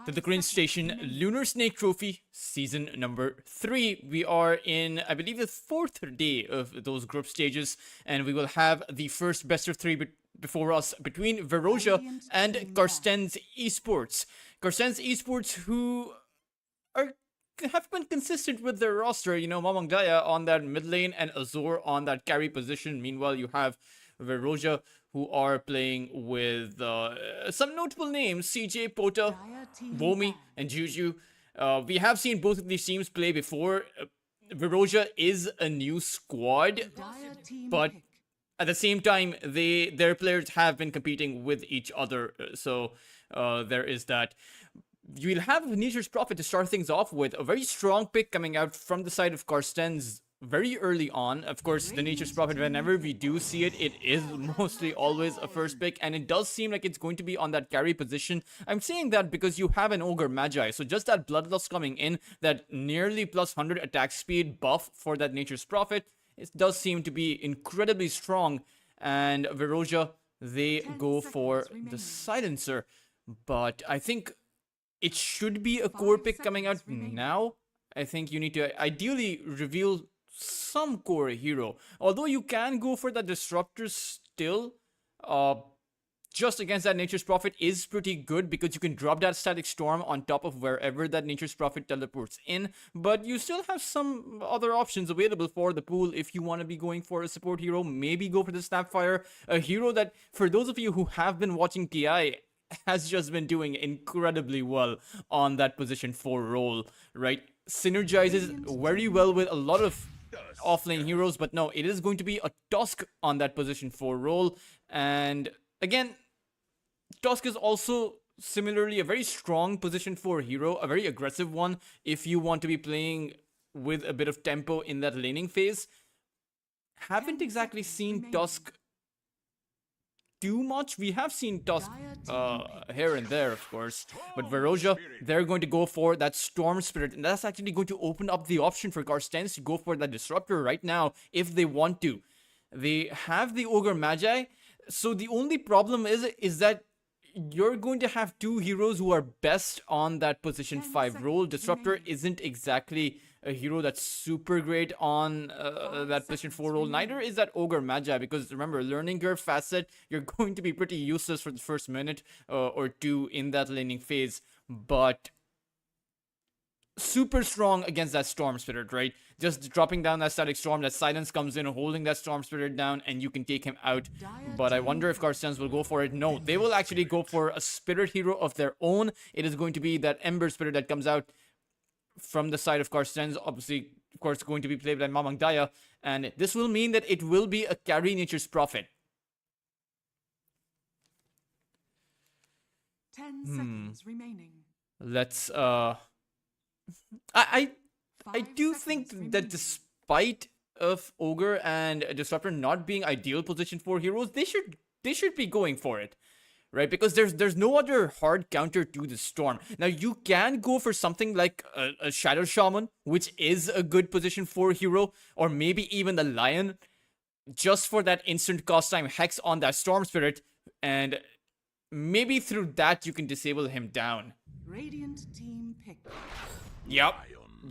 to the Green Station Lunar Snake Trophy Season number 3. We are in, I believe, the 4th day of those group stages, and we will have the first best of 3 before us between Veroja and Carstensz Esports. Carstensz Esports, who have been consistent with their roster, you know, Mamang Daya on that mid lane and Azor on that carry position. Meanwhile, you have Veroja, who are playing with some notable names: CJ, Pota, Vomi, and Juju. We have seen both of these teams play before. Veroja is a new squad, but at the same time, their players have been competing with each other. So there is that. You'll have Nature's Prophet to start things off with. A very strong pick coming out from the side of Carstensz very early on. Of course, the Nature's Prophet, whenever we do see it, it is mostly always a first pick, and it does seem like it's going to be on that carry position. I'm saying that because you have an Ogre Magi, so just that Bloodlust coming in, that nearly plus 100 attack speed buff for that Nature's Prophet, it does seem to be incredibly strong. And Veroja, they go for the Silencer, but I think it should be a core pick coming out now. I think you need to ideally reveal some core hero. Although you can go for that Disruptor still. Just against that Nature's Prophet is pretty good because you can drop that Static Storm on top of wherever that Nature's Prophet teleports in. But you still have some other options available for the pool if you want to be going for a support hero. Maybe go for the Snapfire. A hero that, for those of you who have been watching TI, has just been doing incredibly well on that position 4 role, right? Synergizes very well with a lot of offlane heroes, but no, it is going to be a Tusk on that position 4 role. And again, Tusk is also similarly a very strong position 4 hero, a very aggressive one if you want to be playing with a bit of tempo in that laning phase. Haven't exactly seen Tusk too much. We have seen Tusk here and there, of course, but Veroja, they're going to go for that Storm Spirit, and that's actually going to open up the option for Carstensz to go for that Disruptor right now if they want to. They have the Ogre Magi, so the only problem is that you're going to have 2 heroes who are best on that position 5 role. Disruptor isn't exactly a hero that's super great on that position 4 role. Neither is that Ogre Magi, because remember, learning curve facet, you're going to be pretty useless for the first minute or 2 in that laning phase, but super strong against that Storm Spirit, right? Just dropping down that Static Storm, that Silence comes in, holding that Storm Spirit down, and you can take him out. But I wonder if Carstensz will go for it. No, they will actually go for a Spirit hero of their own. It is going to be that Ember Spirit that comes out from the side of Carstensz, obviously, of course, going to be played by Mamang Daya, and this will mean that it will be a carry Nature's Prophet. 10 seconds remaining. Let's I do think that despite of Ogre and Disruptor not being ideal position for heroes, they should be going for it, right? Because there's no other hard counter to the Storm. Now you can go for something like a Shadow Shaman, which is a good position for hero, or maybe even the Lion, just for that instant cost time hex on that Storm Spirit, and maybe through that you can disable him down. Radiant team pick. Yep.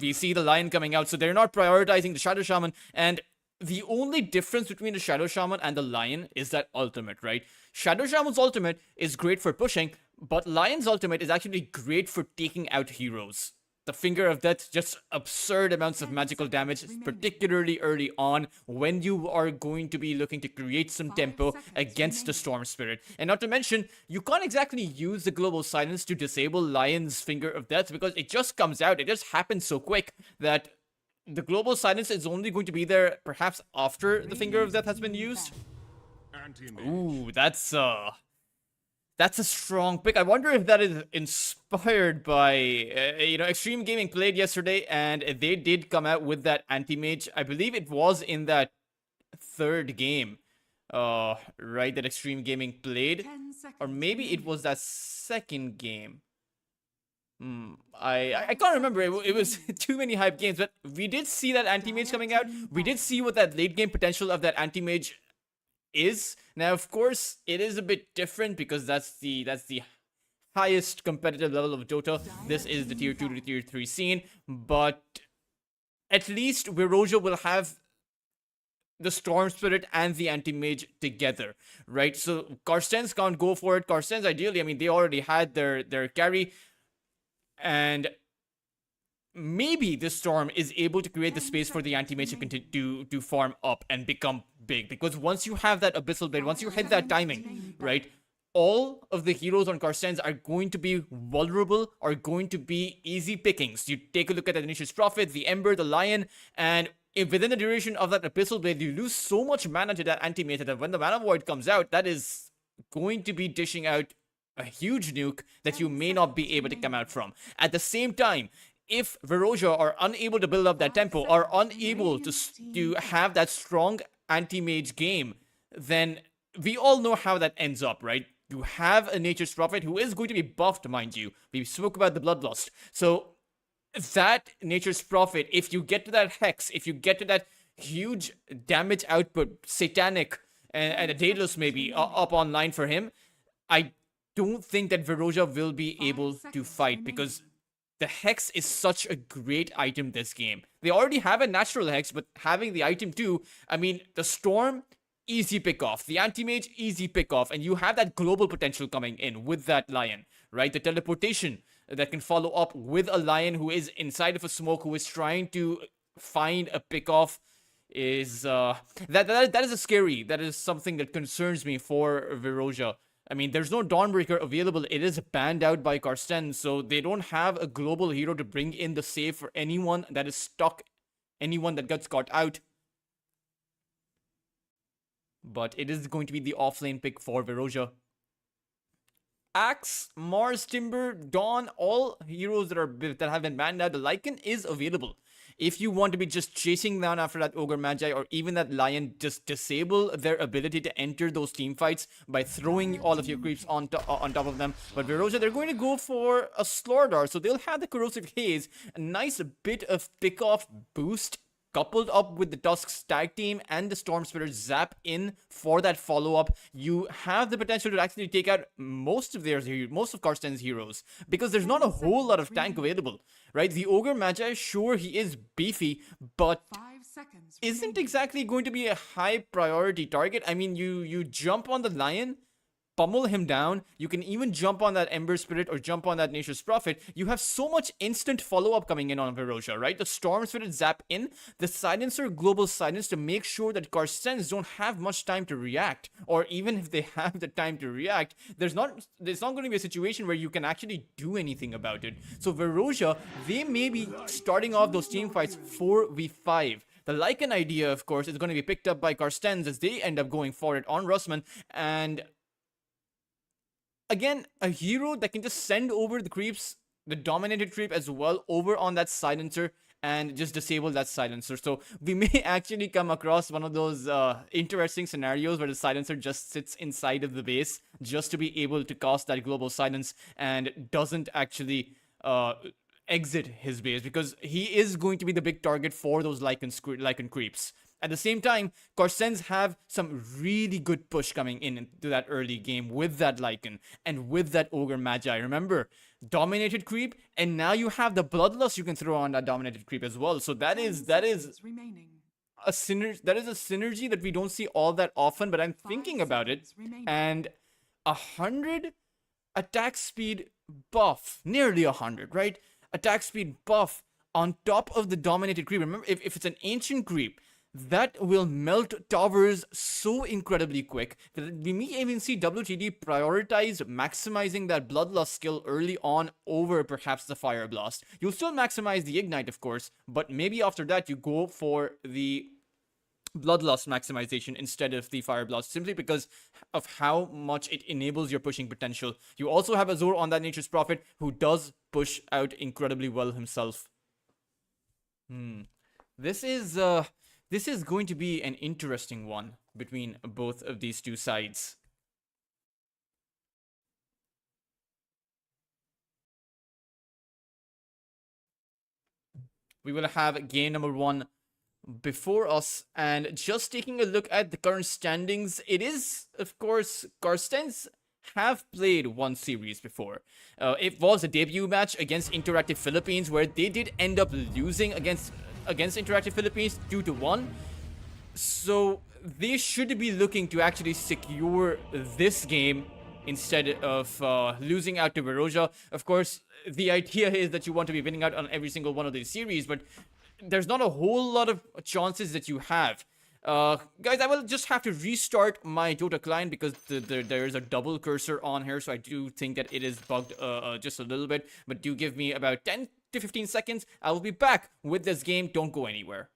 We see the Lion coming out, so they're not prioritizing the Shadow Shaman, and the only difference between the Shadow Shaman and the Lion is that ultimate, right? Shadow Shaman's ultimate is great for pushing, but Lion's ultimate is actually great for taking out heroes. The Finger of Death, just absurd amounts of magical damage, particularly early on when you are going to be looking to create some tempo against the Storm Spirit. And not to mention, you can't exactly use the Global Silence to disable Lion's Finger of Death because it just comes out. It just happens so quick that the Global Silence is only going to be there perhaps after the Finger of Death has been used. Ooh, that's a strong pick. I wonder if that is inspired by, Extreme Gaming played yesterday, and they did come out with that Anti-Mage. I believe it was in that 3rd game, right, that Extreme Gaming played. Or maybe it was that 2nd game. I can't remember. It was too many hype games, but we did see that Anti-Mage coming out. We did see what that late game potential of that Anti-Mage is. Now, of course, it is a bit different because that's the highest competitive level of Dota. This is the tier 2 to tier 3 scene, but at least Veroja will have the Storm Spirit and the Anti-Mage together, right? So Carstensz can't go for it. Carstensz, ideally, I mean, they already had their carry, and maybe this Storm is able to create the space for the Anti-Mage to continue to farm up and become big, because once you have that Abyssal Blade, once you hit that timing, right, all of the heroes on Carstensz are going to be vulnerable, are going to be easy pickings. You take a look at the Nature's Prophet, the Ember, the Lion, and if within the duration of that Abyssal Blade, you lose so much mana to that Anti-Mage that when the Mana Void comes out, that is going to be dishing out a huge nuke that you may not be able to come out from. At the same time, if Veroja are unable to build up that tempo, are unable to have that strong anti-mage game, then we all know how that ends up, right? You have a Nature's Prophet who is going to be buffed, mind you. We spoke about the Bloodlust. So that Nature's Prophet, if you get to that Hex, if you get to that huge damage output, Satanic, and a Daedalus maybe up online for him, I don't think that Veroja will be able to fight, because the Hex is such a great item this game. They already have a natural Hex, but having the item too, I mean, the Storm, easy pick off. The Anti-Mage, easy pick off. And you have that global potential coming in with that Lion, right? The teleportation that can follow up with a Lion who is inside of a smoke, who is trying to find a pick off, is that is a scary. That is something that concerns me for Veroja. I mean, there's no Dawnbreaker available. It is banned out by Carstensz, so they don't have a global hero to bring in the save for anyone that is stuck, anyone that gets caught out. But it is going to be the offlane pick for Veroja. Axe, Mars, Timber, Dawn, all heroes that have been banned out. The Lycan is available. If you want to be just chasing down after that Ogre Magi or even that Lion, just disable their ability to enter those team fights by throwing all of your creeps on top of them. But Veroja, they're going to go for a Slordar, so they'll have the Corrosive Haze, a nice bit of pick-off boost, coupled up with the Tusk's tag team and the Storm Spirit zap in for that follow-up. You have the potential to actually take out most of Carstens's heroes, because there's not a whole lot of tank available, right? The Ogre Magi, sure, he is beefy, but isn't exactly going to be a high priority target. I mean, you jump on the Lion, pummel him down. You can even jump on that Ember Spirit or jump on that Nature's Prophet. You have so much instant follow-up coming in on Veroja, right? The Storm Spirit zap in, the Silencer global silence to make sure that Carstensz don't have much time to react. Or even if they have the time to react, there's not going to be a situation where you can actually do anything about it. So Veroja, they may be starting off those team fights 4v5. The Lycan idea, of course, is going to be picked up by Carstensz as they end up going for it on Russman, and again, a hero that can just send over the creeps, the dominated creep as well, over on that Silencer and just disable that Silencer. So we may actually come across one of those interesting scenarios where the Silencer just sits inside of the base just to be able to cast that global silence and doesn't actually exit his base, because he is going to be the big target for those Lycan creeps. At the same time, Carstensz have some really good push coming into that early game with that Lycan and with that Ogre Magi. Remember, dominated creep, and now you have the Bloodlust you can throw on that dominated creep as well. So that is a synergy that we don't see all that often, but I'm thinking about it. And 100 attack speed buff, nearly 100, right? Attack speed buff on top of the dominated creep. Remember, if it's an ancient creep, that will melt towers so incredibly quick that we may even see WTD prioritize maximizing that Bloodlust skill early on over perhaps the Fire Blast. You'll still maximize the Ignite, of course, but maybe after that you go for the Bloodlust maximization instead of the Fire Blast, simply because of how much it enables your pushing potential. You also have Azor on that Nature's Prophet, who does push out incredibly well himself. This is going to be an interesting one between both of these two sides. We will have game number 1 before us, and just taking a look at the current standings, it is, of course, Carstensz have played one series before. It was a debut match against Interactive Philippines, where they did end up losing against Interactive Philippines 2-1. So they should be looking to actually secure this game instead of losing out to Veroja. Of course, the idea is that you want to be winning out on every single one of these series, but there's not a whole lot of chances that you have. Guys, I will just have to restart my Dota client because there is a double cursor on here, so I do think that it is bugged just a little bit. But do give me about 10 to 15 seconds. I will be back with this game. Don't go anywhere.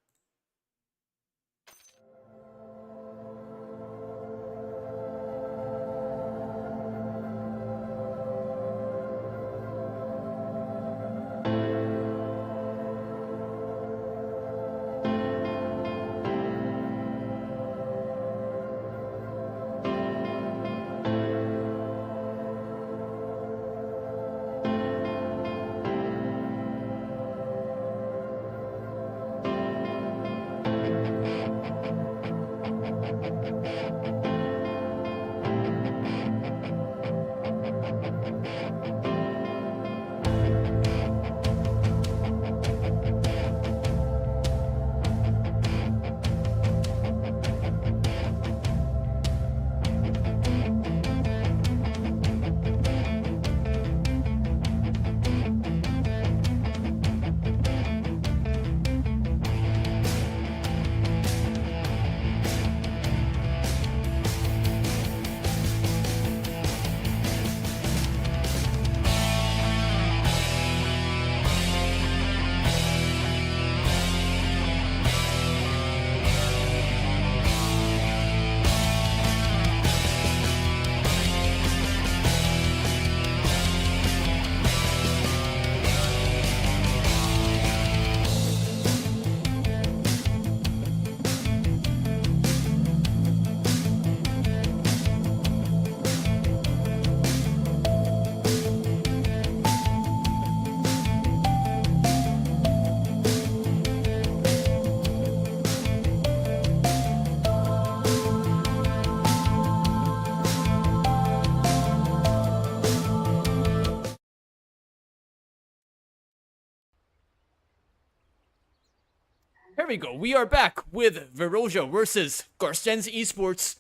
Here we go. We are back with Veroja versus Carstensz Esports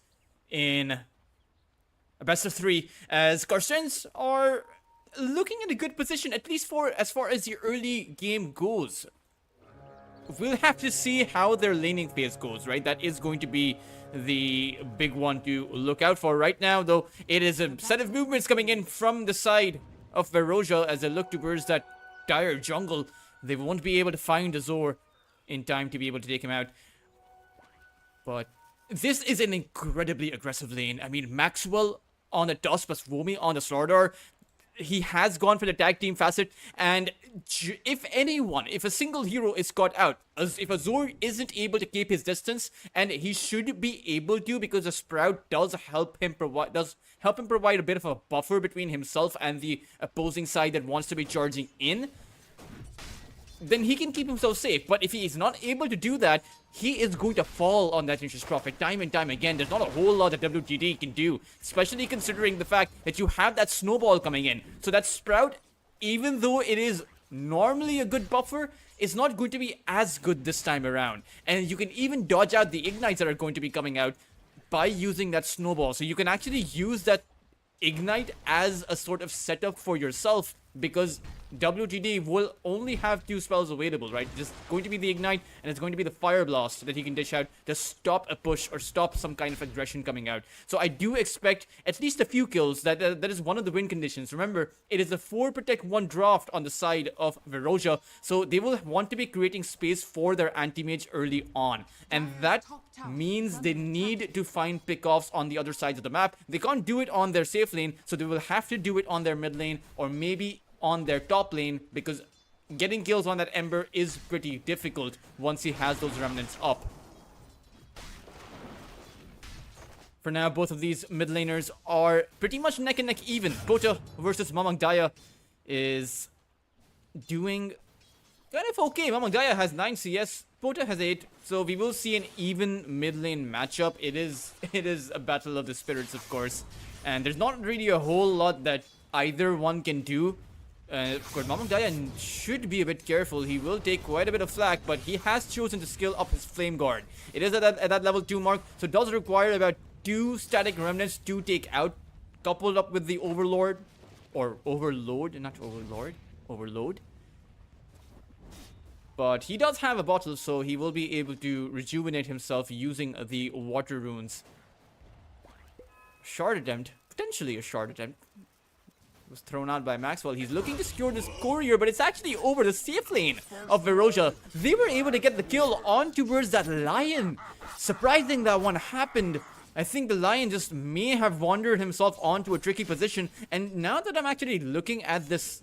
in a best of 3, as Carstensz are looking in a good position, at least for as far as the early game goes. We'll have to see how their laning phase goes, right? That is going to be the big one to look out for. Right now, though, it is a set of movements coming in from the side of Veroja as they look towards that dire jungle. They won't be able to find Azor in time to be able to take him out. But this is an incredibly aggressive lane. I mean, Maxwell on the Dust plus Romy on the Slardar. He has gone for the tag team facet, and if anyone, if a single hero is caught out, if Azor isn't able to keep his distance, and he should be able to, because the Sprout does help him provide a bit of a buffer between himself and the opposing side that wants to be charging in, then he can keep himself safe. But if he is not able to do that, he is going to fall on that interest profit time and time again. There's not a whole lot that WGD can do, especially considering the fact that you have that snowball coming in. So that Sprout, even though it is normally a good buffer, is not going to be as good this time around. And you can even dodge out the ignites that are going to be coming out by using that snowball. So you can actually use that ignite as a sort of setup for yourself, because WGD will only have 2 spells available, right? Just going to be the ignite, and it's going to be the fire blast that he can dish out to stop a push or stop some kind of aggression coming out. So I do expect at least a few kills. That is one of the win conditions. Remember, it is a 4 protect 1 draft on the side of Veroja, so they will want to be creating space for their anti-mage early on, and that means they need to find pickoffs on the other sides of the map. They can't do it on their safe lane, so they will have to do it on their mid lane or maybe on their top lane, because getting kills on that Ember is pretty difficult once he has those remnants up. For now, both of these mid laners are pretty much neck and neck even. Pota versus Mamang Daya is doing kind of okay. Mamang Daya has 9 CS, Pota has 8, so we will see an even mid lane matchup. It is a battle of the spirits, of course. And there's not really a whole lot that either one can do. Of course, Mamang Dayan should be a bit careful. He will take quite a bit of flak, but he has chosen to skill up his Flame Guard. It is at that level 2 mark, so it does require about 2 static remnants to take out, coupled up with the Overlord. Or Overload, not Overlord. Overload. But he does have a bottle, so he will be able to rejuvenate himself using the water runes. Shard attempt. Potentially a shard attempt. Was thrown out by Maxwell. He's looking to secure this courier, but it's actually over the safe lane of Veroja. They were able to get the kill on towards that lion. Surprising that one happened. I think the lion just may have wandered himself onto a tricky position. And now that I'm actually looking at this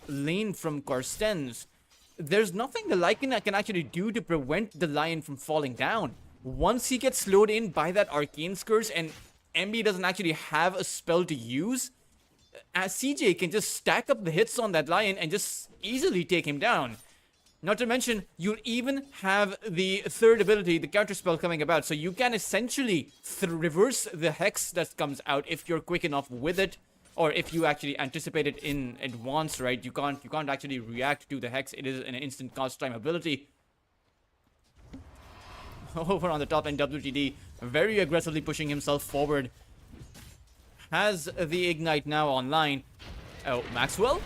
lane from Carstensz, there's nothing the lion can actually do to prevent the lion from falling down. Once he gets slowed in by that arcane curse and MB doesn't actually have a spell to use, as CJ can just stack up the hits on that lion and just easily take him down. Not to mention, you'll even have the third ability, the counter spell, coming about. So you can essentially reverse the hex that comes out if you're quick enough with it. Or if you actually anticipate it in advance, right? You can't actually react to the hex. It is an instant cost time ability. Over on the top end, WTD very aggressively pushing himself forward. Has the Ignite now online. Oh, Maxwell?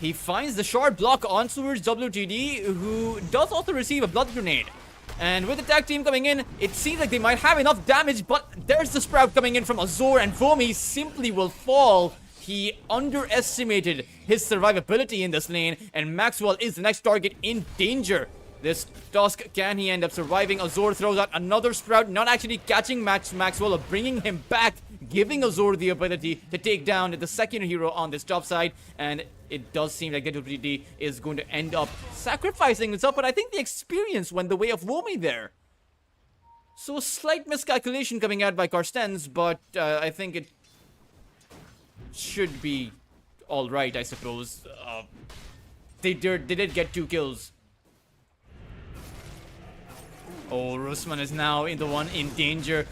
He finds the shard block on towards WTD, who does also receive a blood grenade. And with the tag team coming in, it seems like they might have enough damage, but there's the Sprout coming in from Azor, and Vomi simply will fall. He underestimated his survivability in this lane, and Maxwell is the next target in danger. This Tusk, can he end up surviving? Azor throws out another Sprout, not actually catching Maxwell or bringing him back, giving Azor the ability to take down the second hero on this top side. And it does seem like WTD is going to end up sacrificing himself, but I think the experience went the way of Vomi there. So a slight miscalculation coming out by Carstensz, but I think it should be alright, I suppose. They did get 2 kills. Oh, Rusman is now in the one in danger.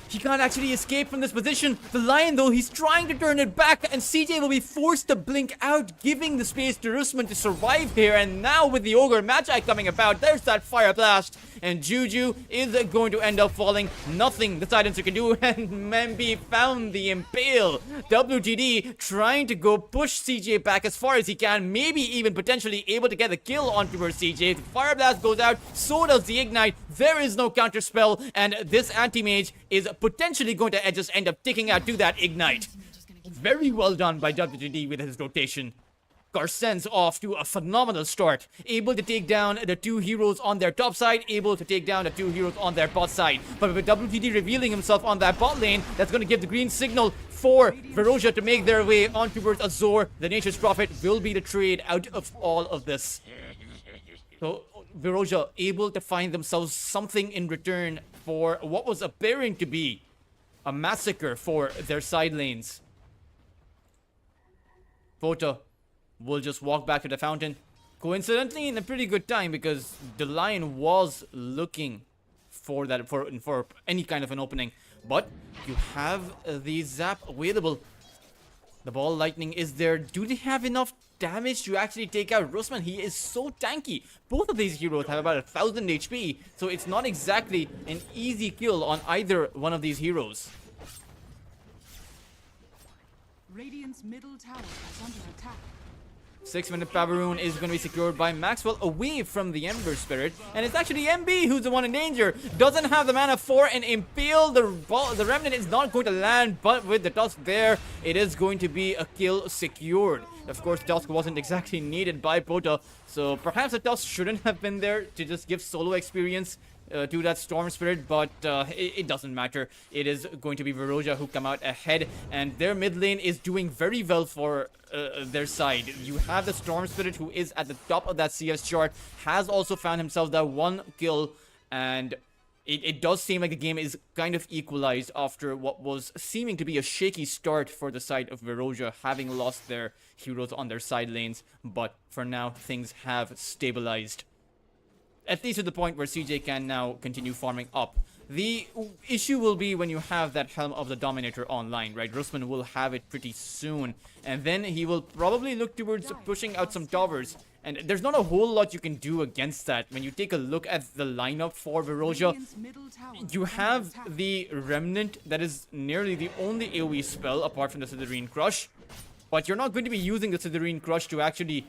He can't actually escape from this position. The lion, though, he's trying to turn it back, and CJ will be forced to blink out, giving the space to Rusman to survive here. And now with the Ogre Magi coming about, there's that Fire Blast, and Juju is going to end up falling. Nothing the Silencer can do, and Membi found the Impale. WTD trying to go push CJ back as far as he can, maybe even potentially able to get a kill onto her CJ. The Fire Blast goes out, so does the Ignite. There is no counter spell, and this Anti-Mage is potentially going to just end up taking out to that Ignite. Very well done by WTD with his rotation. Carstensz off to a phenomenal start. Able to take down the 2 heroes on their top side, able to take down the 2 heroes on their bot side. But with WTD revealing himself on that bot lane, that's going to give the green signal for Veroja to make their way on towards Azor. The Nature's Prophet will be the trade out of all of this. So Veroja able to find themselves something in return for what was appearing to be a massacre for their side lanes. Vota will just walk back to the fountain. Coincidentally, in a pretty good time, because the lion was looking for that for any kind of an opening. But you have the zap available. The ball lightning is there. Do they have enough damage to actually take out Rusman? He is so tanky. Both of these heroes have about 1000 HP, so it's not exactly an easy kill on either one of these heroes. Radiant's middle tower is under attack. 6-minute power rune is going to be secured by Maxwell away from the Ember Spirit. And it's actually MB who's the one in danger. Doesn't have the mana for an Impale. The Remnant is not going to land, but with the Tusk there, it is going to be a kill secured. Of course, Tusk wasn't exactly needed by Pota, so perhaps the Tusk shouldn't have been there to just give solo experience to that Storm Spirit, but it doesn't matter. It is going to be Veroja who come out ahead, and their mid lane is doing very well for their side. You have the Storm Spirit who is at the top of that CS chart, has also found himself that 1 kill, and it does seem like the game is kind of equalized after what was seeming to be a shaky start for the side of Veroja, having lost their heroes on their side lanes, but for now things have stabilized. At least to the point where CJ can now continue farming up. The issue will be when you have that Helm of the Dominator online, right? Rusman will have it pretty soon. And then he will probably look towards pushing out some towers. And there's not a whole lot you can do against that. When you take a look at the lineup for Veroja, you have the Remnant that is nearly the only AoE spell apart from the Sitherine Crush. But you're not going to be using the Sitherine Crush to actually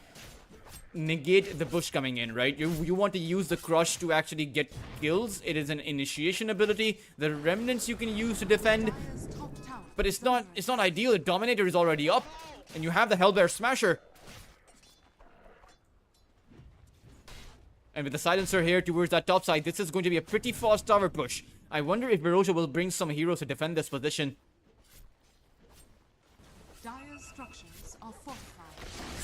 negate the push coming in, right? You want to use the Crush to actually get kills. It is an initiation ability. The Remnants you can use to defend, but it's not ideal. The Dominator is already up, and you have the Hellbear Smasher. And with the Silencer here towards that top side, this is going to be a pretty fast tower push. I wonder if Veroja will bring some heroes to defend this position. Dire's structures are fortified.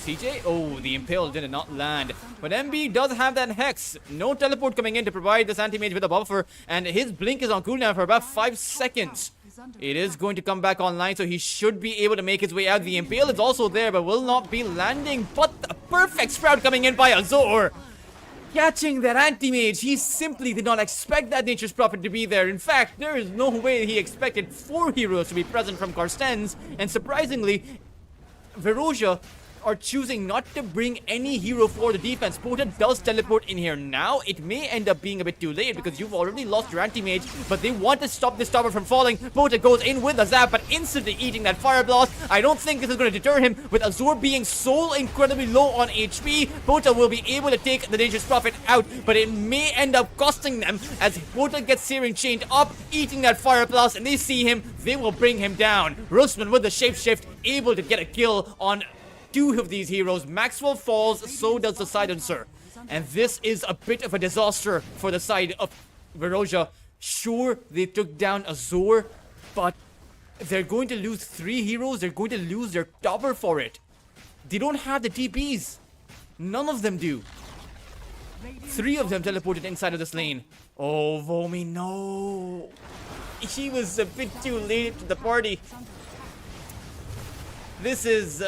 CJ? Oh, the Impale did not land. But MB does have that Hex. No teleport coming in to provide this anti-mage with a buffer. And his Blink is on cooldown for about 5 seconds. It is going to come back online, so he should be able to make his way out. The Impale is also there, but will not be landing. But a perfect Sprout coming in by Azor. Catching that anti-mage, he simply did not expect that Nature's Prophet to be there. In fact, there is no way he expected 4 heroes to be present from Carstensz. And surprisingly, Veroja are choosing not to bring any hero for the defense. Pota does teleport in here now. It may end up being a bit too late because you've already lost your anti-mage, but they want to stop this tower from falling. Pota goes in with a zap, but instantly eating that fire blast. I don't think this is going to deter him. With Azor being so incredibly low on HP, Pota will be able to take the Dangerous Prophet out, but it may end up costing them as Pota gets Searing chained up, eating that fire blast, and they see him. They will bring him down. Rusman with the shapeshift, able to get a kill on 2 of these heroes. Maxwell falls, so does the Silencer. And this is a bit of a disaster for the side of Veroja. Sure, they took down Azor, but they're going to lose 3 heroes. They're going to lose their tower for it. They don't have the TPs. None of them do. 3 of them teleported inside of this lane. Oh, Vomi, no. He was a bit too late to the party. This is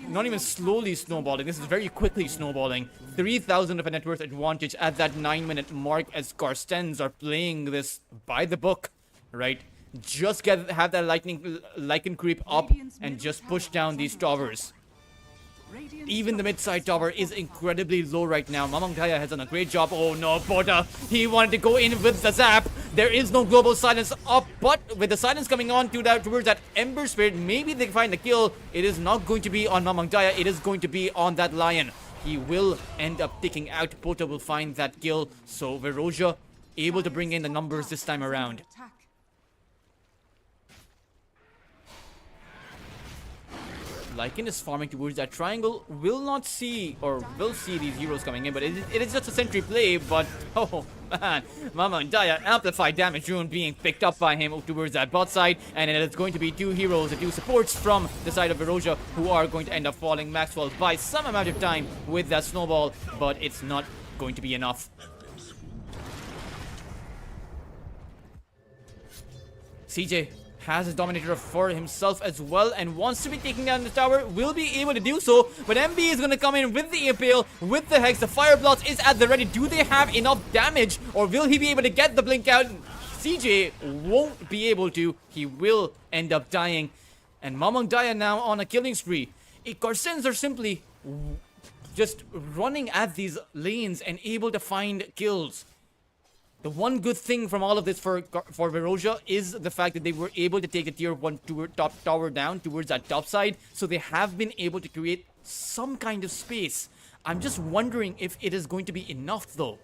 not even slowly snowballing. This is very quickly snowballing. 3,000 of a net worth advantage at that 9-minute mark as Carstensz are playing this by the book, right? Just have that Lycan creep up and just push down these towers. Even the mid-side tower is incredibly low right now. Mamang Daya has done a great job. Oh no, Pota. He wanted to go in with the zap. There is no global silence up, but with the silence coming on towards that Ember Spirit, maybe they find the kill. It is not going to be on Mamang Daya. It is going to be on that Lion. He will end up taking out. Pota will find that kill. So Veroja able to bring in the numbers this time around. Lycan is farming towards that triangle. Will not see, or will see these heroes coming in, but it is just a sentry play. But oh man, Mama and Daya amplified damage rune being picked up by him towards that bot side, and it is going to be 2 heroes, 2 supports from the side of Veroja who are going to end up falling. Maxwell by some amount of time with that snowball, but it's not going to be enough. CJ has his Dominator for himself as well and wants to be taking down the tower. Will be able to do so, but MB is going to come in with the Impale, with the Hex. The Fire Blast is at the ready. Do they have enough damage, or will he be able to get the Blink out? CJ won't be able to. He will end up dying. And Mamang Daya now on a killing spree. Carstensz are simply just running at these lanes and able to find kills. The one good thing from all of this for Veroja is the fact that they were able to take a tier 1 top tower down towards that top side. So they have been able to create some kind of space. I'm just wondering if it is going to be enough though.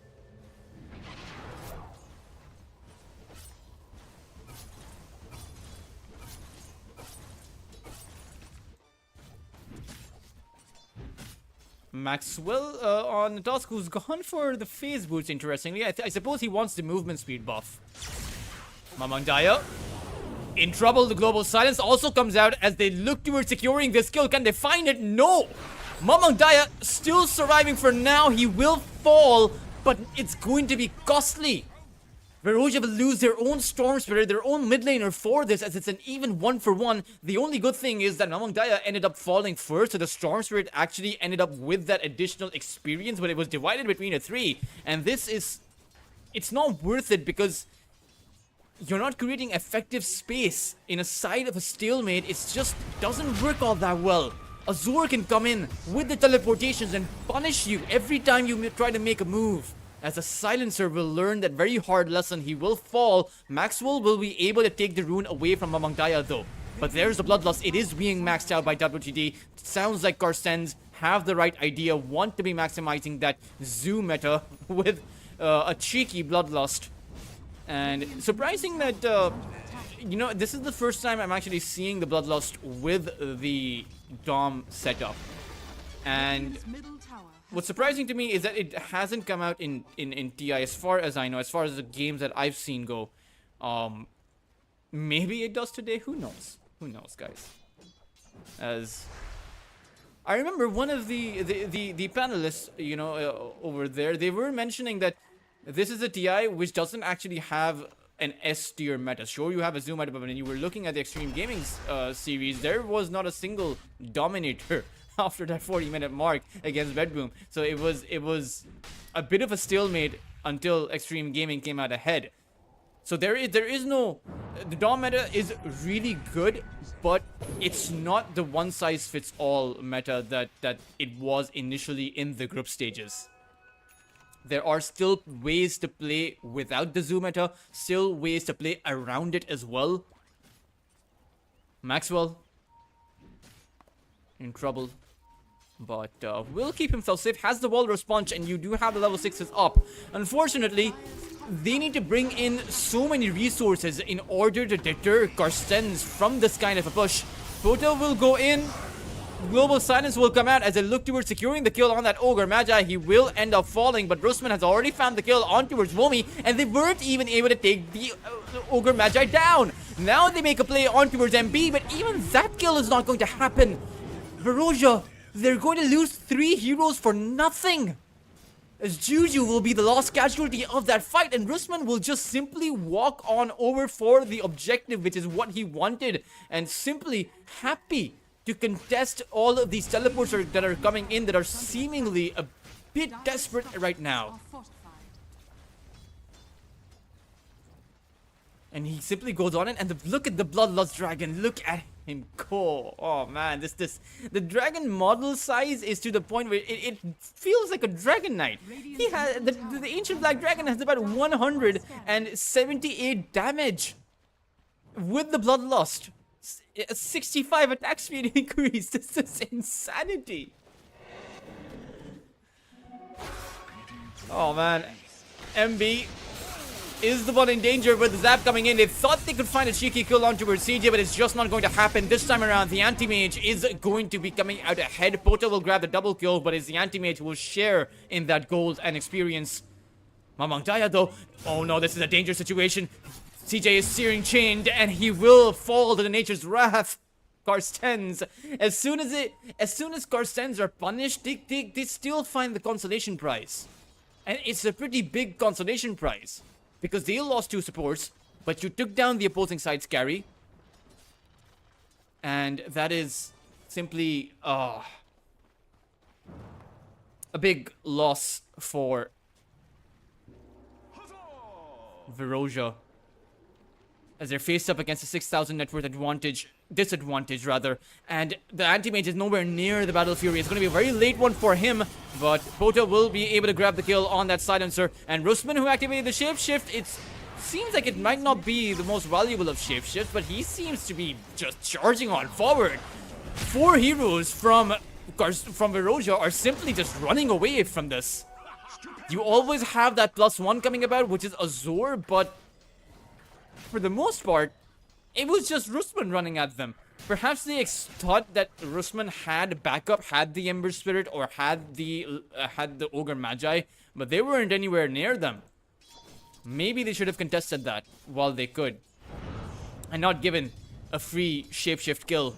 Maxwell on the task, who's gone for the phase boots, interestingly. I suppose he wants the movement speed buff. Mamang Daya in trouble. The global silence also comes out as they look towards securing this kill. Can they find it? No! Mamang Daya still surviving for now. He will fall, but it's going to be costly. Veroja will lose their own Storm Spirit, their own mid laner for this, as it's an even 1-for-1. The only good thing is that Mamang Daya ended up falling first, so the Storm Spirit actually ended up with that additional experience, but it was divided between the 3. And this is... it's not worth it because you're not creating effective space in a side of a stalemate. It just doesn't work all that well. Azure can come in with the teleportations and punish you every time you try to make a move. As a Silencer will learn that very hard lesson, he will fall. Maxwell will be able to take the rune away from Mamang Daya though. But there's the Bloodlust. It is being maxed out by WTD. Sounds like Carstensz have the right idea, want to be maximizing that zoo meta with a cheeky Bloodlust. And surprising that, you know, this is the first time I'm actually seeing the Bloodlust with the Dom setup. And what's surprising to me is that it hasn't come out in TI as far as I know, as far as the games that I've seen go. Maybe it does today, who knows? Who knows, guys? As I remember one of the panelists, you know, over there, they were mentioning that this is a TI which doesn't actually have an S tier meta. Sure, you have a Zoom meta, but when you were looking at the Extreme Gaming series, there was not a single dominator after that 40-minute mark against Bedboom. So it was a bit of a stalemate until Extreme Gaming came out ahead. So there is no... the Dom meta is really good, but it's not the one-size-fits-all meta that it was initially in the group stages. There are still ways to play without the Zoo meta, still ways to play around it as well. Maxwell in trouble, but will keep himself safe, has the Walrus Punch, and you do have the level 6s up. Unfortunately, they need to bring in so many resources in order to deter Carstensz from this kind of a push. Pota will go in. Global Silence will come out as they look towards securing the kill on that Ogre Magi. He will end up falling, but Rusman has already found the kill on towards Womi, and they weren't even able to take the Ogre Magi down. Now they make a play on towards MB, but even that kill is not going to happen. Veroja, they're going to lose 3 heroes for nothing. As Juju will be the last casualty of that fight, and Rusman will just simply walk on over for the objective, which is what he wanted, and simply happy to contest all of these teleports that are coming in that are seemingly a bit desperate right now. And he simply goes on it, and look at the Bloodlust Dragon. Look at him go. Oh man, the dragon model size is to the point where it feels like a Dragon Knight. He has the Ancient Black Dragon has about 178 damage with the Bloodlust. A 65 attack speed increase. This is insanity. Oh man, MB is the one in danger with the Zap coming in. They thought they could find a cheeky kill on towards CJ, but it's just not going to happen this time around. The Anti-Mage is going to be coming out ahead. Pota will grab the double kill, but it's the Anti-Mage who will share in that gold and experience. Mamang Daya though, oh no, this is a dangerous situation. CJ is searing chained, and he will fall to the nature's wrath. Carstensz, as soon as Carstensz are punished, they still find the consolation prize. And it's a pretty big consolation prize. Because they lost 2 supports, but you took down the opposing side's carry. And that is simply a big loss for Veroja, as they're faced up against a 6,000 net worth disadvantage rather, and the Anti-Mage is nowhere near the Battle Fury. It's going to be a very late one for him, but Pota will be able to grab the kill on that Silencer, and Rusman, who activated the Shapeshift, it seems like it might not be the most valuable of Shapeshifts, but he seems to be just charging on forward. 4 heroes from Veroja are simply just running away from this. You always have that +1 coming about, which is Azure, but for the most part, it was just Rusman running at them. Perhaps they thought that Rusman had backup, had the Ember Spirit, or had the Ogre Magi, but they weren't anywhere near them. Maybe they should have contested that while they could, and not given a free shapeshift kill.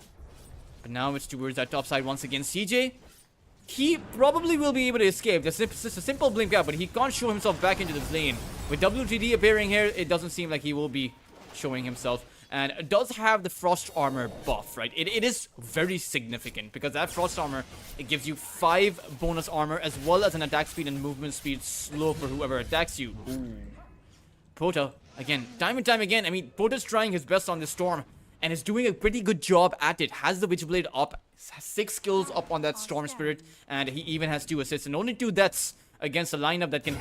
But now it's towards that top side once again. CJ he probably will be able to escape. It's just a simple blink out, but he can't show himself back into this lane. With WGD appearing here, it doesn't seem like he will be showing himself. And it does have the frost armor buff, right? It is very significant because that frost armor, it gives you 5 bonus armor as well as an attack speed and movement speed slow for whoever attacks you. Ooh. Pota, again, time and time again. I mean, Pota's trying his best on this storm and is doing a pretty good job at it. Has the Witchblade up, has 6 kills up on that Storm Spirit, and he even has 2 assists and only 2 deaths against a lineup that can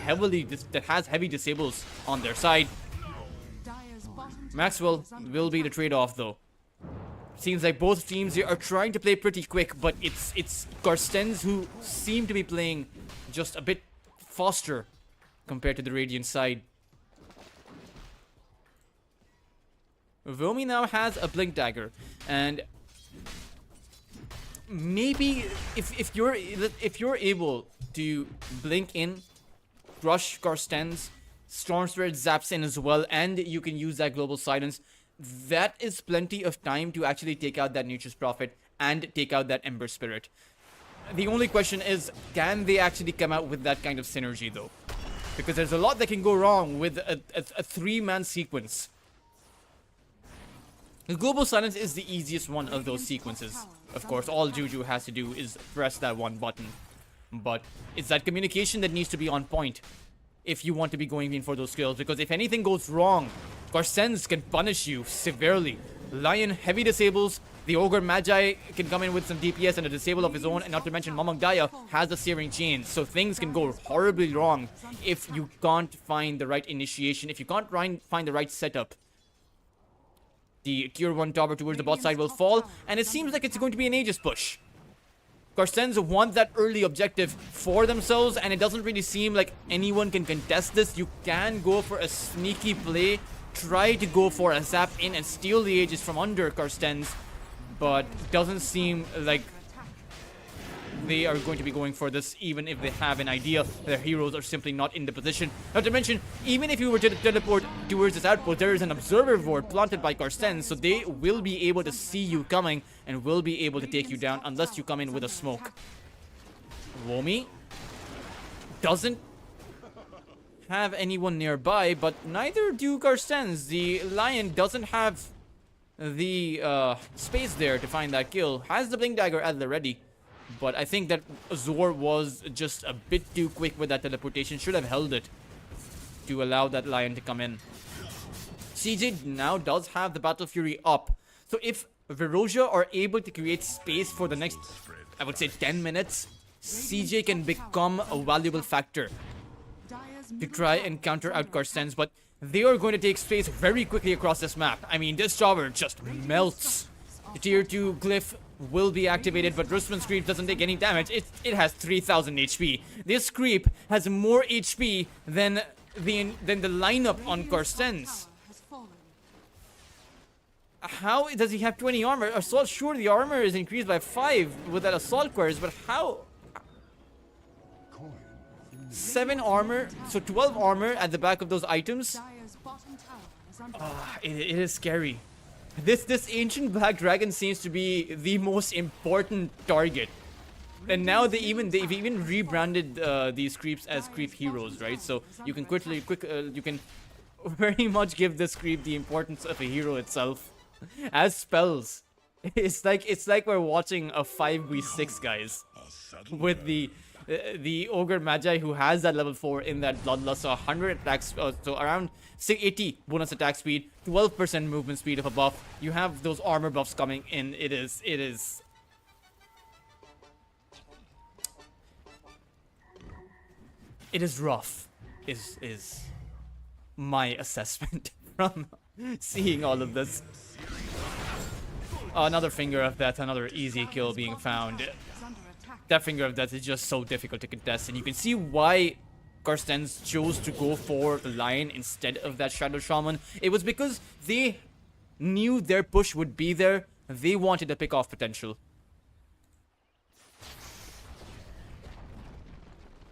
that has heavy disables on their side. Maxwell will be the trade-off though. Seems like both teams here are trying to play pretty quick, but it's Carstensz who seem to be playing just a bit faster compared to the Radiant side. Vomi now has a Blink Dagger, and maybe if you're able to blink in, crush Carstensz, Storm Spirit zaps in as well, and you can use that Global Silence, that is plenty of time to actually take out that Nature's Prophet and take out that Ember Spirit. The only question is, can they actually come out with that kind of synergy though? Because there's a lot that can go wrong with a 3-man sequence. The Global Silence is the easiest one of those sequences. Of course, all Juju has to do is press that one button. But it's that communication that needs to be on point if you want to be going in for those kills. Because if anything goes wrong, Carstensz can punish you severely. Lion heavy disables. The Ogre Magi can come in with some DPS and a disable of his own. And not to mention, Mamang Daya has the Searing Chain. So things can go horribly wrong if you can't find the right initiation. If you can't find the right setup. The tier 1 tower towards the bot side will fall, and it seems like it's going to be an Aegis push. Carstensz want that early objective for themselves, and it doesn't really seem like anyone can contest this. You can go for a sneaky play, try to go for a zap in and steal the Aegis from under Carstensz, but doesn't seem like they are going to be going for this, even if they have an idea. Their heroes are simply not in the position. Not to mention, even if you were to teleport towards this outpost, there is an observer ward planted by Carstensz, so they will be able to see you coming and will be able to take you down unless you come in with a smoke. Womi doesn't have anyone nearby, but neither do Carstensz. The Lion doesn't have the space there to find that kill. Has the Blink Dagger at the ready. But I think that Azor was just a bit too quick with that teleportation. Should have held it to allow that Lion to come in. CJ now does have the Battle Fury up. So if Veroja are able to create space for the next, I would say 10 minutes, CJ can become a valuable factor to try and counter out Carstensz. But they are going to take space very quickly across this map. I mean, this tower just melts. The tier 2 glyph will be activated, but Rusman's creep doesn't take any damage. It has 3000 HP. This creep has more HP than the lineup on Carstensz. How does he have 20 armor? Assault, sure, the armor is increased by 5 with that assault queries, but how? 7 armor, so 12 armor at the back of those items. It is scary. This ancient black dragon seems to be the most important target, and now they've even rebranded these creeps as creep heroes, right? So you can you can very much give this creep the importance of a hero itself as spells. It's like we're watching a 5v6, guys, with the Ogre Magi who has that level 4 in that Bloodlust, so 100 attacks, so around 80 bonus attack speed, 12% movement speed of a buff. You have those armor buffs coming in. It is rough, is my assessment from seeing all of this. Another Finger of Death, another easy kill being found. That Finger of Death is just so difficult to contest, and you can see why Carstensz chose to go for the Lion instead of that Shadow Shaman. It was because they knew their push would be there. They wanted a pick-off potential.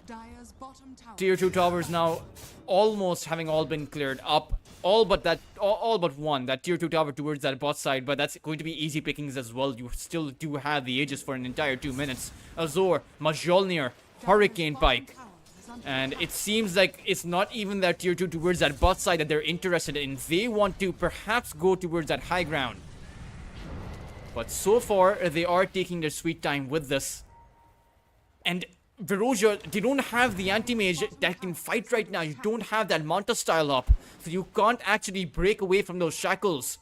Dire's bottom tower. Tier 2 towers now almost having all been cleared up. All but one, that tier 2 tower towards that bot side, but that's going to be easy pickings as well. You still do have the Aegis for an entire 2 minutes. Azor, Mjolnir, Hurricane Pike. And it seems like it's not even that tier 2 towards that bot side that they're interested in. They want to perhaps go towards that high ground. But so far, they are taking their sweet time with this. And Veroja, they don't have the anti-mage that can fight right now. You don't have that Manta style up. So you can't actually break away from those shackles.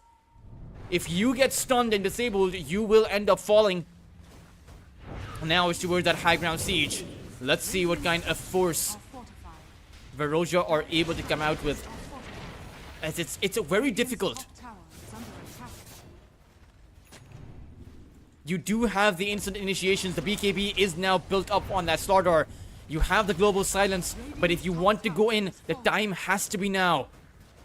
If you get stunned and disabled, you will end up falling. Now it's towards that high ground siege. Let's see what kind of force Veroja are able to come out with. As it's very difficult. You do have the instant initiations. The BKB is now built up on that Slardar. You have the global silence, but if you want to go in, the time has to be now.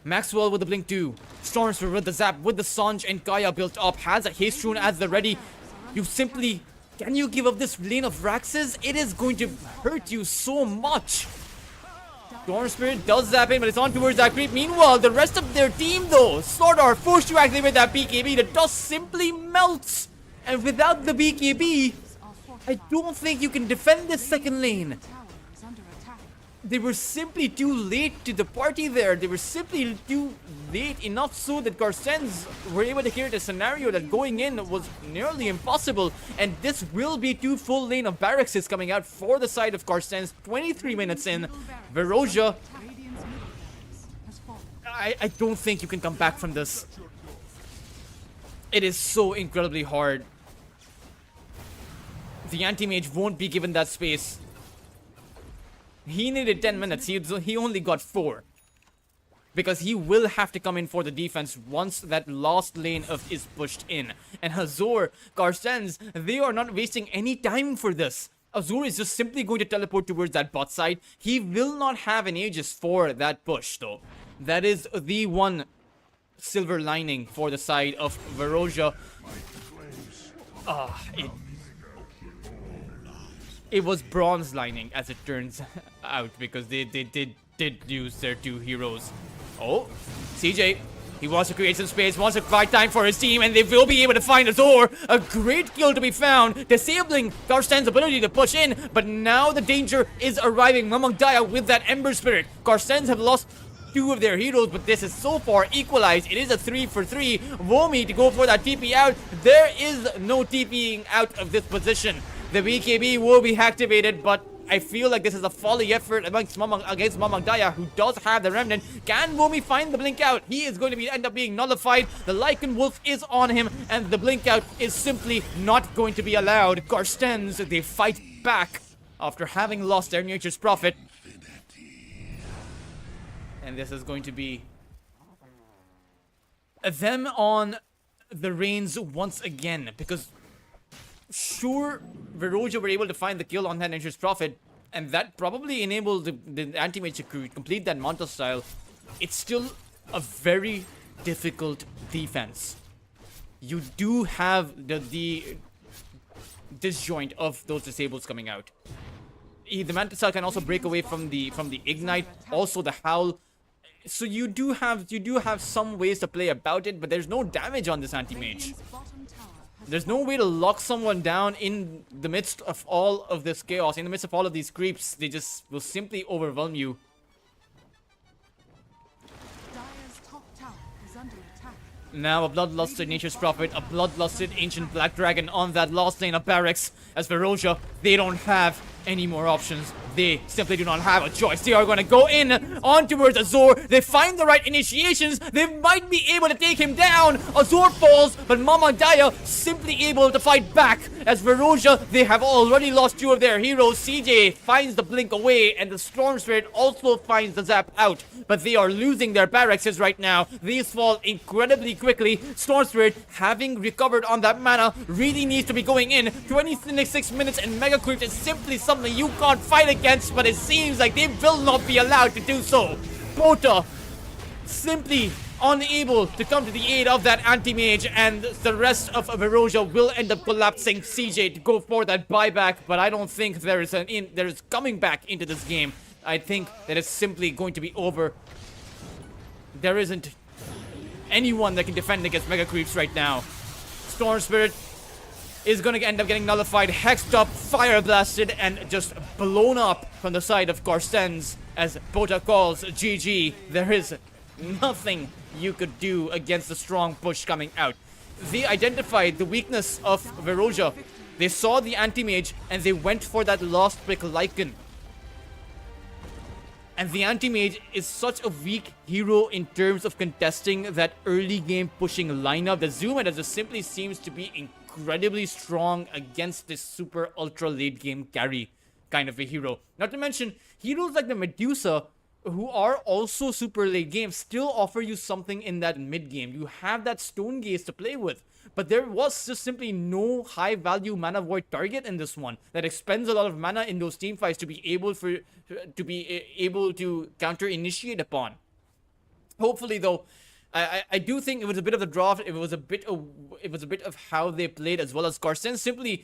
Maxwell with the Blink 2. Stormspear with the Zap, with the Sanj and Kaya built up. Has a Haste Rune at the ready. You simply... Can you give up this lane of Raxes? It is going to hurt you so much. Storm Spirit does zap in, but it's on towards that creep. Meanwhile, the rest of their team though, Slardar forced to activate that BKB. The dust simply melts. And without the BKB, I don't think you can defend this second lane. They were simply too late to the party there. They were simply too late enough so that Carstensz were able to create a scenario that going in was nearly impossible. And this will be 2 full lane of barracks is coming out for the side of Carstensz. 23 minutes in. Veroja, I don't think you can come back from this. It is so incredibly hard. The anti-mage won't be given that space. He needed 10 minutes. He only got 4. Because he will have to come in for the defense once that last lane is pushed in. And Azor, Carstensz, they are not wasting any time for this. Azor is just simply going to teleport towards that bot side. He will not have an Aegis for that push though. That is the one silver lining for the side of Veroja. It was bronze lining as it turns out because they did lose their 2 heroes. Oh, CJ, he wants to create some space, wants to fight time for his team, and they will be able to find Azor. A great kill to be found, disabling Carstensz's ability to push in, but now the danger is arriving. Mamang Daya with that Ember Spirit. Carstensz have lost 2 of their heroes, but this is so far equalized. It is a 3 for 3. Vomi to go for that TP out. There is no TPing out of this position. The BKB will be activated, but I feel like this is a folly effort against Mamang Daya, who does have the Remnant. Can Vomi find the blink out? He is going to end up being nullified. The Lycan Wolf is on him, and the blink out is simply not going to be allowed. Carstensz, they fight back after having lost their Nature's Prophet. And this is going to be them on the reins once again, because sure, Veroja were able to find the kill on that Nature's Prophet, and that probably enabled the anti-mage to complete that Manta style. It's still a very difficult defense. You do have the disjoint of those disables coming out. The Manta style can also break away from the Ignite, also the Howl. So you do have some ways to play about it, but there's no damage on this anti-mage. There's no way to lock someone down in the midst of all of this chaos, in the midst of all of these creeps. They just will simply overwhelm you. Dire's top tower is under attack. Now a bloodlusted Nature's Prophet, a bloodlusted Ancient Black Dragon on that last lane of barracks. As Veroja, they don't have any more options. They simply do not have a choice. They are going to go in on towards Azor. They find the right initiations. They might be able to take him down. Azor falls, but Mamang Daya simply able to fight back. As Veroja, they have already lost 2 of their heroes. CJ finds the blink away, and the Storm Spirit also finds the zap out. But they are losing their barracks right now. These fall incredibly quickly. Storm Spirit, having recovered on that mana, really needs to be going in. 26 minutes and Mega Creep is simply something you can't fight against, but it seems like they will not be allowed to do so. Pota simply unable to come to the aid of that anti-mage, and the rest of Veroja will end up collapsing CJ to go for that buyback, but I don't think there is coming back into this game. I think that it's simply going to be over. There isn't anyone that can defend against Mega Creeps right now. Storm Spirit is going to end up getting nullified, hexed up, fire blasted, and just blown up from the side of Carstensz as Bota calls GG. There is nothing you could do against the strong push coming out. They identified the weakness of Veroja. They saw the anti-mage and they went for that last pick Lycan. And the anti-mage is such a weak hero in terms of contesting that early game pushing lineup that Zoom just simply seems to be incredibly strong against this super ultra late game carry kind of a hero. Not to mention, heroes like the Medusa, who are also super late game, still offer you something in that mid game. You have that Stone Gaze to play with, but there was just simply no high value mana void target in this one that expends a lot of mana in those team fights to be able to counter initiate upon. Hopefully though, I do think it was a bit of the draft. It was a bit of how they played, as well as Carstensz simply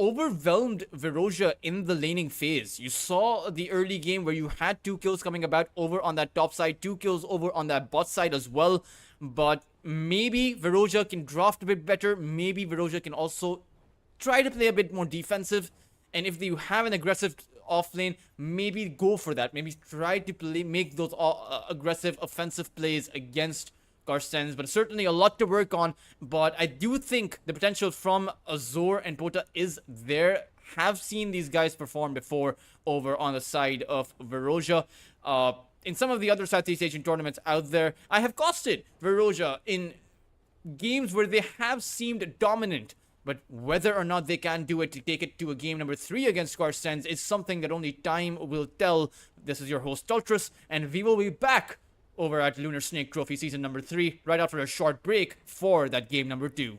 overwhelmed Veroja in the laning phase. You saw the early game where you had 2 kills coming about over on that top side, 2 kills over on that bot side as well. But maybe Veroja can draft a bit better. Maybe Veroja can also try to play a bit more defensive. And if you have an aggressive off lane, maybe go for that. Maybe try to make those aggressive offensive plays against Carstensz, but certainly a lot to work on. But I do think the potential from Azor and Bota is there. Have seen these guys perform before over on the side of Veroja. In some of the other Southeast Asian tournaments out there, I have costed Veroja in games where they have seemed dominant. But whether or not they can do it to take it to a game number 3 against Carstensz is something that only time will tell. This is your host, Tultrus, and we will be back over at Lunar Snake Trophy Season number 3 right after a short break for that game number 2.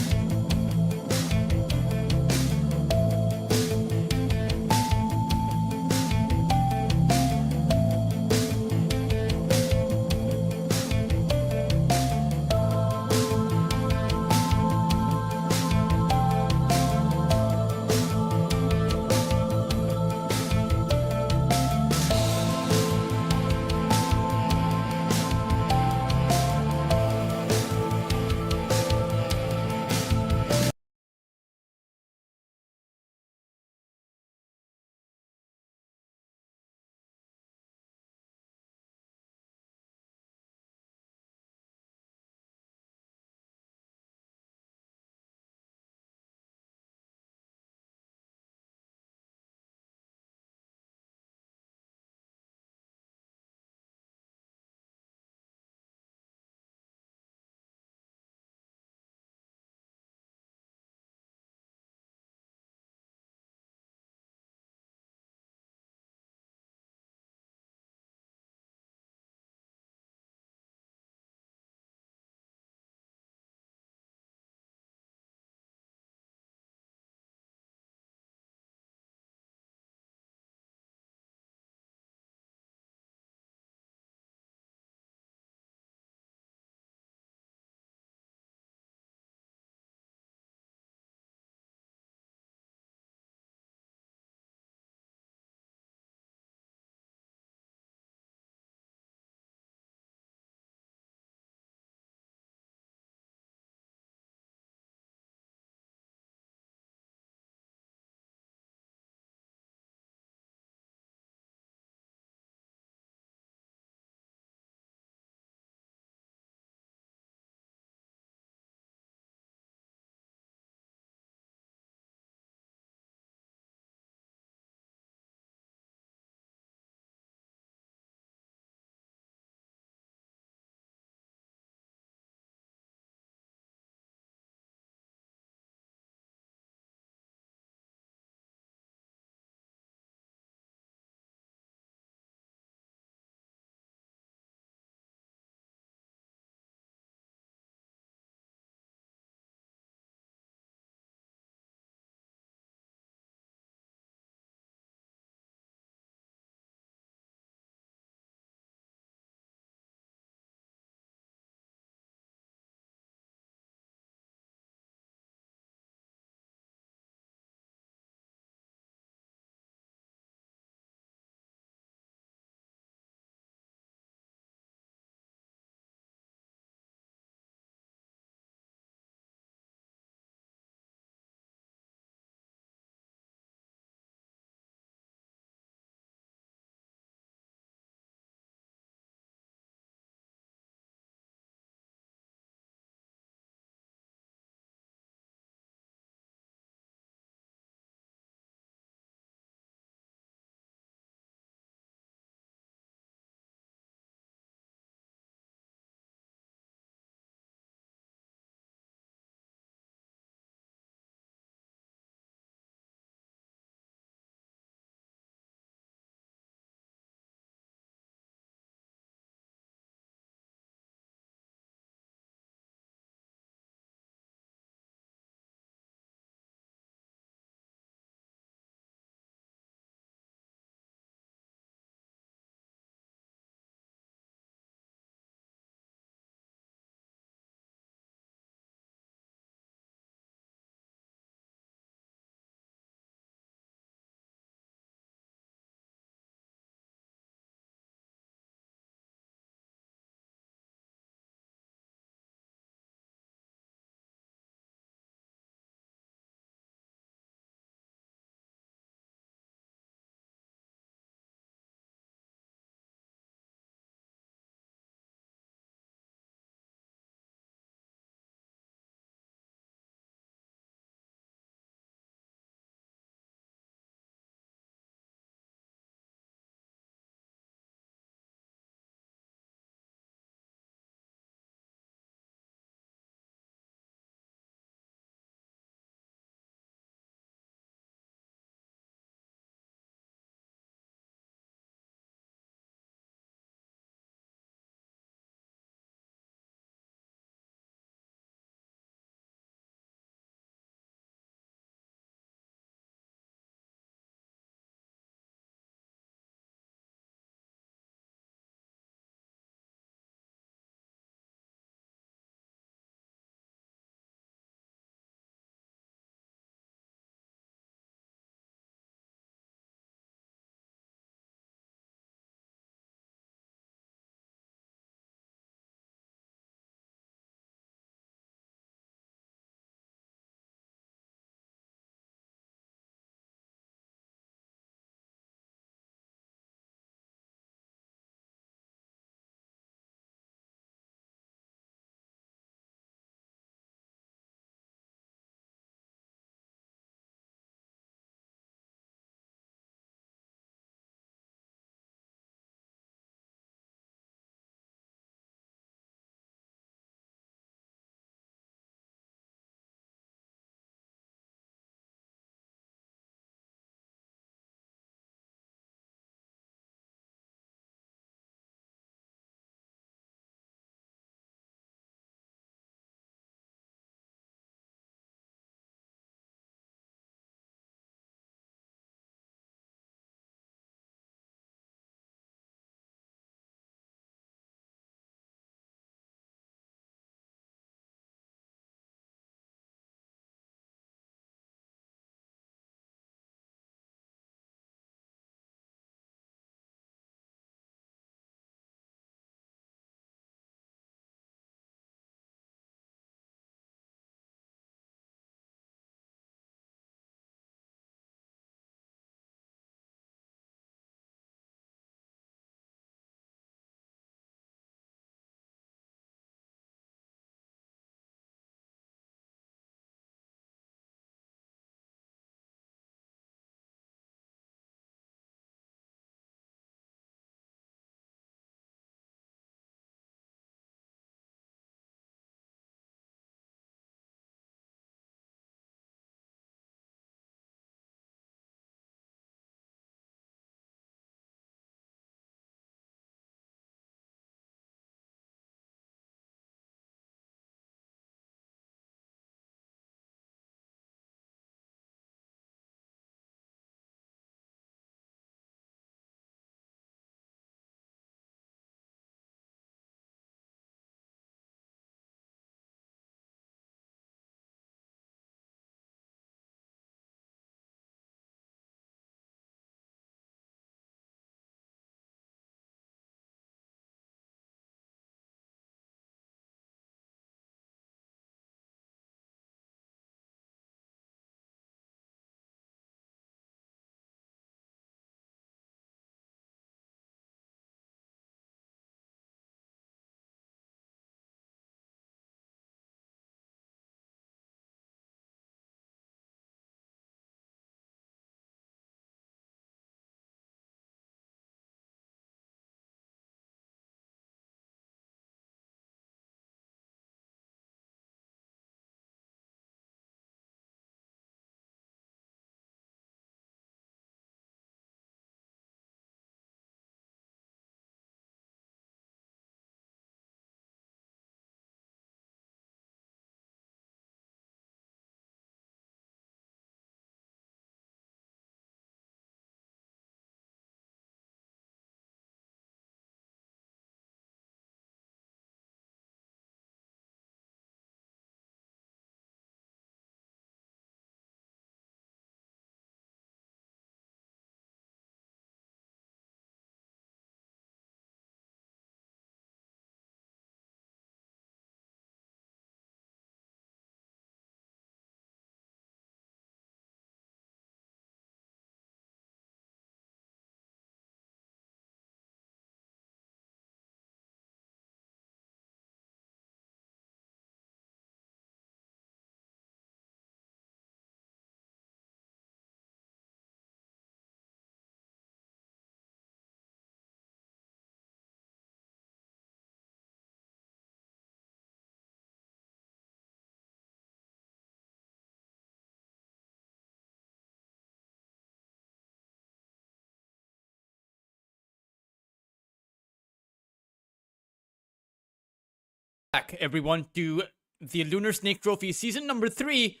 Back, everyone, to the Lunar Snake Trophy season number 3.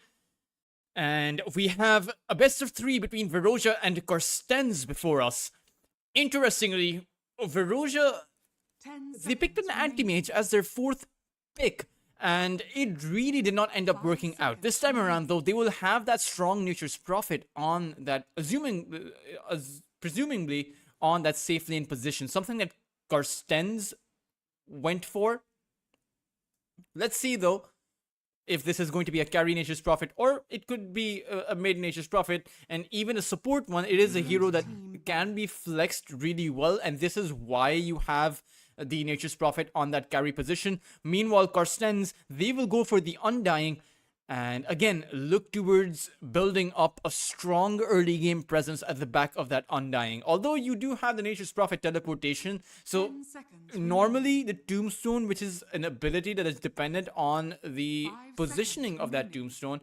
And we have a best of 3 between Veroja and Carstensz before us. Interestingly, Veroja, 10 they picked an seconds anti-mage as their 4th pick. And it really did not end up 5 working out. This time around, though, they will have that strong Nature's Prophet on that, presumably on that safe lane position. Something that Carstensz went for. Let's see, though, if this is going to be a carry Nature's Prophet, or it could be a mid Nature's Prophet, and even a support one. It is a hero that can be flexed really well, and this is why you have the Nature's Prophet on that carry position. Meanwhile, Carstensz, they will go for the Undying, and again, look towards building up a strong early game presence at the back of that Undying. Although you do have the Nature's Prophet teleportation, so 10 seconds normally the Tombstone, which is an ability that is dependent on the 5 positioning seconds of that remaining. Tombstone,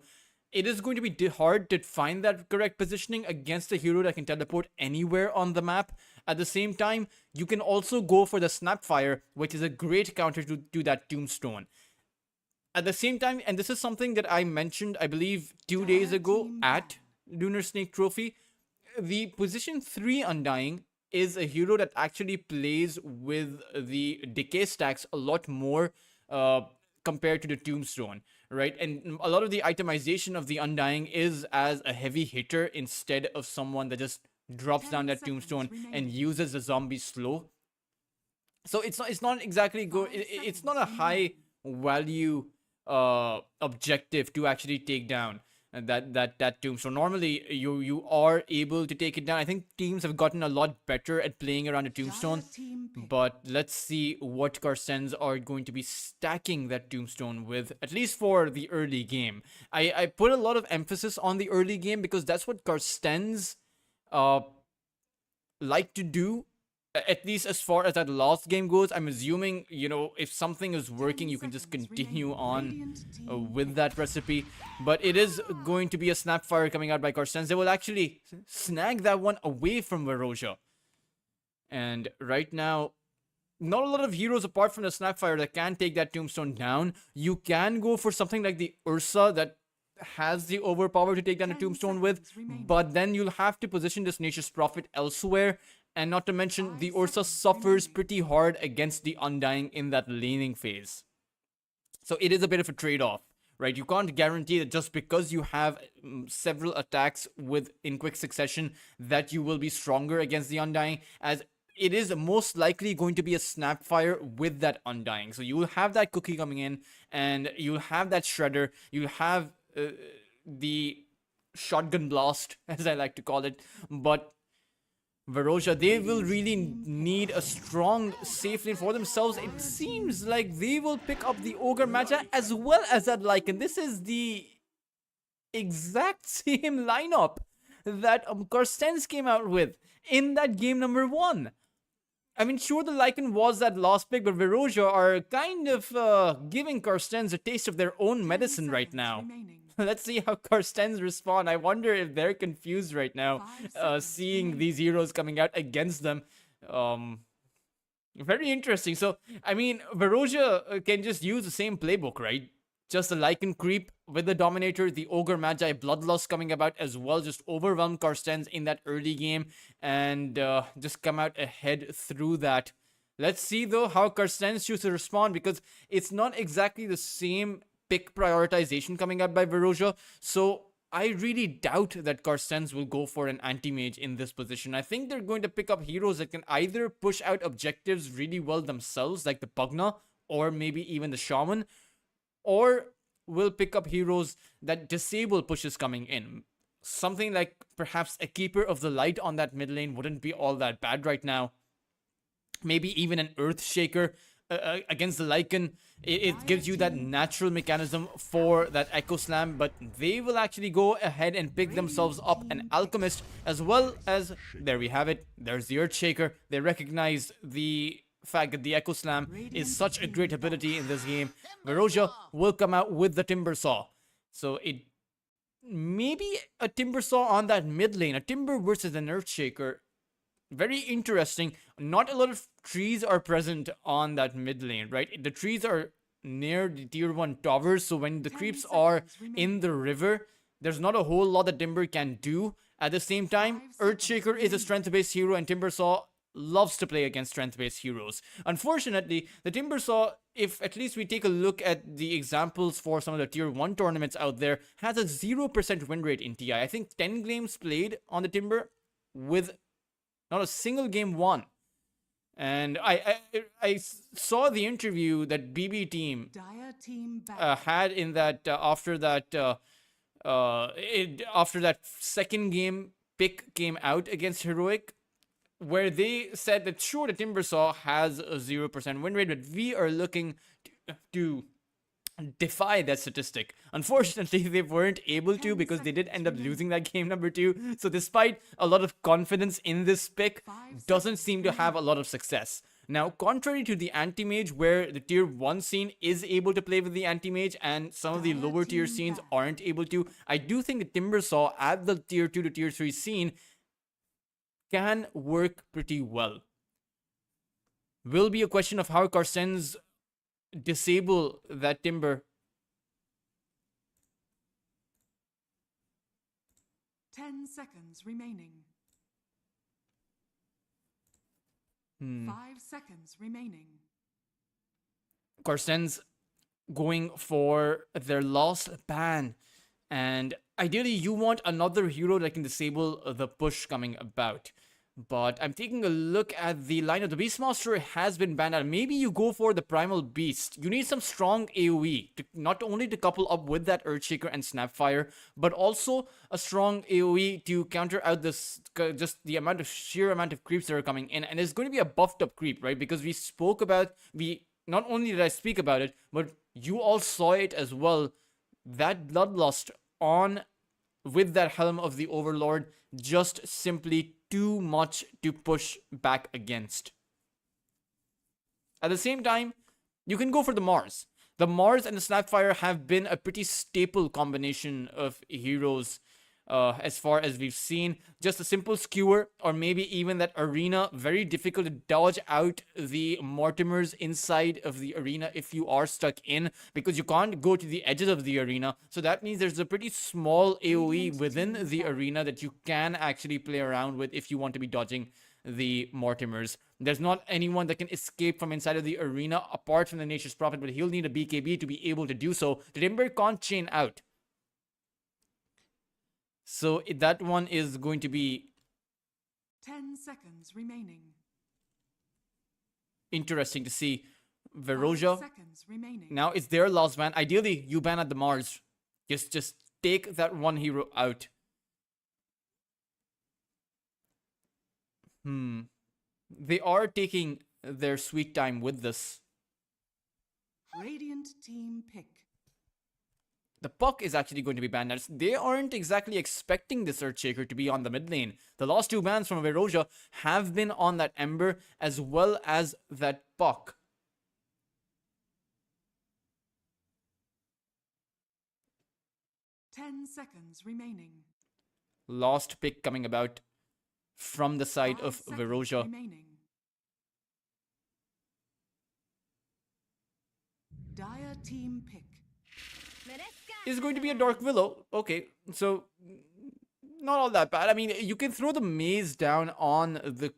it is going to be hard to find that correct positioning against a hero that can teleport anywhere on the map. At the same time, you can also go for the Snapfire, which is a great counter to that Tombstone. At the same time, and this is something that I mentioned, I believe, 2 days ago Team at Lunar Snake Trophy, the position 3 Undying is a hero that actually plays with the decay stacks a lot more compared to the Tombstone, right? And a lot of the itemization of the Undying is as a heavy hitter instead of someone that just drops 10 down that seconds Tombstone remaining. and uses the zombie slow. So it's not exactly good. 5 It's not a seconds high value objective to actually take down that Tombstone. Normally you are able to take it down. I think teams have gotten a lot better at playing around a Tombstone. Dire team pick. But let's see what Carstensz are going to be stacking that Tombstone with, at least for the early game. I put a lot of emphasis on the early game because that's what Carstensz like to do, at least as far as that last game goes. I'm assuming, if something is working, you can just seconds continue remaining. on Radiant team with that recipe. But it is going to be a Snapfire coming out by Carstensz. They will actually snag that one away from Veroja. And right now, not a lot of heroes apart from the Snapfire that can take that Tombstone down. You can go for something like the Ursa that has the overpower to take down a 10 Tombstone with, seconds remaining. but then you'll have to position this Nature's Prophet elsewhere. And not to mention, 5 the Ursa seconds suffers remaining. pretty hard against the Undying in that laning phase. So it is a bit of a trade-off, right? You can't guarantee that just because you have several attacks in quick succession that you will be stronger against the Undying, as it is most likely going to be a Snapfire with that Undying. So you will have that Cookie coming in, and you'll have that Shredder, you'll have the Shotgun Blast, as I like to call it, but Veroja, they will really need a strong safe lane for themselves. It seems like they will pick up the Ogre Magi as well as that Lycan. This is the exact same lineup that Carstensz came out with in that game number 1. I mean, sure, the Lycan was that last pick, but Veroja are kind of giving Carstensz a taste of their own 10 medicine right seconds now. remaining. Let's see how Carstensz respond. I wonder if they're confused right now, 5 seconds seeing remaining. these heroes coming out against them. Very interesting. So, I mean, Veroja can just use the same playbook, right? Just the Lycan creep with the Dominator, the Ogre Magi Bloodlust coming about as well. Just overwhelm Carstensz in that early game and just come out ahead through that. Let's see, though, how Carstensz chooses to respond, because it's not exactly the same pick prioritization coming out by Veroja. So I really doubt that Carstensz will go for an anti-mage in this position. I think they're going to pick up heroes that can either push out objectives really well themselves, like the Pugna, or maybe even the Shaman, or will pick up heroes that disable pushes coming in. Something like perhaps a Keeper of the Light on that mid lane wouldn't be all that bad right now. Maybe even an Earthshaker against the Lycan. It gives you that natural mechanism for that Echo Slam, but they will actually go ahead and pick themselves up an Alchemist, as well as, there we have it, there's the Earthshaker. They recognize the fact that the Echo Slam is such a great ability in this game. Veroja will come out with the Timber Saw. So it maybe a Timber Saw on that mid lane, a Timber versus an Earthshaker. Very interesting. Not a lot of trees are present on that mid lane, right? The trees are near the tier 1 towers, so when the 10 creeps are seconds remaining. in the river, there's not a whole lot that Timber can do. At the same time, 5 seconds Earthshaker is a remaining. strength-based hero, and Timbersaw loves to play against strength-based heroes. Unfortunately, the Timbersaw, if at least we take a look at the examples for some of the tier 1 tournaments out there, has a 0% win rate in TI. I think 10 games played on the Timber with not a single game won. And I saw the interview that BB team Dire team back. had in that after that second game pick came out against Heroic, where they said that sure, the Timbersaw has a 0% win rate, but we are looking to defy that statistic. Unfortunately, they weren't able to 10 because they did seconds end up remaining. losing that game number 2. So despite a lot of confidence in this pick, 5 doesn't seconds seem to have a lot of success. Now, contrary to the anti-mage, where the tier 1 scene is able to play with the anti-mage and some of the Dire lower tier team scenes back. aren't able to, I do think the Timbersaw at the tier 2 to tier 3 scene can work pretty well. Will be a question of how Carstensz disable that Timber. 10 seconds remaining. 5 seconds remaining. Carstensz going for their last ban, and ideally you want another hero that can disable the push coming about. But I'm taking a look at the lineup. The Beastmaster has been banned out. Maybe you go for the Primal Beast. You need some strong AoE, to, not only to couple up with that Earthshaker and Snapfire, but also a strong AoE to counter out this just the sheer amount of creeps that are coming in. And it's going to be a buffed up creep, right? Because not only did I speak about it, but you all saw it as well. That Bloodlust on with that Helm of the Overlord, just simply too much to push back against. At the same time, you can go for the Mars. The Mars and the Snapfire have been a pretty staple combination of heroes as far as we've seen. Just a simple skewer, or maybe even that arena. Very difficult to dodge out the Mortimers inside of the arena if you are stuck in, because you can't go to the edges of the arena. So that means there's a pretty small AoE within the arena that you can actually play around with if you want to be dodging the Mortimers. There's not anyone that can escape from inside of the arena apart from the Nature's Prophet, but he'll need a BKB to be able to do so. The Timber can't chain out. So that one is going to be 10 seconds remaining. interesting to see. 5 Veroja, seconds remaining. now it's their last ban. Ideally, you ban at the Mars. Just take that one hero out. They are taking their sweet time with this. Radiant team pick. The Puck is actually going to be banned. They aren't exactly expecting this Earthshaker to be on the mid lane. The last 2 bans from Veroja have been on that Ember as well as that Puck. Ten seconds remaining. Last pick coming about from the side 5 of seconds Veroja. remaining. Dire team pick. Is going to be a Dark Willow. Okay, so not all that bad. I mean, you can throw the maze down on the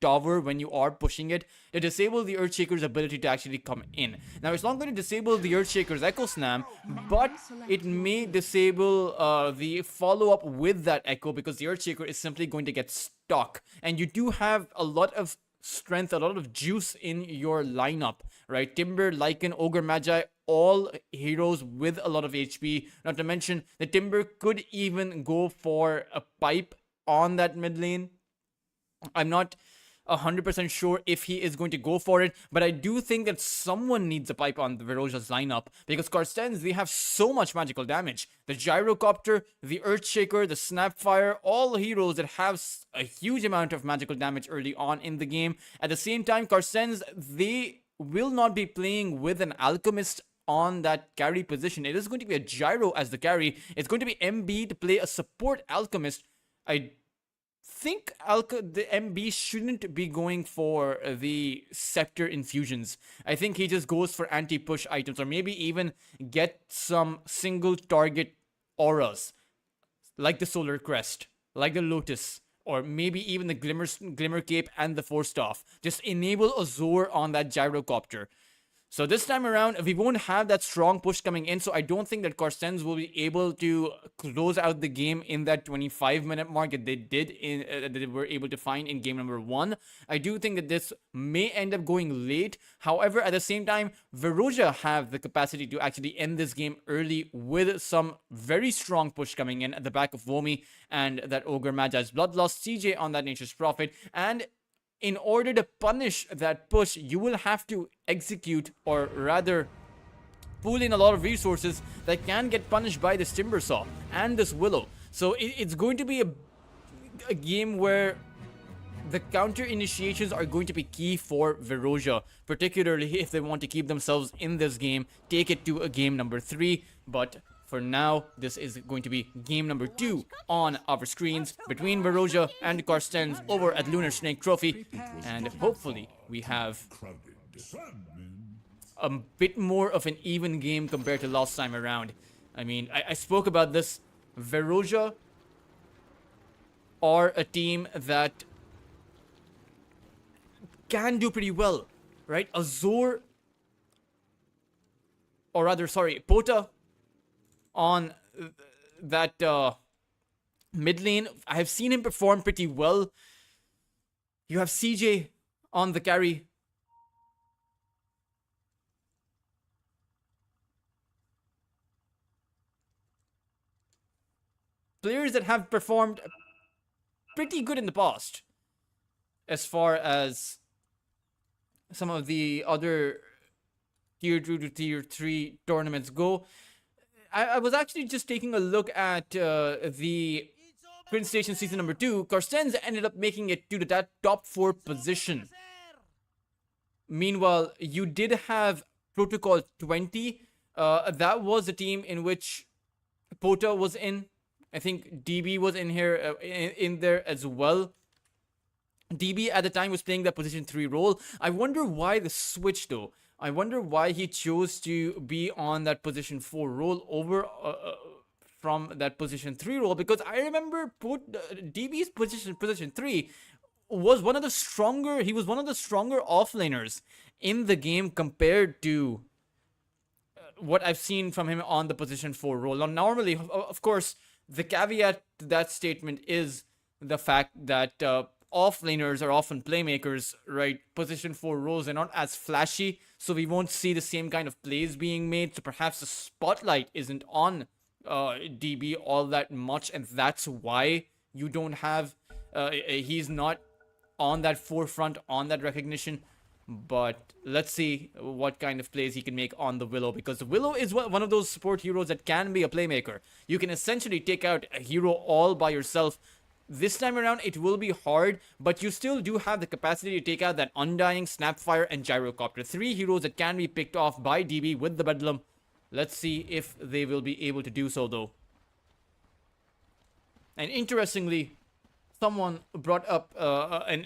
tower when you are pushing it to disable the Earthshaker's ability to actually come in. Now, it's not going to disable the Earthshaker's Echo Slam, but it may disable the follow-up with that Echo, because the Earthshaker is simply going to get stuck. And you do have a lot of strength, a lot of juice in your lineup, right? Timber, Lycan, Ogre Magi, all heroes with a lot of HP. Not to mention, the Timber could even go for a pipe on that mid lane. I'm not 100% sure if he is going to go for it, but I do think that someone needs a pipe on the Veroja's lineup, because Carstensz, they have so much magical damage. The Gyrocopter, the Earthshaker, the Snapfire, all heroes that have a huge amount of magical damage early on in the game. At the same time, Carstensz, they will not be playing with an Alchemist on that carry position. It is going to be a Gyro as the carry. It's going to be MB to play a support Alchemist. I think the MB shouldn't be going for the Scepter infusions. I think he just goes for anti-push items, or maybe even get some single target auras, like the Solar Crest, like the Lotus, or maybe even the Glimmer Cape and the Force Staff. Just enable Azure on that Gyrocopter. So this time around, we won't have that strong push coming in, so I don't think that Carstensz will be able to close out the game in that 25-minute mark that they did that they were able to find in game number 1. I do think that this may end up going late. However, at the same time, Veroja have the capacity to actually end this game early with some very strong push coming in at the back of Vomi and that Ogre Magi's Bloodlust, CJ on that Nature's Prophet, and in order to punish that push, you will have to execute, or rather pull in a lot of resources that can get punished by this Timbersaw and this Willow. So it's going to be a game where the counter initiations are going to be key for Veroja, particularly if they want to keep themselves in this game, take it to a game number 3. But for now, this is going to be game number 2 on our screens between Veroja and Carstensz over at Lunar Snake Trophy. And hopefully we have a bit more of an even game compared to last time around. I mean, I spoke about this. Veroja are a team that can do pretty well, right? Azure, or rather, sorry, Pota on that mid lane. I have seen him perform pretty well. You have CJ on the carry. Players that have performed pretty good in the past as far as some of the other tier 2 to tier 3 tournaments go. I was actually just taking a look at the Prince Station season number 2. Carstensz ended up making it to that top 4 position. Meanwhile, you did have Protocol 20. That was a team in which Pota was in. I think DB was in here, in there as well. DB at the time was playing that position 3 role. I wonder why the switch though. I wonder why he chose to be on that position 4 role over from that position 3 role, because I remember DB's position 3 was one of the stronger, he was one of the stronger offlaners in the game compared to what I've seen from him on the position 4 role. Now, normally, of course, the caveat to that statement is the fact that offlaners are often playmakers, right? Position 4 roles are not as flashy, so we won't see the same kind of plays being made. So perhaps the spotlight isn't on DB all that much, and that's why you don't have he's not on that forefront, on that recognition. But let's see what kind of plays he can make on the Willow, because the Willow is one of those support heroes that can be a playmaker. You can essentially take out a hero all by yourself. This time around, it will be hard, but you still do have the capacity to take out that Undying, Snapfire, and Gyrocopter. 3 heroes that can be picked off by DB with the Bedlam. Let's see if they will be able to do so, though. And interestingly, someone brought up a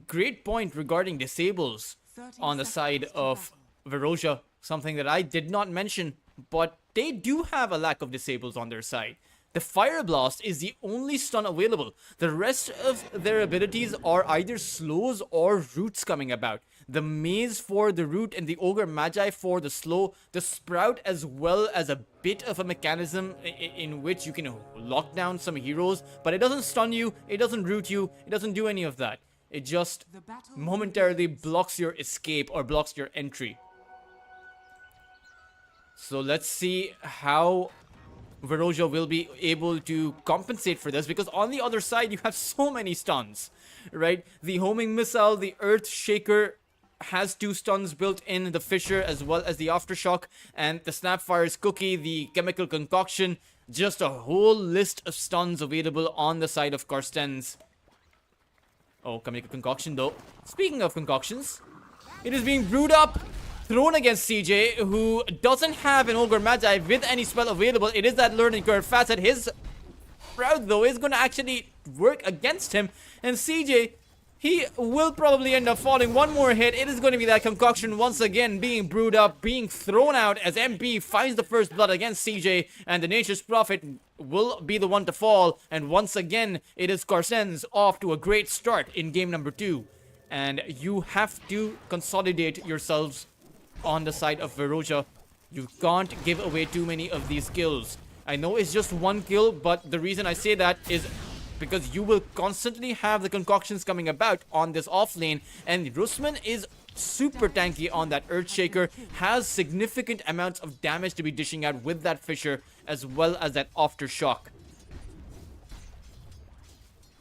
great point regarding disables on the side of Veroja, something that I did not mention, but they do have a lack of disables on their side. The Fire Blast is the only stun available. The rest of their abilities are either slows or roots coming about. The Maze for the root and the Ogre Magi for the slow. The Sprout as well as a bit of a mechanism in which you can lock down some heroes. But it doesn't stun you, it doesn't root you, it doesn't do any of that. It just momentarily blocks your escape or blocks your entry. So let's see how Veroja will be able to compensate for this, because on the other side you have so many stuns, right? The homing missile, the earth shaker has 2 stuns built in, the Fissure as well as the aftershock, and the Snapfire's cookie, the chemical concoction. Just a whole list of stuns available on the side of Carstensz. Oh, chemical concoction though. Speaking of concoctions, it is being brewed up, thrown against CJ, who doesn't have an Ogre Magi with any spell available. It is that learning curve facet. His Sprout, though, is going to actually work against him. And CJ, he will probably end up falling. One more hit. It is going to be that concoction once again being brewed up, being thrown out as MP finds the first blood against CJ. And the Nature's Prophet will be the one to fall. And once again, it is Carstensz off to a great start in game number 2. And you have to consolidate yourselves on the side of Veroja. You can't give away too many of these kills. I know it's just one kill, but the reason I say that is because you will constantly have the concoctions coming about on this off lane, and Rusman is super tanky on that Earthshaker, has significant amounts of damage to be dishing out with that Fissure as well as that Aftershock.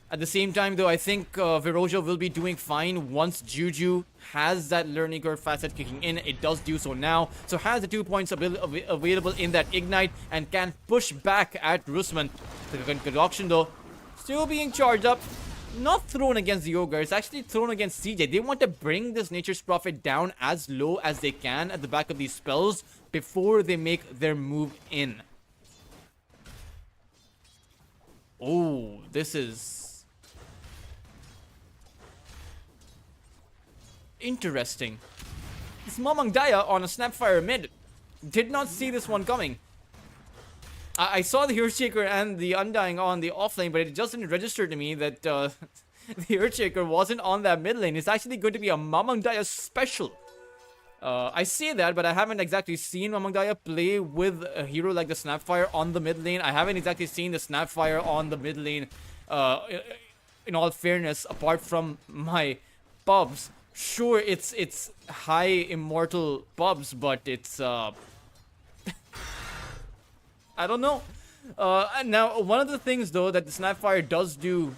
At the same time though, I think Veroja will be doing fine once Juju has that learning curve facet kicking in. It does do so now, so has the 2 points available in that Ignite and can push back at Rusman. The concoction though, still being charged up. Not thrown against the Ogre, it's actually thrown against CJ. They want to bring this Nature's Prophet down as low as they can at the back of these spells before they make their move in. Oh, this is interesting. This Mamang Daya on a Snapfire mid. Did not see this one coming. I saw the Earthshaker and the Undying on the offlane, but it just didn't register to me that the Earthshaker wasn't on that mid lane. It's actually going to be a Mamang Daya special. I say that, but I haven't exactly seen Mamang Daya play with a hero like the Snapfire on the mid lane. I haven't exactly seen the Snapfire on the mid lane, in all fairness, apart from my pubs. Sure, it's high immortal pubs, but it's I don't know. Now, one of the things though that the Snapfire does do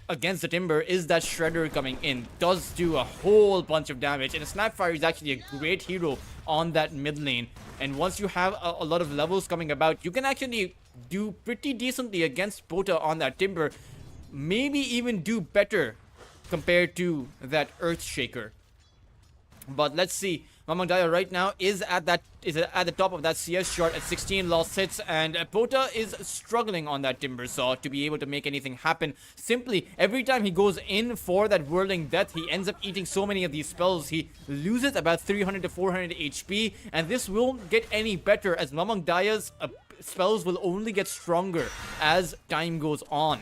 against the Timber is that Shredder coming in. Does do a whole bunch of damage, and the Snapfire is actually a great hero on that mid lane. And once you have a lot of levels coming about, you can actually do pretty decently against Pota on that Timber. Maybe even do better compared to that Earthshaker. But let's see. Mamang Daya right now is at the top of that CS chart at 16 lost hits, and Pota is struggling on that Timbersaw to be able to make anything happen. Simply, every time he goes in for that Whirling Death, he ends up eating so many of these spells. He loses about 300 to 400 HP, and this won't get any better as Mamang Daya's spells will only get stronger as time goes on.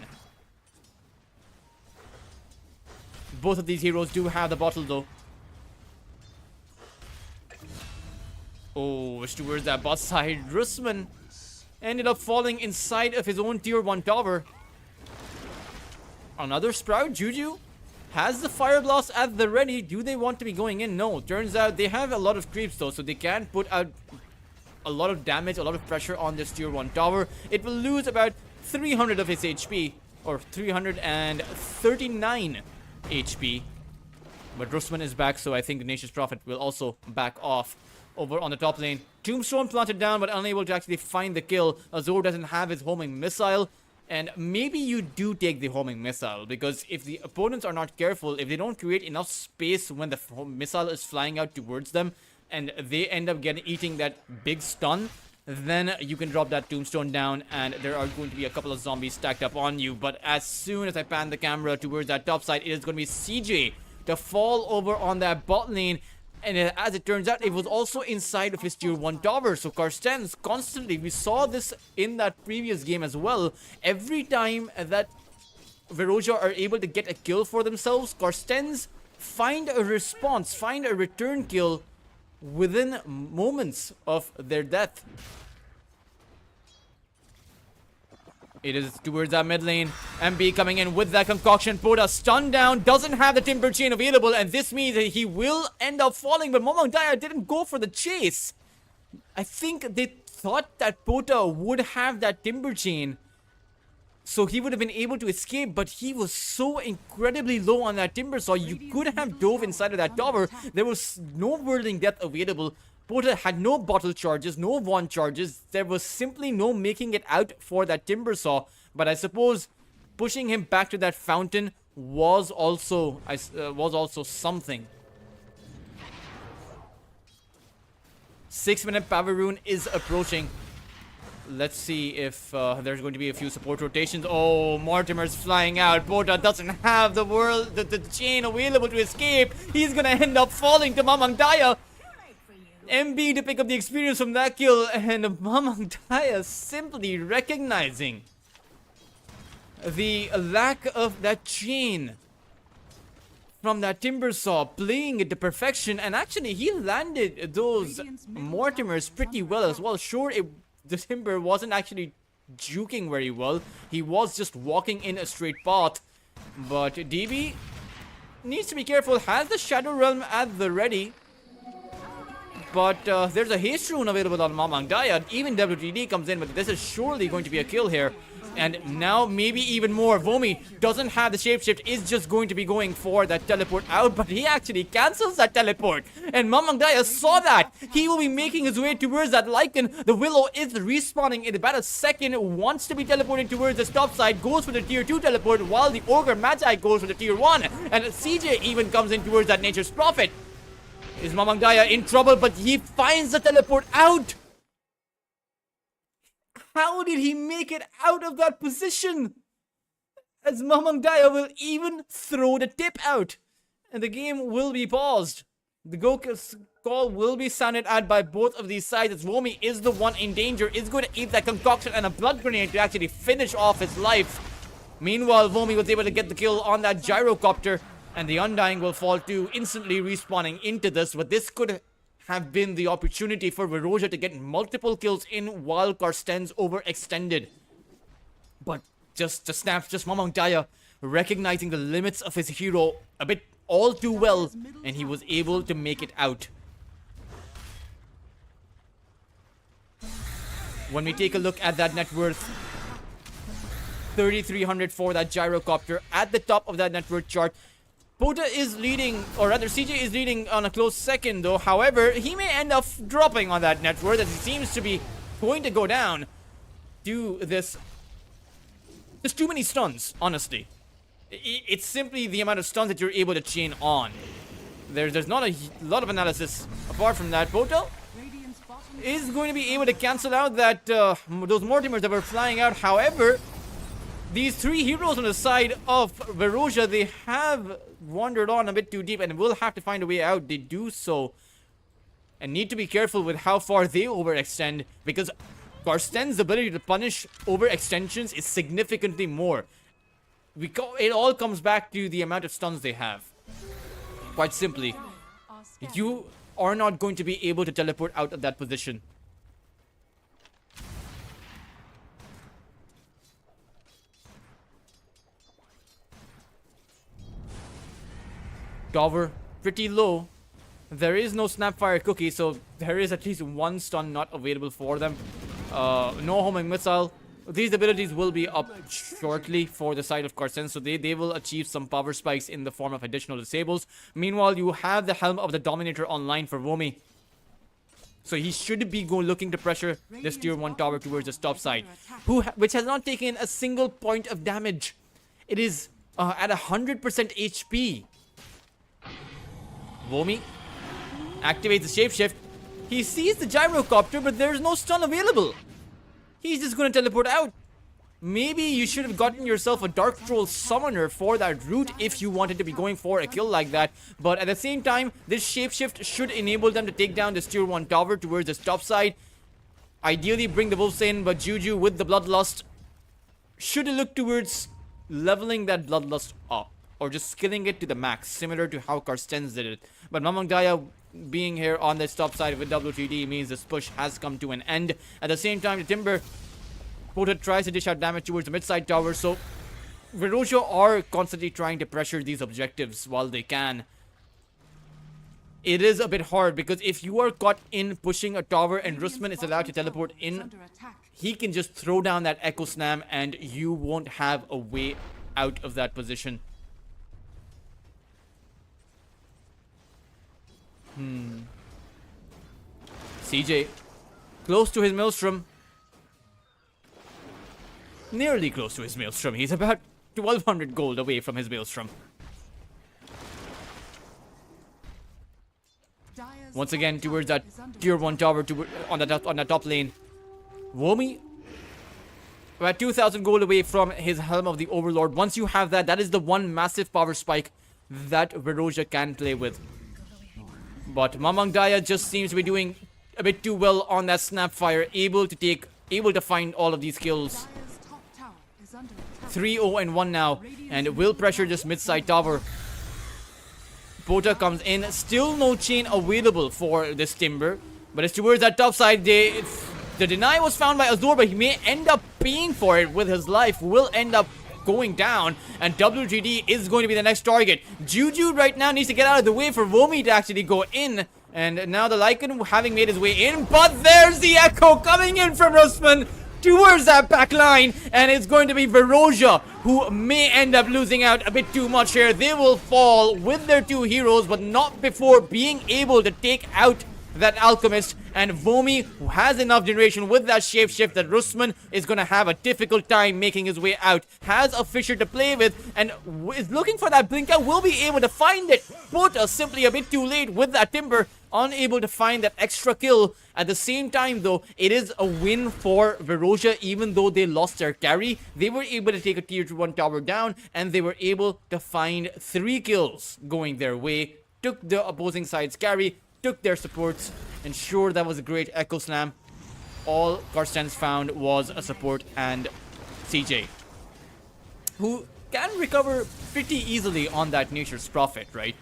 Both of these heroes do have the bottle though. Oh, towards that bot side. Rusman ended up falling inside of his own tier 1 tower. Another Sprout. Juju has the Fire Blast at the ready. Do they want to be going in? No. Turns out they have a lot of creeps though, so they can put out a lot of damage, a lot of pressure on this tier 1 tower. It will lose about 300 of its HP, or 339 HP. But Rusman is back, so I think the Nature's Prophet will also back off. Over on the top lane, Tombstone planted down but unable to actually find the kill. Azor doesn't have his homing missile, and maybe you do take the homing missile, because if the opponents are not careful, if they don't create enough space when the missile is flying out towards them and they end up eating that big stun, then you can drop that Tombstone down and there are going to be a couple of zombies stacked up on you. But as soon as I pan the camera towards that top side, it is going to be CJ to fall over on that bot lane. And as it turns out, it was also inside of his tier 1 tower. So Carstensz constantly, we saw this in that previous game as well. Every time that Veroja are able to get a kill for themselves, Carstensz find a response, find a return kill within moments of their death. It is towards that mid lane. MB coming in with that concoction. Pota stunned down. Doesn't have the Timber Chain available. And this means that he will end up falling. But Mamang Daya didn't go for the chase. I think they thought that Pota would have that Timber Chain, so he would have been able to escape. But he was so incredibly low on that Timbersaw. You could have dove inside of that tower. There was no Whirling Death available. Pota had no bottle charges, no wand charges. There was simply no making it out for that Timbersaw. But I suppose pushing him back to that fountain was also something. 6-minute Power Rune is approaching. Let's see if there's going to be a few support rotations. Oh, Mortimer's flying out. Bota doesn't have the chain available to escape. He's gonna end up falling to Mamang Daya. MB to pick up the experience from that kill, and Mamang Daya simply recognizing the lack of that chain from that timber saw, playing it to perfection, and actually he landed those Mortimers pretty well as well. Sure, the timber wasn't actually juking very well. He was just walking in a straight path, but DB needs to be careful. Has the Shadow Realm at the ready. But there's a haste rune available on Mamang Daya. Even WTD comes in, but this is surely going to be a kill here. And now maybe even more. Vomi doesn't have the shapeshift, is just going to be going for that teleport out, but he actually cancels that teleport. And Mamang Daya saw that. He will be making his way towards that Lycan. The Willow is respawning in about a second, wants to be teleporting towards the stop side, goes for the tier 2 teleport, while the Ogre Magi goes for the tier 1. And CJ even comes in towards that Nature's Prophet. Is Mamang Daya in trouble, but he finds the teleport out. How did he make it out of that position? As Mamang Daya will even throw the tip out. And the game will be paused. The call will be sounded out by both of these sides, as Vomi is the one in danger, is going to eat that concoction and a blood grenade to actually finish off his life. Meanwhile, Vomi was able to get the kill on that gyrocopter, and the Undying will fall to instantly respawning into this, but this could have been the opportunity for Veroja to get multiple kills in while Carstensz overextended. But just Mamang Daya recognizing the limits of his hero a bit all too well, and he was able to make it out. When we take a look at that net worth, 3,300 for that gyrocopter at the top of that net worth chart. Bota is leading, or rather CJ is leading on a close second though. However, he may end up dropping on that net worth, as he seems to be going to go down to this. There's too many stuns, honestly. It's simply the amount of stuns that you're able to chain on. There's not a lot of analysis apart from that. Bota is going to be able to cancel out that those Mortimers that were flying out. However, these three heroes on the side of Veroja, they have wandered on a bit too deep and will have to find a way out. They do so and need to be careful with how far they overextend, because Carstensz's ability to punish overextensions is significantly more. It all comes back to the amount of stuns they have. Quite simply, you are not going to be able to teleport out of that position. Tower pretty low. There is no Snapfire cookie, so there is at least one stun not available for them. No homing missile. These abilities will be up shortly for the side of Carstensz, so they will achieve some power spikes in the form of additional disables. Meanwhile, you have the Helm of the Dominator online for Vomi, so he should be looking to pressure this tier 1 tower towards the top side, which has not taken a single point of damage. It is at 100% HP. Vomi activates the shapeshift. He sees the gyrocopter, but there's no stun available. He's just going to teleport out. Maybe you should have gotten yourself a Dark Troll Summoner for that route if you wanted to be going for a kill like that. But at the same time, this shapeshift should enable them to take down this tier 1 tower towards this top side. Ideally, bring the wolves in, but Juju with the Bloodlust should look towards leveling that Bloodlust up, or just skilling it to the max, similar to how Carstensz did it. But Mamang Daya being here on this top side with WTD means this push has come to an end. At the same time, the Timber Bota tries to dish out damage towards the mid-side tower, so Veroja are constantly trying to pressure these objectives while they can. It is a bit hard, because if you are caught in pushing a tower and Rusman is allowed to teleport in, he can just throw down that Echo Snam and you won't have a way out of that position. CJ close to his Maelstrom. Nearly close to his Maelstrom. He's about 1200 gold away from his Maelstrom. Once again towards that tier 1 tower on the top lane. Vomi We're at 2,000 gold away from his Helm of the Overlord. Once you have that, that is the one massive power spike that Veroja can play with. But Mamang Daya just seems to be doing a bit too well on that Snapfire, able to find all of these kills. Dire's top tower is under attack. 3-0 and 1 now, and will pressure this mid-side tower. Pota comes in, still no chain available for this Timber, but it's towards that top side. The deny was found by Azure, but he may end up paying for it with his life, will end up going down, and WGD is going to be the next target. Juju right now needs to get out of the way for Vomi to actually go in, and now the Lycan having made his way in, but there's the Echo coming in from Rusman towards that back line, and it's going to be Veroja who may end up losing out a bit too much here. They will fall with their two heroes, but not before being able to take out that Alchemist, and Vomi, who has enough generation with that shapeshift that Rusman is going to have a difficult time making his way out. Has a Fisher to play with and is looking for that Blinker, will be able to find it. Pota simply a bit too late with that Timber, unable to find that extra kill. At the same time though, it is a win for Veroja. Even though they lost their carry, they were able to take a tier 1 tower down, and they were able to find 3 kills going their way. Took the opposing side's carry, took their supports, and sure, that was a great Echo Slam. All Carstensz found was a support and CJ, who can recover pretty easily on that Nature's Prophet, right?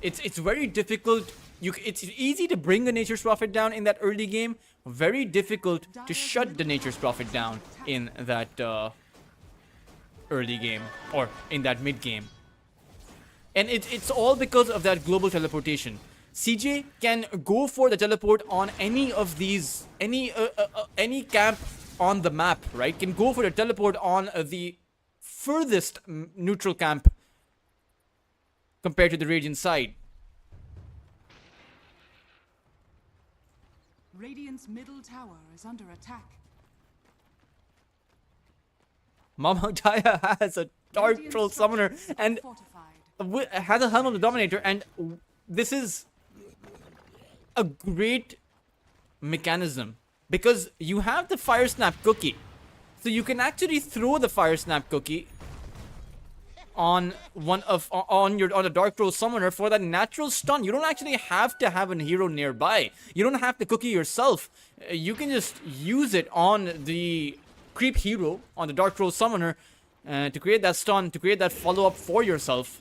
It's very difficult. It's easy to bring the Nature's Prophet down in that early game. Very difficult to shut the Nature's Prophet down in that early game or in that mid game. And it's all because of that global teleportation. CJ can go for the teleport on any of these, any camp on the map, right? Can go for the teleport on the furthest neutral camp compared to the Radiant side. Radiant's middle tower is under attack. Mama Daya has a Dark Radiant's Troll Summoner structures and are fortified. has a Helm of the Dominator, and this is a great mechanism because you have the Fire Snap cookie, so you can actually throw the Fire Snap cookie on the Dark Troll Summoner for that natural stun. You don't actually have to have a hero nearby. You don't have to cookie yourself. You can just use it on the creep hero, on the Dark Troll Summoner, to create that stun, to create that follow-up for yourself.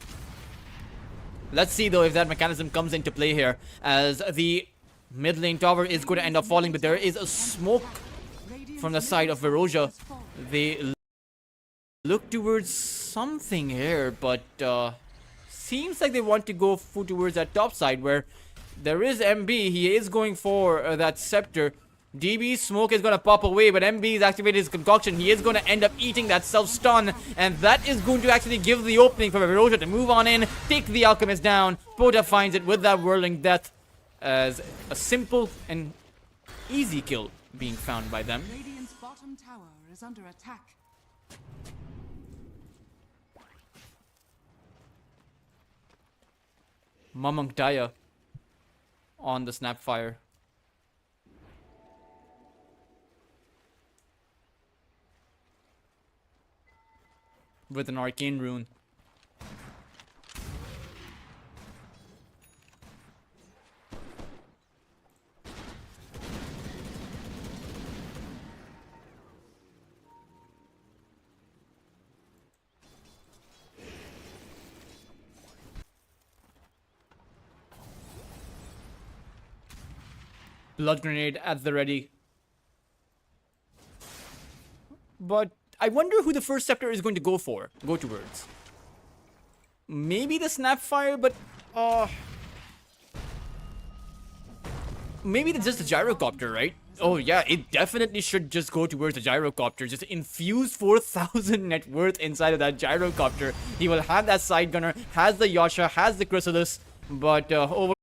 Let's see though if that mechanism comes into play here, as the mid lane tower is going to end up falling, but there is a smoke from the side of Veroja. They look towards something here, but seems like they want to go towards that top side where there is MB. He is going for that scepter. DB's smoke is going to pop away, but MB is activated his concoction. He is going to end up eating that self-stun, and that is going to actually give the opening for Veroja to move on in, take the Alchemist down. Pota finds it with that Whirling Death as a simple and easy kill being found by them. Radiant's bottom tower is under attack. Mamang Daya on the Snapfire. With an Arcane Rune. Blood Grenade at the ready. But I wonder who the first scepter is going to go towards. Maybe the Snapfire, but maybe it's just a gyrocopter, right? Oh yeah, it definitely should just go towards the gyrocopter. Just infuse 4,000 net worth inside of that gyrocopter. He will have that side gunner, has the Yasha, has the Chrysalis, but over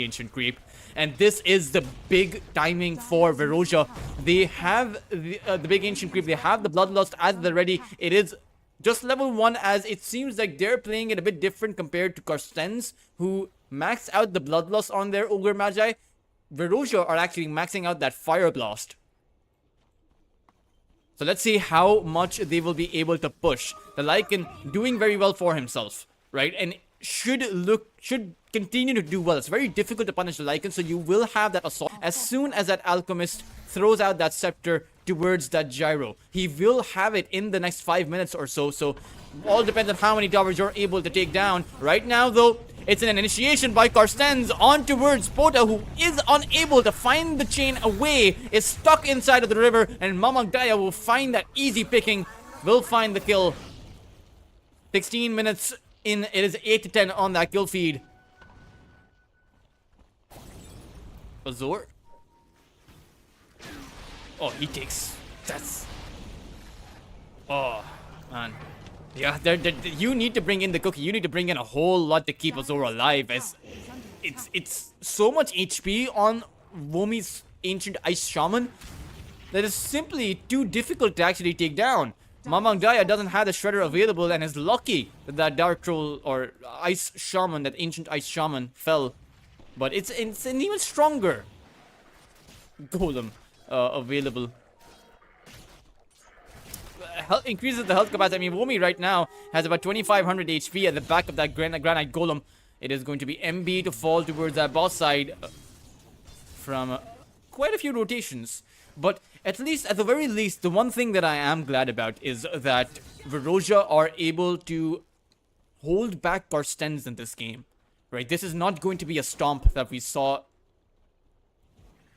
Ancient Creep, and this is the big timing for Veroja. They have the big Ancient Creep, they have the Bloodlust at the ready. It is just level 1, as it seems like they're playing it a bit different compared to Carstensz, who max out the Bloodlust on their Ogre Magi, Veroja are actually maxing out that Fire Blast. So let's see how much they will be able to push. The Lycan doing very well for himself, right? And should continue to do well. It's very difficult to punish the Lycan, so you will have that assault. As soon as that Alchemist throws out that Scepter towards that Gyro, he will have it in the next 5 minutes or so. So all depends on how many towers you're able to take down. Right now, though, it's an initiation by Carstensz on towards Pota, who is unable to find the chain away, is stuck inside of the river, and Mamagdaya will find that easy picking, will find the kill. 16 minutes in, it is 8 to 10 on that kill feed. Azor. Oh, he takes. That's. Oh, man. Yeah, you need to bring in the cookie. You need to bring in a whole lot to keep Azor alive. As it's so much HP on Womi's Ancient Ice Shaman that is simply too difficult to actually take down. Mamagdaya doesn't have the Shredder available and is lucky that Dark Troll or Ice Shaman, that Ancient Ice Shaman, fell. But it's an even stronger Golem available. Increases the health capacity. I mean, Womi right now has about 2500 HP at the back of that Granite Golem. It is going to be MB to fall towards that boss side from quite a few rotations. But at least, at the very least, the one thing that I am glad about is that Veroja are able to hold back Carstensz in this game. Right? This is not going to be a stomp that we saw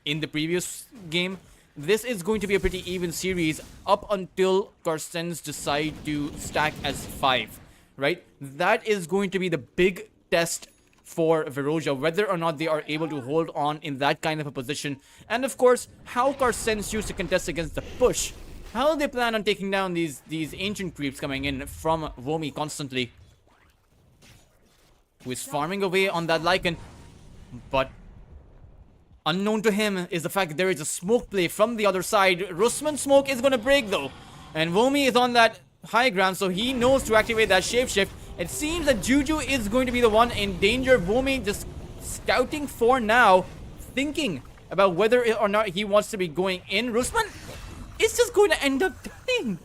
in the previous game. This is going to be a pretty even series up until Carstensz decide to stack as 5, right? That is going to be the big test for Veroja, whether or not they are able to hold on in that kind of a position. And of course, how Carstensz used to contest against the push. How they plan on taking down these ancient creeps coming in from Womi constantly. Who is farming away on that Lycan, but unknown to him is the fact that there is a smoke play from the other side. Rusman's smoke is going to break though. And Womi is on that high ground, so he knows to activate that shapeshift. It seems that Juju is going to be the one in danger. Womi just scouting for now, thinking about whether or not he wants to be going in. Rusman is just going to end up dying.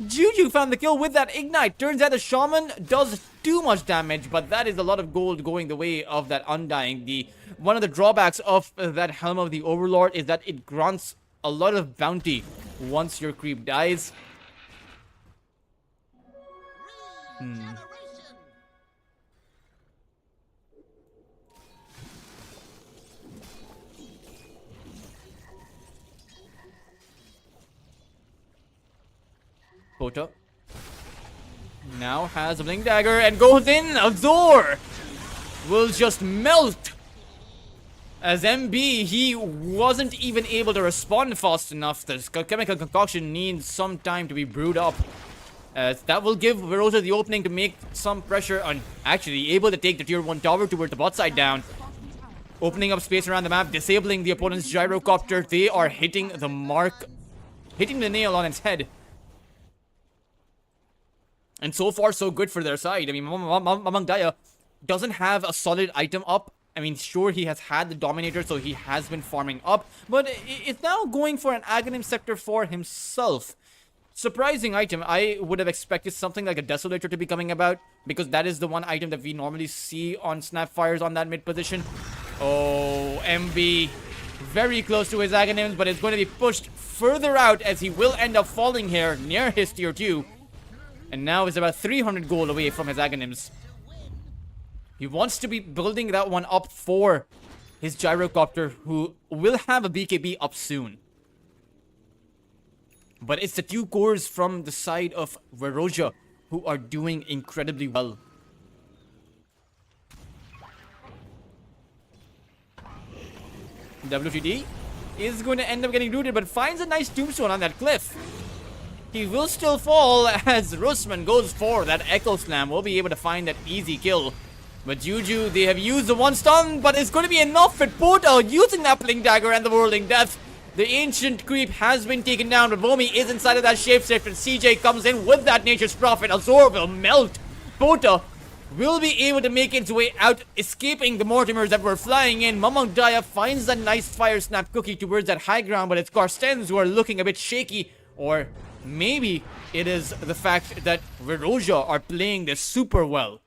Juju found the kill with that ignite. Turns out the Shaman does too much damage, but that is a lot of gold going the way of that Undying. One of the drawbacks of that Helm of the Overlord is that it grants a lot of bounty once your creep dies. Pota now has a Blink Dagger and goes in. Azor will just melt. As MB, he wasn't even able to respond fast enough. The chemical concoction needs some time to be brewed up. That will give Veroja the opening to make some pressure on actually able to take the tier 1 tower towards the bot side down. Opening up space around the map, disabling the opponent's gyrocopter. They are hitting the mark, hitting the nail on its head. And so far, so good for their side. I mean, Mamagdaya doesn't have a solid item up. I mean, sure, he has had the Dominator, so he has been farming up. But it's now going for an Aghanim Scepter for himself. Surprising item. I would have expected something like a Desolator to be coming about, because that is the one item that we normally see on Snapfires on that mid position. Oh, MB. Very close to his Aghanims, but it's going to be pushed further out as he will end up falling here near his tier 2. And now is about 300 gold away from his Aghanims. He wants to be building that one up for his Gyrocopter, who will have a BKB up soon. But it's the 2 cores from the side of Veroja who are doing incredibly well. WTD is going to end up getting rooted, but finds a nice tombstone on that cliff. He will still fall as Rusman goes for that Echo Slam. Will be able to find that easy kill. But Juju, they have used the 1 stun, but it's going to be enough with Pota using that Blink Dagger and the Whirling Death. The Ancient Creep has been taken down, but Vomi is inside of that shapeshift, and CJ comes in with that Nature's Prophet. Azor will melt. Pota will be able to make its way out, escaping the Mortimers that were flying in. Mamang Daya finds a nice fire snap cookie towards that high ground, but it's Carstensz who are looking a bit shaky. Or maybe it is the fact that Veroja are playing this super well.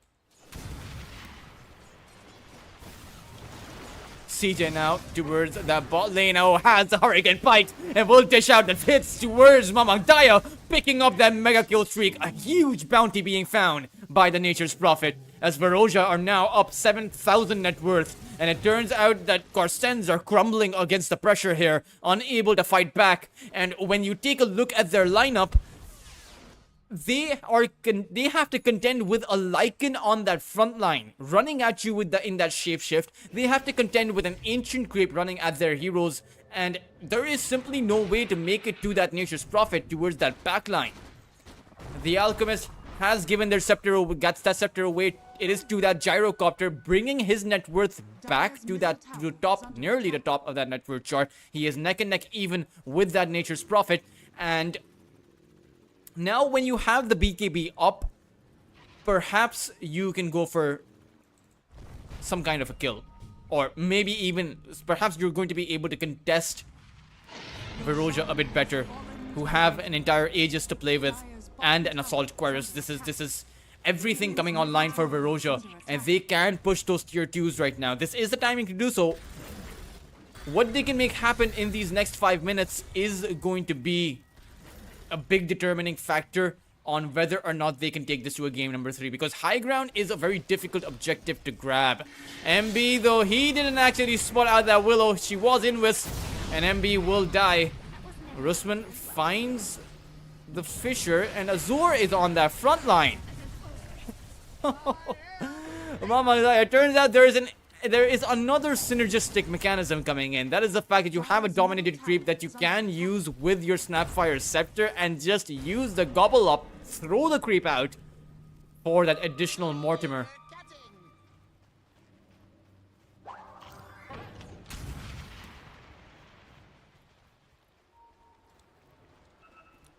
CJ now towards the bot lane. Oh, has the Hurricane Bite and will dish out the hits towards Mamang Daya, picking up that mega kill streak. A huge bounty being found by the Nature's Prophet, as Veroja are now up 7,000 net worth. And it turns out that Carstensz are crumbling against the pressure here, unable to fight back. And when you take a look at their lineup, they have to contend with a Lycan on that front line, running at you with in that shapeshift. They have to contend with an Ancient Grape running at their heroes, and there is simply no way to make it to that Nature's Prophet towards that backline. The Alchemist has given their scepter over, gets that scepter away. It is to that gyrocopter, bringing his net worth back to the top, nearly the top of that net worth chart. He is neck and neck even with that Nature's Prophet, and now when you have the BKB up, perhaps you can go for some kind of a kill. Or maybe even, perhaps you're going to be able to contest Veroja a bit better, who have an entire Aegis to play with and an Assault Cuirass. This is everything coming online for Veroja, and they can push those tier 2s right now. This is the timing to do so. What they can make happen in these next 5 minutes is going to be a big determining factor on whether or not they can take this to a game number 3, because high ground is a very difficult objective to grab. MB, though, he didn't actually spot out that Willow. She was in Wisp, and MB will die. Rusman finds the Fisher, and Azur is on that front line. Mama, it turns out there is another synergistic mechanism coming in. That is the fact that you have a dominated creep that you can use with your Snapfire Scepter and just use the gobble up, throw the creep out for that additional Mortimer.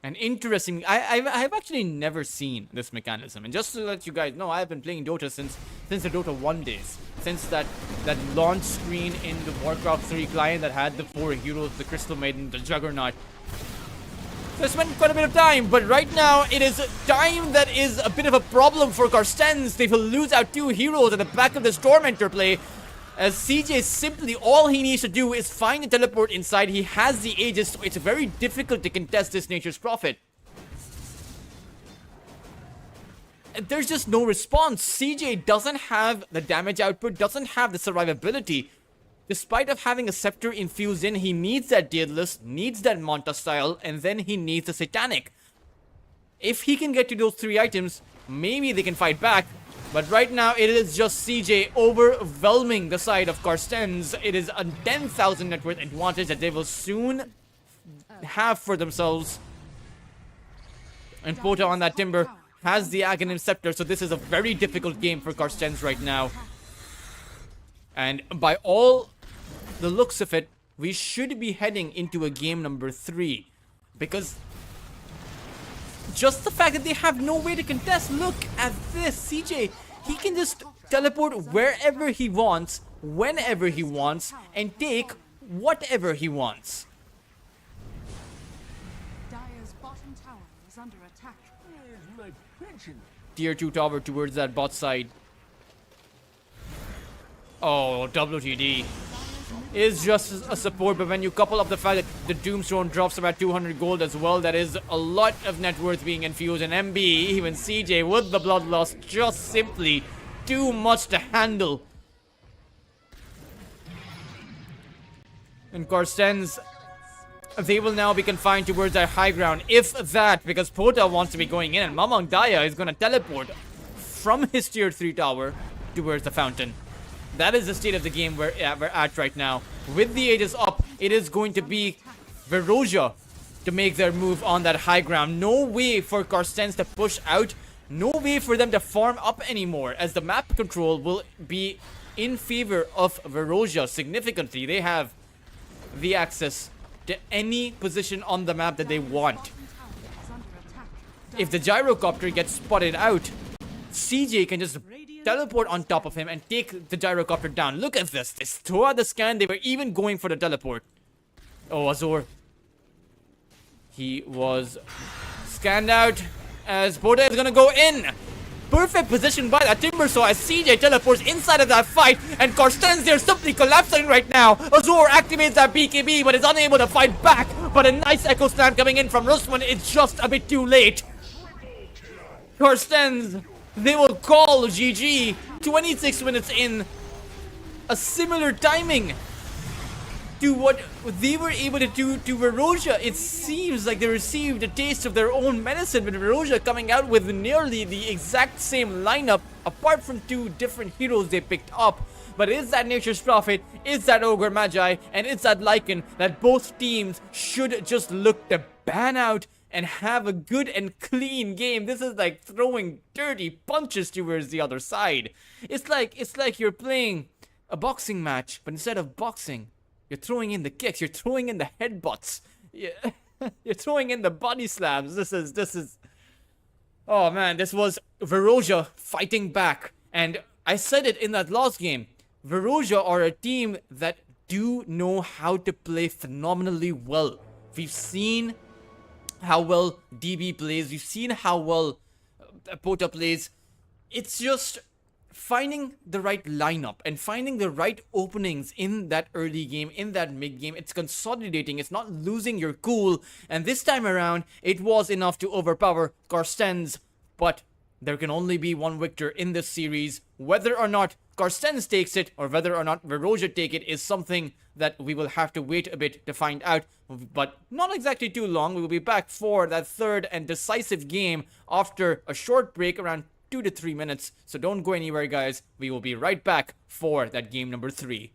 And interesting, I've actually never seen this mechanism. And just to let you guys know, I've been playing Dota since the Dota 1 days. Since that launch screen in the Warcraft 3 client that had the 4 heroes, the Crystal Maiden, the Juggernaut. So I spent quite a bit of time, but right now it is time that is a bit of a problem for Carstensz. They will lose out 2 heroes at the back of this Tormentor play. As CJ simply, all he needs to do is find a teleport inside. He has the Aegis, so it's very difficult to contest this Nature's Prophet. And there's just no response. CJ doesn't have the damage output, doesn't have the survivability. Despite of having a Scepter infused in, he needs that Daedalus, needs that Manta style, and then he needs the Satanic. If he can get to those 3 items, maybe they can fight back. But right now, it is just CJ overwhelming the side of Carstensz. It is a 10,000 net worth advantage that they will soon have for themselves. And Pota on that Timber has the Aghanim Scepter, so this is a very difficult game for Carstensz right now. And by all the looks of it, we should be heading into a game number 3. Because just the fact that they have no way to contest, look at this. CJ, he can just teleport wherever he wants, whenever he wants, and take whatever he wants. Dire's bottom tower is under attack. Tier 2 tower towards that bot side. Oh, WTD is just a support, but when you couple up the fact that the Doomstone drops about 200 gold as well, that is a lot of net worth being infused, and MB, even CJ with the blood loss, just simply too much to handle. And Carstensz, they will now be confined towards their high ground, if that, because Pota wants to be going in, and Mamang Daya is going to teleport from his tier 3 tower towards the fountain. That is the state of the game we're at right now. With the Aegis up, it is going to be Veroja to make their move on that high ground. No way for Carstensz to push out. No way for them to farm up anymore, as the map control will be in favor of Veroja significantly. They have the access to any position on the map that they want. If the gyrocopter gets spotted out, CJ can just teleport on top of him and take the gyrocopter down. Look at this. They throw out the scan. They were even going for the teleport. Oh, Azor. He was scanned out as Boda is gonna go in. Perfect position by that Timber Saw as CJ teleports inside of that fight, and Carstensz there simply collapsing right now. Azor activates that BKB but is unable to fight back. But a nice Echo Slam coming in from Rusman. It's just a bit too late. Carstensz, they will call GG. 26 minutes in. A similar timing to what they were able to do to Veroja. It seems like they received a taste of their own medicine with Veroja coming out with nearly the exact same lineup, apart from 2 different heroes they picked up. But it's that Nature's Prophet, it's that Ogre Magi, and it's that Lycan that both teams should just look to ban out and have a good and clean game. This is like throwing dirty punches towards the other side. It's like you're playing a boxing match, but instead of boxing, you're throwing in the kicks, you're throwing in the headbutts, you're throwing in the body slams. This is. Oh man, this was Veroja fighting back. And I said it in that last game. Veroja are a team that do know how to play phenomenally well. We've seen how well DB plays. We've seen how well Pota plays. It's just finding the right lineup and finding the right openings in that early game, in that mid game. It's consolidating. It's not losing your cool. And this time around, it was enough to overpower Carstensz. But there can only be one victor in this series. Whether or not Carstensz takes it or whether or not Veroja take it is something that we will have to wait a bit to find out. But not exactly too long. We will be back for that third and decisive game after a short break around 2 to 3 minutes. So don't go anywhere, guys. We will be right back for that game number 3.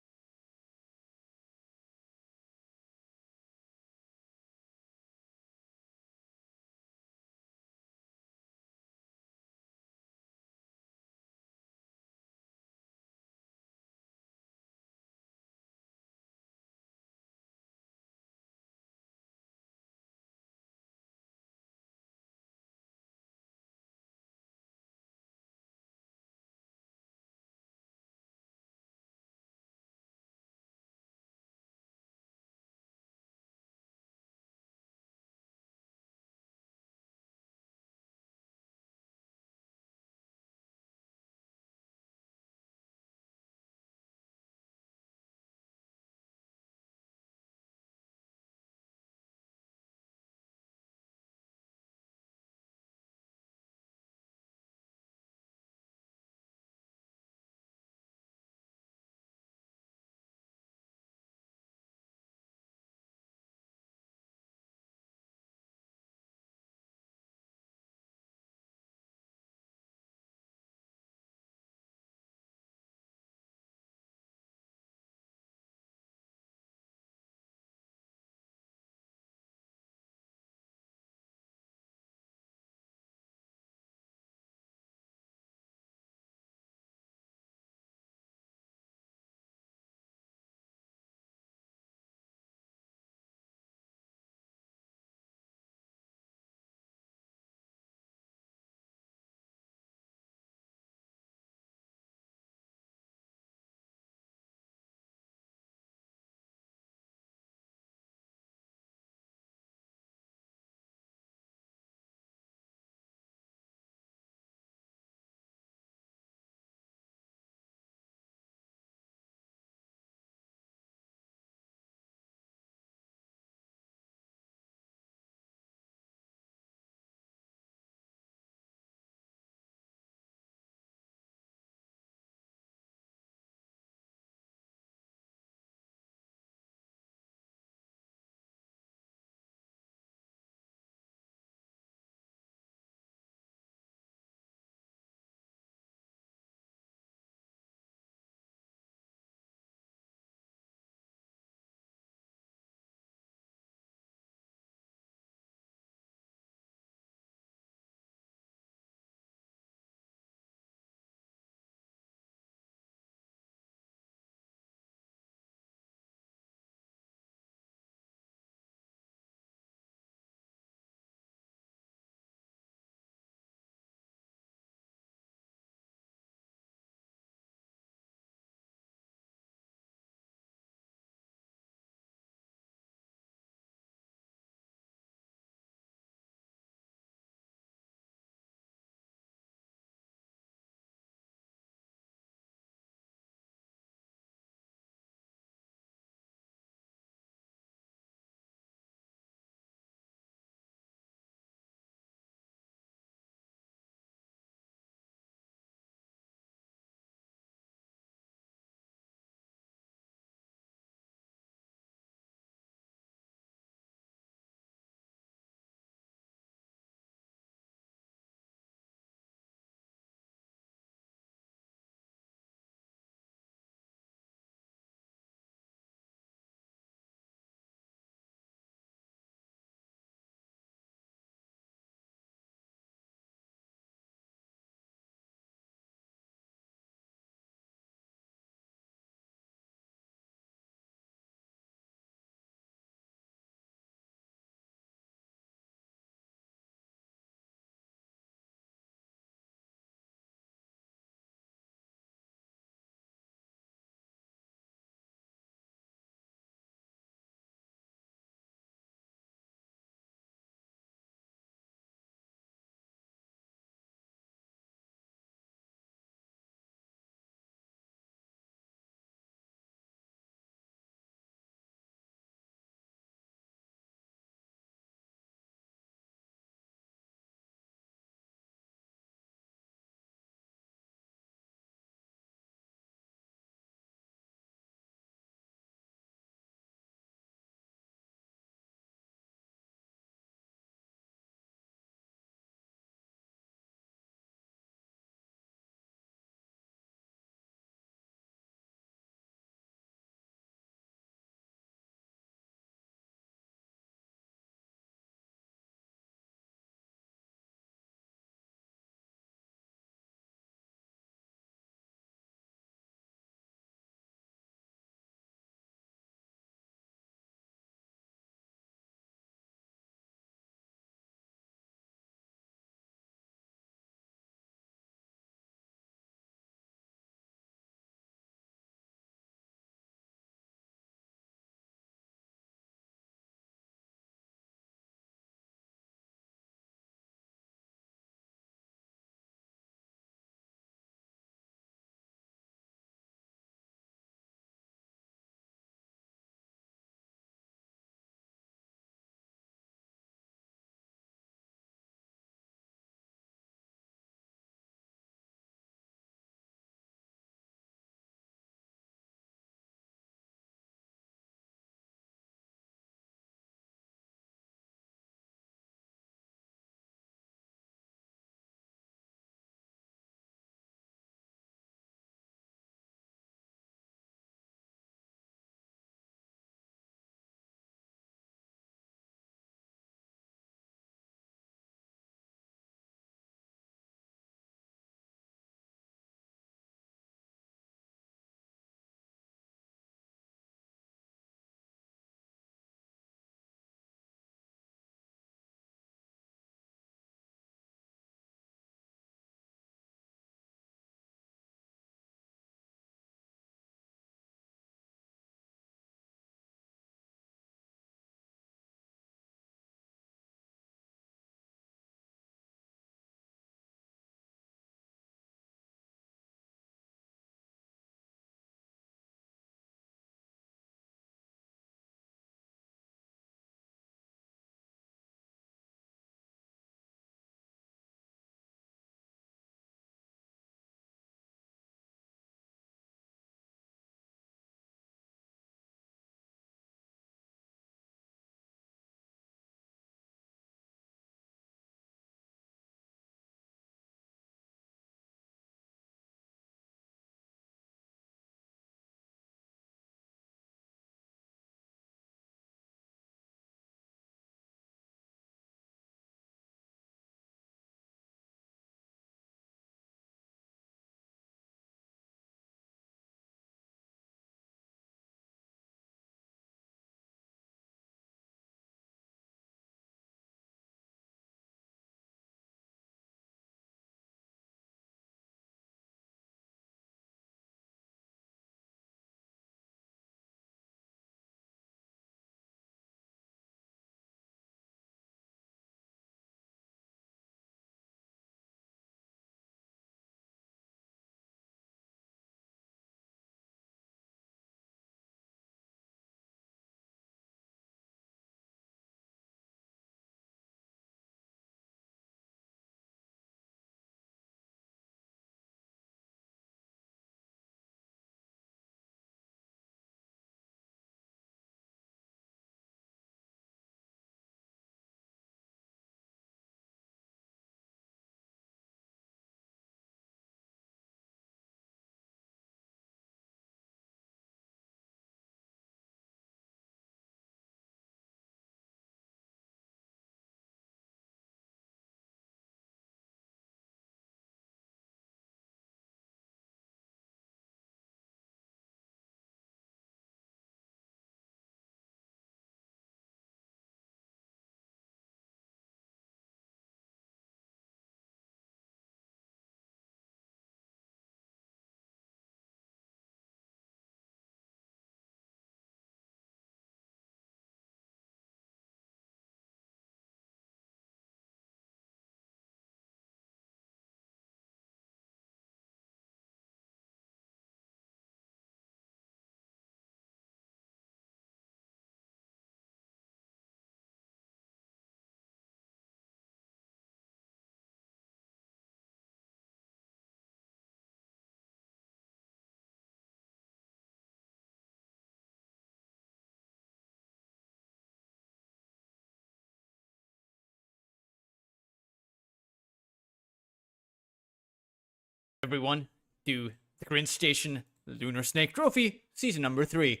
Everyone to the Grin Station Lunar Snake Trophy, season number 3.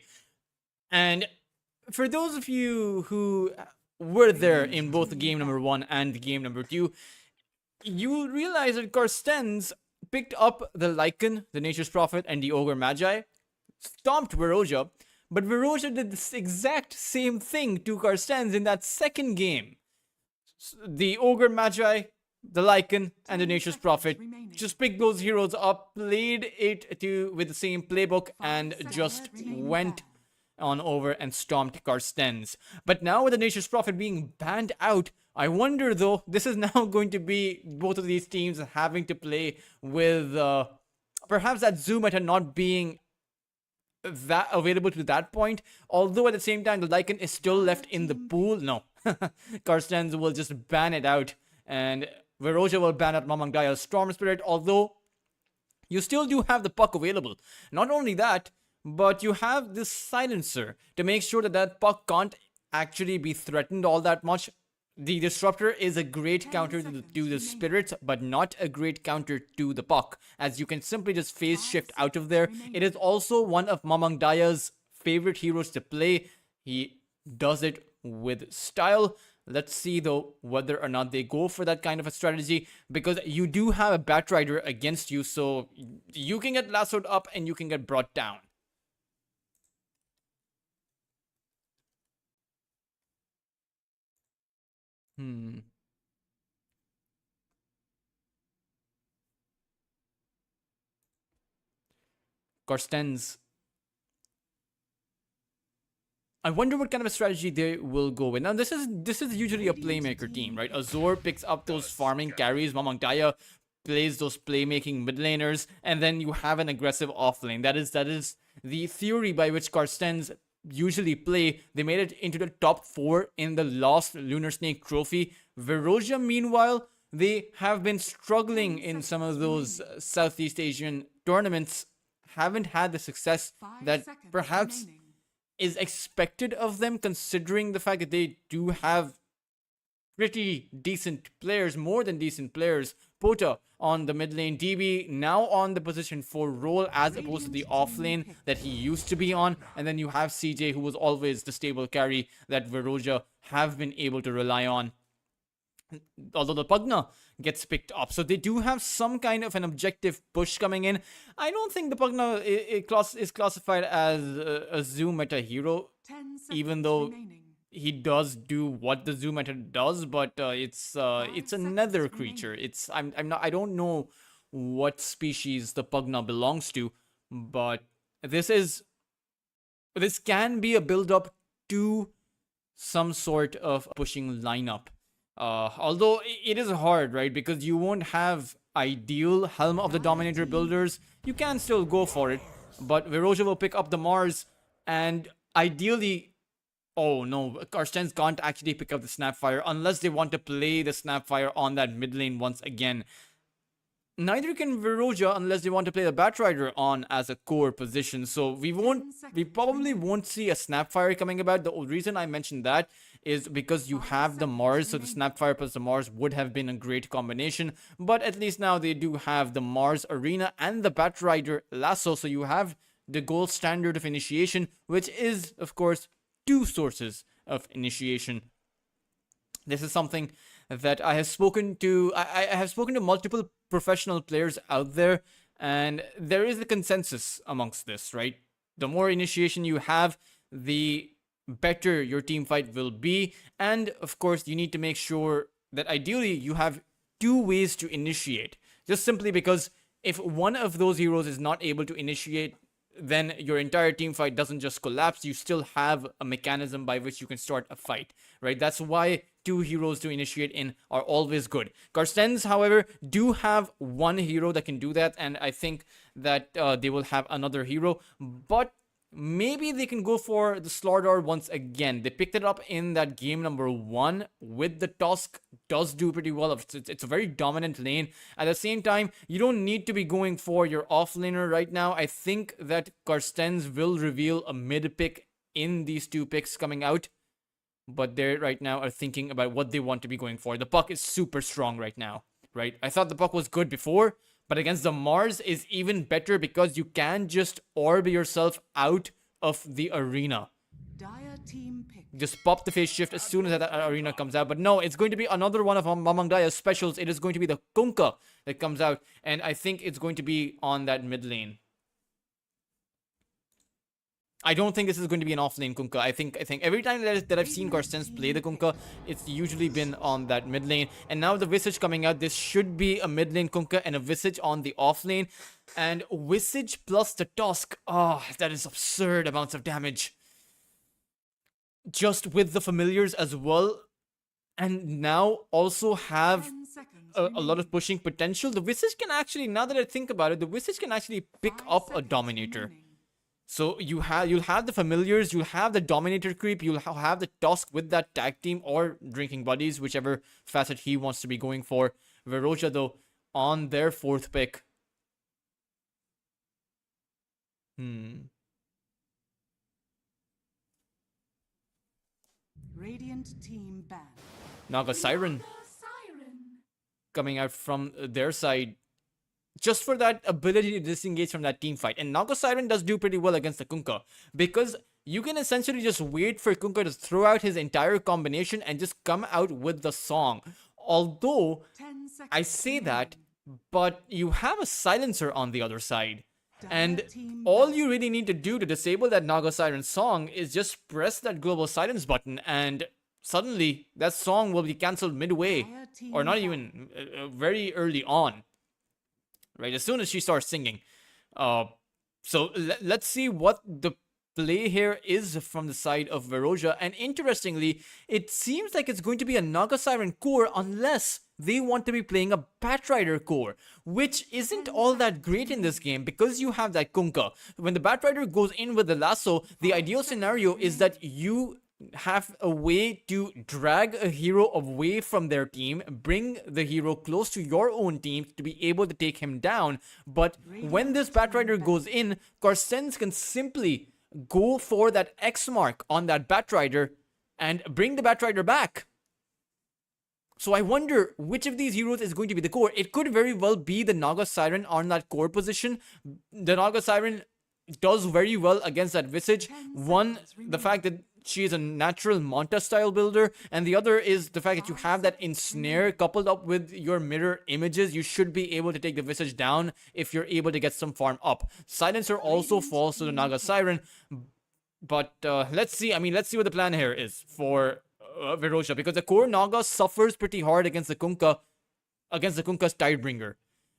And for those of you who were there in both game number 1 and game number 2, you will realize that Carstensz picked up the Lycan, the Nature's Prophet, and the Ogre Magi, stomped Veroja, but Veroja did the exact same thing to Carstensz in that second game. The Ogre Magi, the Lycan, and the Nature's Prophet just picked those heroes up, played it with the same playbook, and just went on over and stomped Carstensz. But now with the Nature's Prophet being banned out, I wonder though, this is now going to be both of these teams having to play with perhaps that Zoom meta not being that available to that point. Although at the same time, the Lycan is still left in the pool. No, Carstensz will just ban it out, and Veroja will ban out Mamang Dial's Storm Spirit, although you still do have the puck available. Not only that, but you have this silencer to make sure that that puck can't actually be threatened all that much. The Disruptor is a great counter to the spirits, but not a great counter to the puck, as you can simply just phase shift out of there. It is also one of Mamang Daya's favorite heroes to play. He does it with style. Let's see though whether or not they go for that kind of a strategy, because you do have a Batrider against you, so you can get lassoed up and you can get brought down. Carstensz. I wonder what kind of a strategy they will go with. Now, this is usually a playmaker team, right? Azor picks up those farming carries. Mamang Daya plays those playmaking mid laners, and then you have an aggressive off lane. That is the theory by which Carstensz usually play. They made it into the top 4 in the last Lunar Snake Trophy. Veroja, meanwhile, they have been struggling in some of those Southeast Asian tournaments. Haven't had the success that perhaps is expected of them, considering the fact that they do have pretty decent players, more than decent players. Pota on the mid lane, DB now on the position 4 role as opposed to the off lane that he used to be on, and then you have CJ, who was always the stable carry that Veroja have been able to rely on, although the Pugna gets picked up. So they do have some kind of an objective push coming in. I don't think the Pugna is classified as a Zoom meta hero, even though he does do what the Zoom meta does, but it's another creature. I don't know what species the Pugna belongs to, but this can be a build up to some sort of pushing lineup. Although it is hard, right? Because you won't have ideal Helm of the Dominator builders. You can still go for it, but Veroja will pick up the Mars, and ideally, oh no, Carstensz can't actually pick up the Snapfire unless they want to play the Snapfire on that mid lane once again. Neither can Veroja unless they want to play the Batrider on as a core position. So we probably won't see a Snapfire coming about. The reason I mentioned that is because you have the Mars, so the Snapfire plus the Mars would have been a great combination. But at least now they do have the Mars Arena and the Batrider Lasso, so you have the gold standard of initiation, which is, of course, 2 sources of initiation. This is something that I have spoken to. I have spoken to multiple professional players out there, and there is a consensus amongst this, right? The more initiation you have, the better your team fight will be. And of course, you need to make sure that ideally you have 2 ways to initiate. Just simply because if one of those heroes is not able to initiate, then your entire team fight doesn't just collapse. You still have a mechanism by which you can start a fight, right? That's why 2 heroes to initiate in are always good. Carstensz, however, do have 1 hero that can do that, and I think that they will have another hero, but maybe they can go for the Slardar once again. They picked it up in that game number 1 with the Tusk. Does do pretty well. It's a very dominant lane. At the same time, you don't need to be going for your offlaner right now. I think that Carstensz will reveal a mid pick in these 2 picks coming out, but they right now are thinking about what they want to be going for. The puck is super strong right now, right? I thought the puck was good before, But against the Mars is even better because you can just orb yourself out of the arena. Dire team pick. Just pop the phase shift as soon as that arena comes out. But no, it's going to be another one of Mamang Daya's specials. It is going to be the Kunkka that comes out. And I think it's going to be on that mid lane. I don't think this is going to be an off-lane Kunkka. I think every time that I've seen Carstensz play the Kunkka, it's usually been on that mid lane. And now the Visage coming out, this should be a mid lane Kunkka and a Visage on the off lane. And Visage plus the Tusk. Oh, that is absurd amounts of damage. Just with the familiars as well. And now also have 10 seconds a lot of pushing potential. The Visage can actually, now that I think about it, the Visage can actually pick 5 up a seconds Dominator. remaining. So you'll have the familiars, you'll have the Dominator creep, you'll have the Tusk with that tag team or drinking buddies, whichever facet he wants to be going for. Veroja though on their 4th pick. Radiant team ban. Naga Siren coming out from their side. Just for that ability to disengage from that team fight. And Naga Siren does do pretty well against the Kunkka. Because you can essentially just wait for Kunkka to throw out his entire combination and just come out with the song. Although, 10 seconds I say that, remaining. but you have a silencer on the other side. And Team all you really need to do to disable that Naga Siren song is just press that global silence button and suddenly that song will be cancelled midway. Or not even very early on. Right, as soon as she starts singing. So let's see what the play here is from the side of Veroja. And interestingly, it seems like it's going to be a Naga Siren core unless they want to be playing a Batrider core, which isn't all that great in this game because you have that Kunkka. When the Batrider goes in with the lasso, the ideal scenario is that you have a way to drag a hero away from their team, bring the hero close to your own team to be able to take him down. But when this Batrider goes in, Carstensz can simply go for that X mark on that Batrider and bring the Batrider back. So I wonder which of these heroes is going to be the core. It could very well be the Naga Siren on that core position. The Naga Siren does very well against that Visage. One, the fact that she is a natural Monta style builder, and the other is the fact that you have that ensnare coupled up with your mirror images. You should be able to take the Visage down if you're able to get some farm up. Silencer also falls to the Naga Siren, but let's see. I mean, let's see what the plan here is for Veroja, because the core Naga suffers pretty hard against the Kunkka's Tidebringer.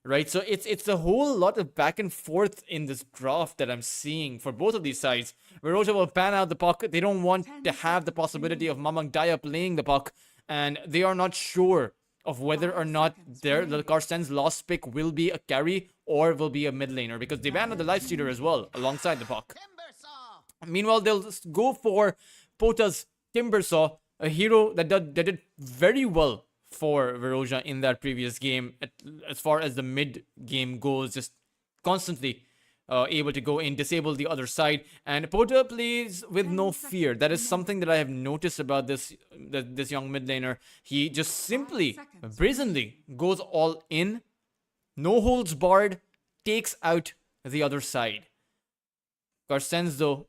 Right, so it's a whole lot of back and forth in this draft that I'm seeing for both of these sides. Veroja will pan out the puck. They don't want to have the possibility of Mamang Daya playing the puck, and they are not sure of whether or not the Carstensz lost pick will be a carry or will be a mid laner, because they banned the Lifestealer as well alongside the puck. Meanwhile, they'll just go for Pota's Timbersaw, a hero that did very well for Veroja in that previous game, as far as the mid game goes, just constantly able to go in, disable the other side, and Pota plays with no fear. That is something that I have noticed about this young mid laner. He just simply, brazenly goes all in, no holds barred, takes out the other side. Carstensz though,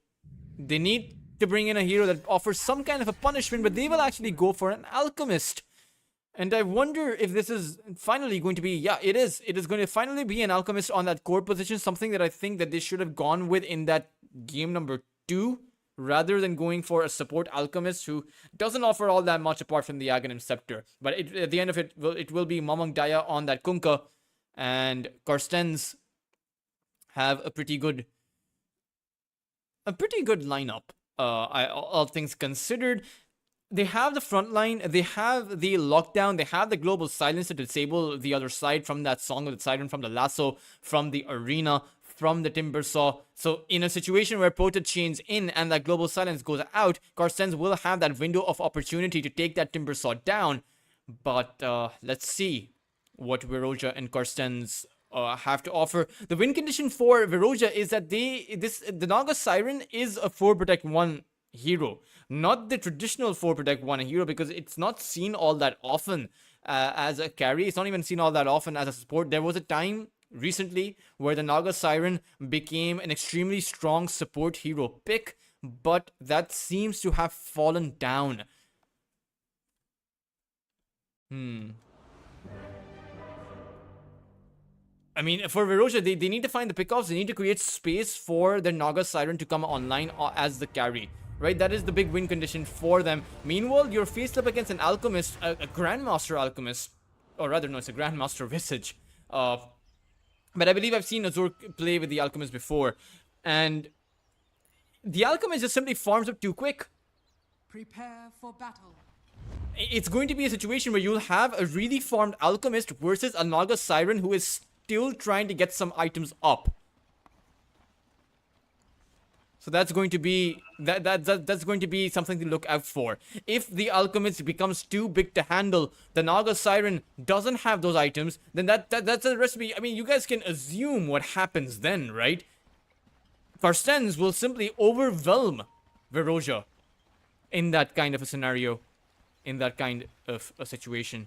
they need to bring in a hero that offers some kind of a punishment, but they will actually go for an Alchemist. And I wonder if this is finally going to be, yeah, it is. It is going to finally be an Alchemist on that core position, something that I think that they should have gone with in that game number 2, rather than going for a support Alchemist who doesn't offer all that much apart from the Aghanim Scepter. But at the end of it will be Mamang Daya on that Kunkka, and Carstensz have a pretty good lineup, all things considered. They have the front line, they have the lockdown, they have the global silence to disable the other side from that Song of the Siren, from the lasso, from the arena, from the Timbersaw. So in a situation where Pota chains in and that global silence goes out, Carstensz will have that window of opportunity to take that Timbersaw down. But let's see what Veroja and Carstensz have to offer. The win condition for Veroja is that the Naga Siren is a 4 Protect 1 hero, not the traditional 4 Protect 1 hero, because it's not seen all that often as a carry. It's not even seen all that often as a support. There was a time recently, where the Naga Siren became an extremely strong support hero pick, but that seems to have fallen down. I mean, for Veroja, they need to find the pickoffs. They need to create space for the Naga Siren to come online as the carry. Right? That is the big win condition for them. Meanwhile, you're faced up against an Alchemist, a Grandmaster Alchemist. Or rather, no, it's a Grandmaster Visage. But I believe I've seen Azur play with the Alchemist before. And the Alchemist just simply farms up too quick. Prepare for battle. It's going to be a situation where you'll have a really farmed Alchemist versus a Naga Siren who is still trying to get some items up. So that's going to be that's going to be something to look out for. If the Alchemist becomes too big to handle, the Naga Siren doesn't have those items, then that's a recipe. I mean, you guys can assume what happens then, right? Carstensz will simply overwhelm Veroja in that kind of a scenario, in that kind of a situation.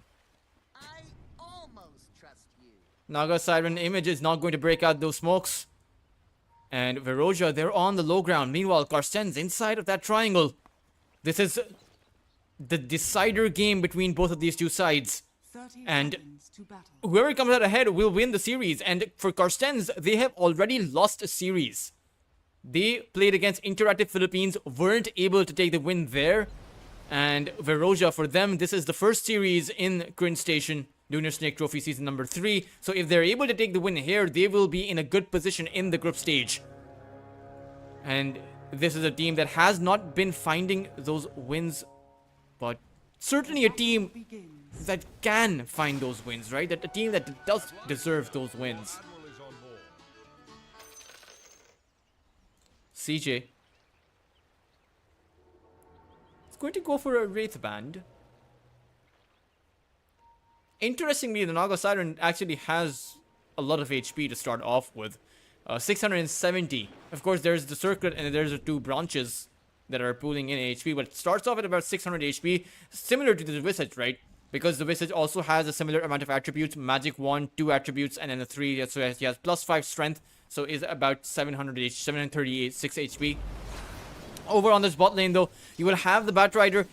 I almost trust you. Naga Siren image is not going to break out those smokes. And Veroja, they're on the low ground. Meanwhile, Carstensz inside of that triangle. This is the decider game between both of these two sides. 30 And seconds to battle. whoever comes out ahead will win the series. And for Carstensz, they have already lost a series. They played against Interactive Philippines, weren't able to take the win there. And Veroja, for them, this is the first series in Crin Station, Lunar Snake Trophy Season number 3. So if they're able to take the win here, they will be in a good position in the group stage. And this is a team that has not been finding those wins, but certainly a team Begins. that can find those wins, right? That a team that does deserve those wins. CJ. It's going to go for a Wraith Band. Interestingly, the Naga Siren actually has a lot of HP to start off with. 670. Of course, there's the circuit and there's the two branches that are pulling in HP, but it starts off at about 600 HP, similar to the Visage, right? Because the Visage also has a similar amount of attributes, Magic Wand, 2 attributes, and then a 3, so he has plus 5 strength, so is about 738, 6 HP. Over on this bot lane, though, you will have the Batrider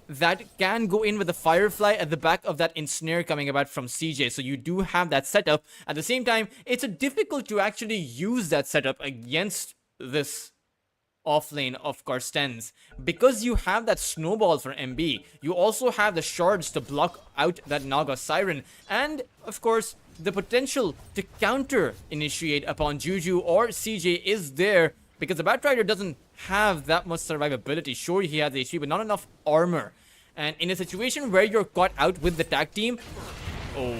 that can go in with the Firefly at the back of that Ensnare coming about from CJ. So you do have that setup. At the same time, it's difficult to actually use that setup against this offlane of Carstensz. Because you have that snowball for MB, you also have the shards to block out that Naga Siren. And, of course, the potential to counter initiate upon Juju or CJ is there. Because the Batrider doesn't have that much survivability. Sure, he has HP, but not enough armor. And in a situation where you're caught out with the tag team... Oh,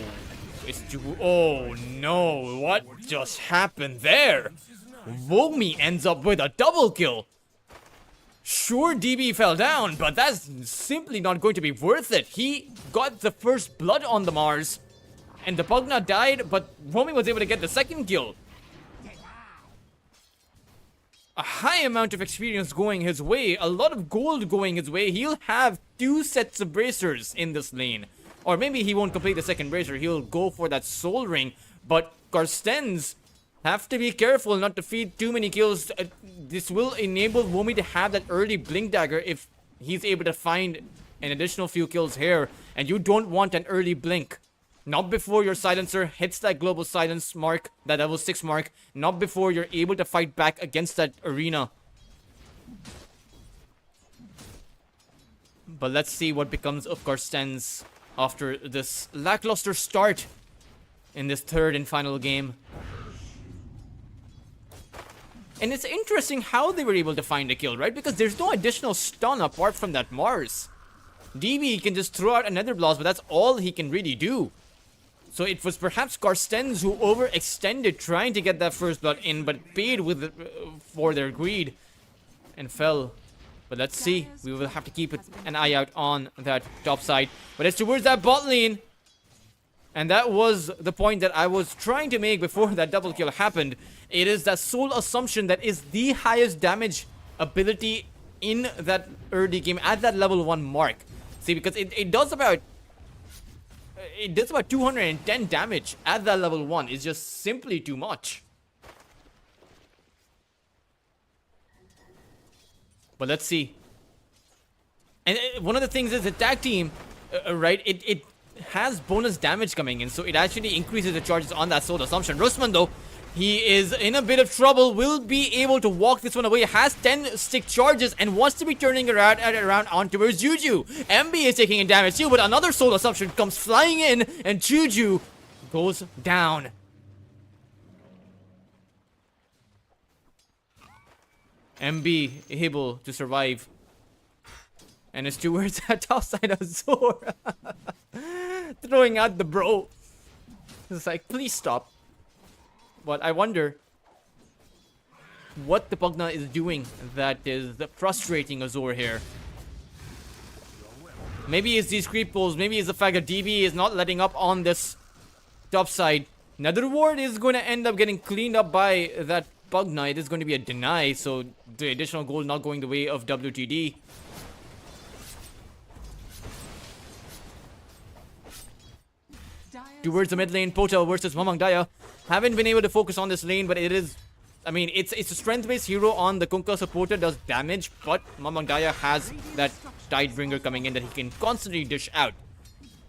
oh no, what just happened there? Vomi ends up with a double kill. Sure, DB fell down, but that's simply not going to be worth it. He got the first blood on the Mars. And the Pugna died, but Vomi was able to get the second kill. A high amount of experience going his way, a lot of gold going his way. He'll have 2 sets of bracers in this lane. Or maybe he won't complete the second bracer, he'll go for that soul ring. But Carstensz have to be careful not to feed too many kills. This will enable Vomi to have that early blink dagger if he's able to find an additional few kills here. And you don't want an early blink. Not before your silencer hits that global silence mark, that level 6 mark. Not before you're able to fight back against that arena. But let's see what becomes of Carstensz after this lackluster start in this third and final game. And it's interesting how they were able to find a kill, right? Because there's no additional stun apart from that Mars. DB can just throw out another blast, but that's all he can really do. So it was perhaps Carstensz who overextended trying to get that first blood in, but paid with for their greed and fell. But let's see. We will have to keep an eye out on that top side. But it's towards that bot lane. And that was the point that I was trying to make before that double kill happened. It is that Soul Assumption that is the highest damage ability in that early game at that level 1 mark. See, because it does about it does about 210 damage at that level 1. It's just simply too much. But let's see. And one of the things is the tag team, right? It has bonus damage coming in, so it actually increases the charges on that Soul Assumption. Rusman, though, he is in a bit of trouble. Will be able to walk this one away. Has 10 stick charges and wants to be turning around on towards Juju. MB is taking in damage too, but another Soul Assumption comes flying in, and Juju goes down. MB able to survive. And it's towards that top side of Azor. Throwing out the bro. It's like, please stop. But I wonder what the Pugna is doing that is frustrating Azor here. Maybe it's these creep pulls. Maybe it's the fact that DB is not letting up on this top side. Nether Ward is going to end up getting cleaned up by that Pugna. It is going to be a deny. So the additional gold not going the way of WTD. Towards the mid lane, Pota versus Mamang Daya. Haven't been able to focus on this lane, but it is... I mean, it's a strength-based hero on the Kunkka supporter, does damage, but Mamang Daya has that Tidebringer coming in that he can constantly dish out.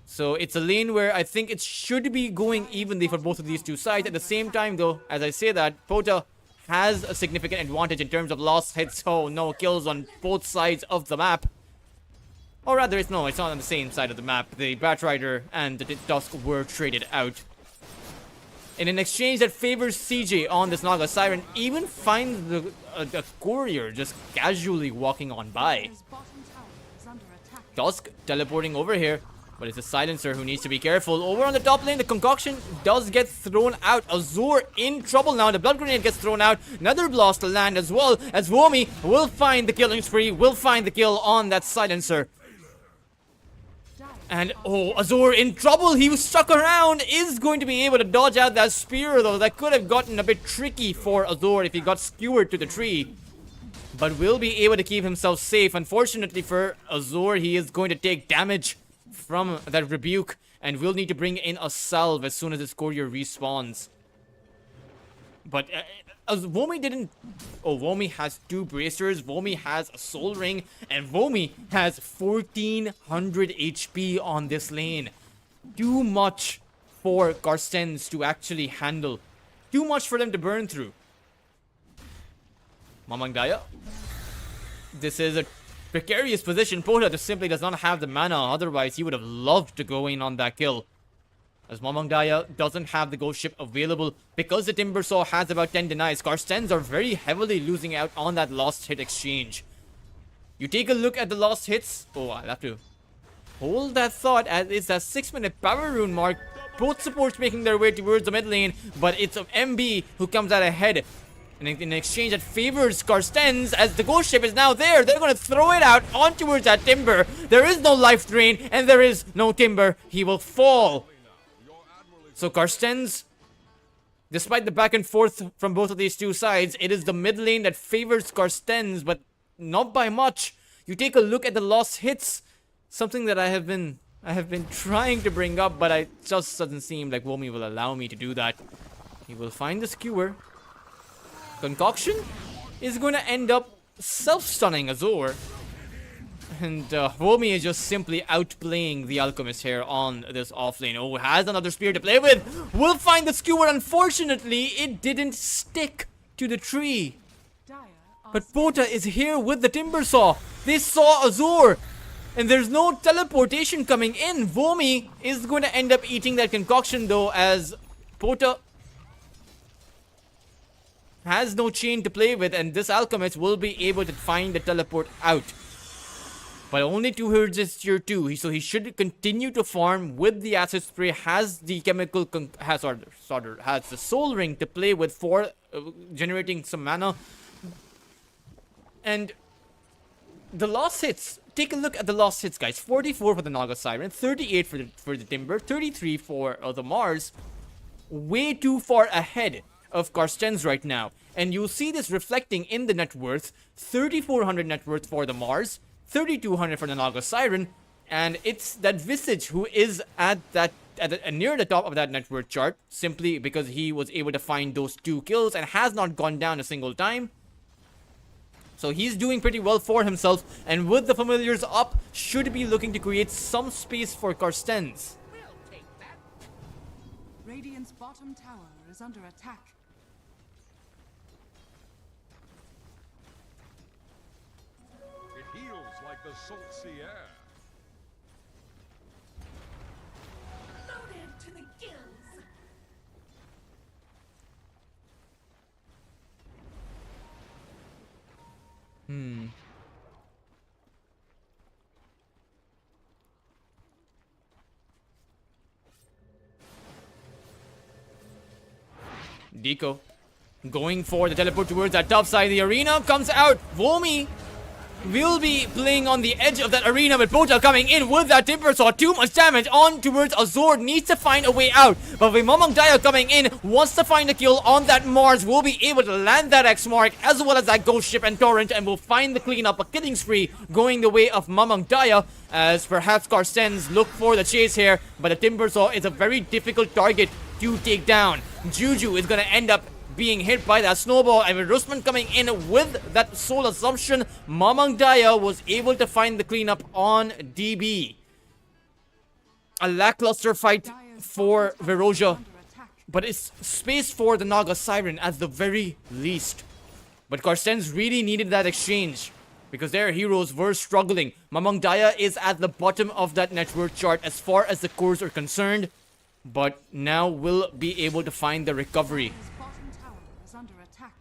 So it's a lane where I think it should be going evenly for both of these two sides. At the same time, though, as I say that, Pota has a significant advantage in terms of lost hits. Oh no, kills on both sides of the map. Or rather, it's not on the same side of the map. The Batrider and the Tusk were traded out. In an exchange that favors CJ on this Naga Siren, even finds the courier just casually walking on by. His bottom tower is under attack. Tusk teleporting over here, but it's a Silencer who needs to be careful. Over on the top lane, the Concoction does get thrown out. Azor in trouble now. The Blood Grenade gets thrown out. Another blast to land as well, as Womi will find the killing spree, will find the kill on that Silencer. And, oh, Azor in trouble. He was stuck around. Is going to be able to dodge out that spear, though. That could have gotten a bit tricky for Azor if he got skewered to the tree. But will be able to keep himself safe. Unfortunately for Azor, he is going to take damage from that rebuke. And will need to bring in a salve as soon as his courier respawns. But Womi didn't... Oh, Womi has 2 bracers, Womi has a soul ring, and Womi has 1400 HP on this lane. Too much for Carstensz to actually handle. Too much for them to burn through. Mamang Daya. This is a precarious position. Pota just simply does not have the mana, otherwise he would have loved to go in on that kill. As Mamang Daya doesn't have the ghost ship available because the Timbersaw has about 10 denies. Carstensz are very heavily losing out on that lost hit exchange. You take a look at the lost hits. Oh, I'll have to hold that thought as it's that 6-minute power rune mark. Both supports making their way towards the mid lane, but it's MB who comes out ahead. And in an exchange that favors Carstensz, as the ghost ship is now there, they're going to throw it out on towards that Timber. There is no life drain and there is no Timber. He will fall. So Carstensz, despite the back and forth from both of these two sides, it is the mid lane that favors Carstensz, but not by much. You take a look at the lost hits, something that I have been trying to bring up, but it just doesn't seem like Womi will allow me to do that. He will find the skewer. Concoction is going to end up self-stunning Azor. And Womi is just simply outplaying the Alchemist here on this offlane. Oh, has another spear to play with. Will find the skewer. Unfortunately, it didn't stick to the tree. But Pota is here with the Timbersaw. They saw Azor. And there's no teleportation coming in. Womi is going to end up eating that concoction, though, as Pota has no chain to play with. And this Alchemist will be able to find the teleport out. But only 2 herds is tier 2, so he should continue to farm with the acid spray. Has the chemical has the soul ring to play with for generating some mana. And the lost hits. Take a look at the lost hits, guys. 44 for the Naga Siren, 38 for the Timber, 33 for the Mars. Way too far ahead of Carstensz right now, and you'll see this reflecting in the net worth. 3,400 net worth for the Mars. 3,200 for the Naga Siren, and it's that Visage who is at that near the top of that net worth chart, simply because he was able to find those 2 kills and has not gone down a single time. So he's doing pretty well for himself, and with the familiars up, should be looking to create some space for Carstensz. Radiant's bottom tower is under attack. It heals like the salt sea air. Loaded to the gills. Deco going for the teleport towards that top side of the arena, comes out. Vomi will be playing on the edge of that arena, with Bota coming in with that Timber Saw. Too much damage on towards Azor, needs to find a way out. But with Mamang Daya coming in, wants to find a kill on that Mars, will be able to land that X mark as well as that Ghost Ship and Torrent, and will find the cleanup, a killing spree going the way of Mamang Daya, as perhaps Carstensz look for the chase here. But the Timber Saw is a very difficult target to take down. Juju is going to end up being hit by that snowball, and with Rusman coming in with that soul assumption, Mamang Daya was able to find the cleanup on DB. A lackluster fight for Veroja, but it's space for the Naga Siren at the very least. But Carstensz really needed that exchange, because their heroes were struggling. Mamang Daya is at the bottom of that net worth chart as far as the cores are concerned, but now will be able to find the recovery. His bottom tower is under attack.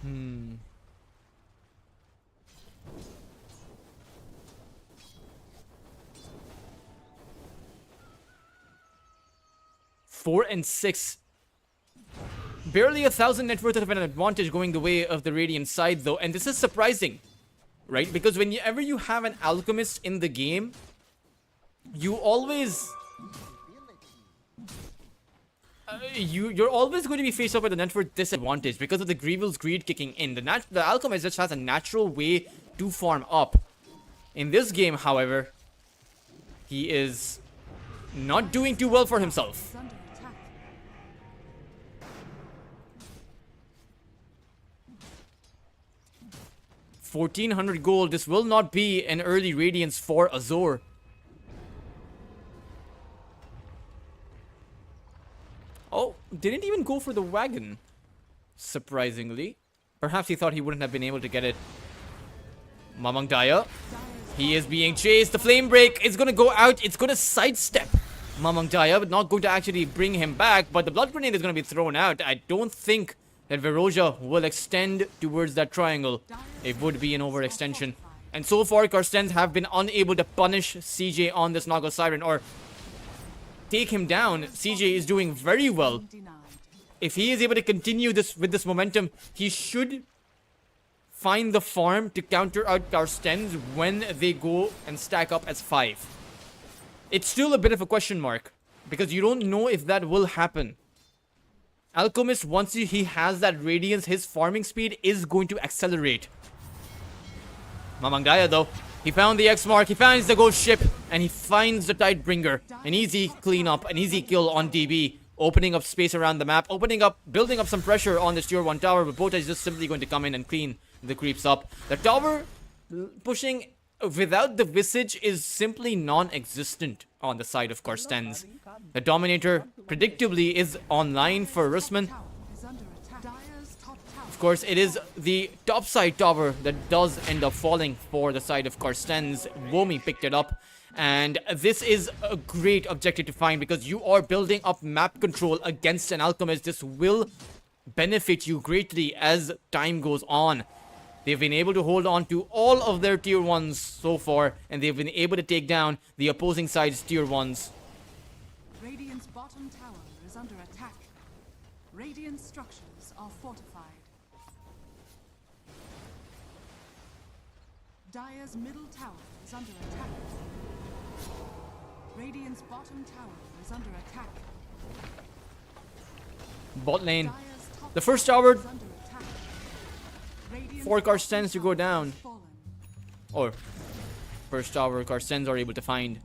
Hmm. 4 and 6. Barely 1,000 net worth of an advantage going the way of the Radiant side, though, and this is surprising, right? Because whenever you have an alchemist in the game, you always you're always going to be faced up with a net worth disadvantage because of the Grievil's greed kicking in. The alchemist just has a natural way to farm up. In this game, however, he is not doing too well for himself. Is under attack. 1,400 gold. This will not be an early Radiance for Azor. Oh, didn't even go for the wagon. Surprisingly. Perhaps he thought he wouldn't have been able to get it. Mamang Daya. He is being chased. The flame break is going to go out. It's going to sidestep Mamang Daya, but not going to actually bring him back. But the blood grenade is going to be thrown out. I don't think that Veroja will extend towards that triangle. It would be an overextension. And so far, Carstensz have been unable to punish CJ on this Naga Siren, or take him down. CJ is doing very well. Denied. If he is able to continue this with this momentum, he should find the farm to counter out Carstensz when they go and stack up as 5. It's still a bit of a question mark, because you don't know if that will happen. Alchemist, once he has that Radiance, his farming speed is going to accelerate. Mamang Daya, though, he found the X mark, he finds the Ghost Ship, and he finds the Tidebringer. An easy cleanup, an easy kill on DB. Opening up space around the map, building up some pressure on this tier 1 tower, but Bota is just simply going to come in and clean the creeps up. The tower pushing without the Visage is simply non-existent on the side of Carstensz. The Dominator predictably is online for Rusman. Tower is under attack. Dire's top tower. Of course, it is the topside tower that does end up falling for the side of Carstensz. Womi picked it up. And this is a great objective to find, because you are building up map control against an alchemist. This will benefit you greatly as time goes on. They've been able to hold on to all of their tier 1s so far, and they've been able to take down the opposing side's tier 1s. Radiant's bottom tower is under attack. Radiant structures are fortified. Dire's middle tower is under attack. Radiant's bottom tower is under attack. Bot lane. Dire's top The first tower is under attack. Radiant's for bottom Carstensz to go tower down. has fallen. Or first tower Carstensz are able to find.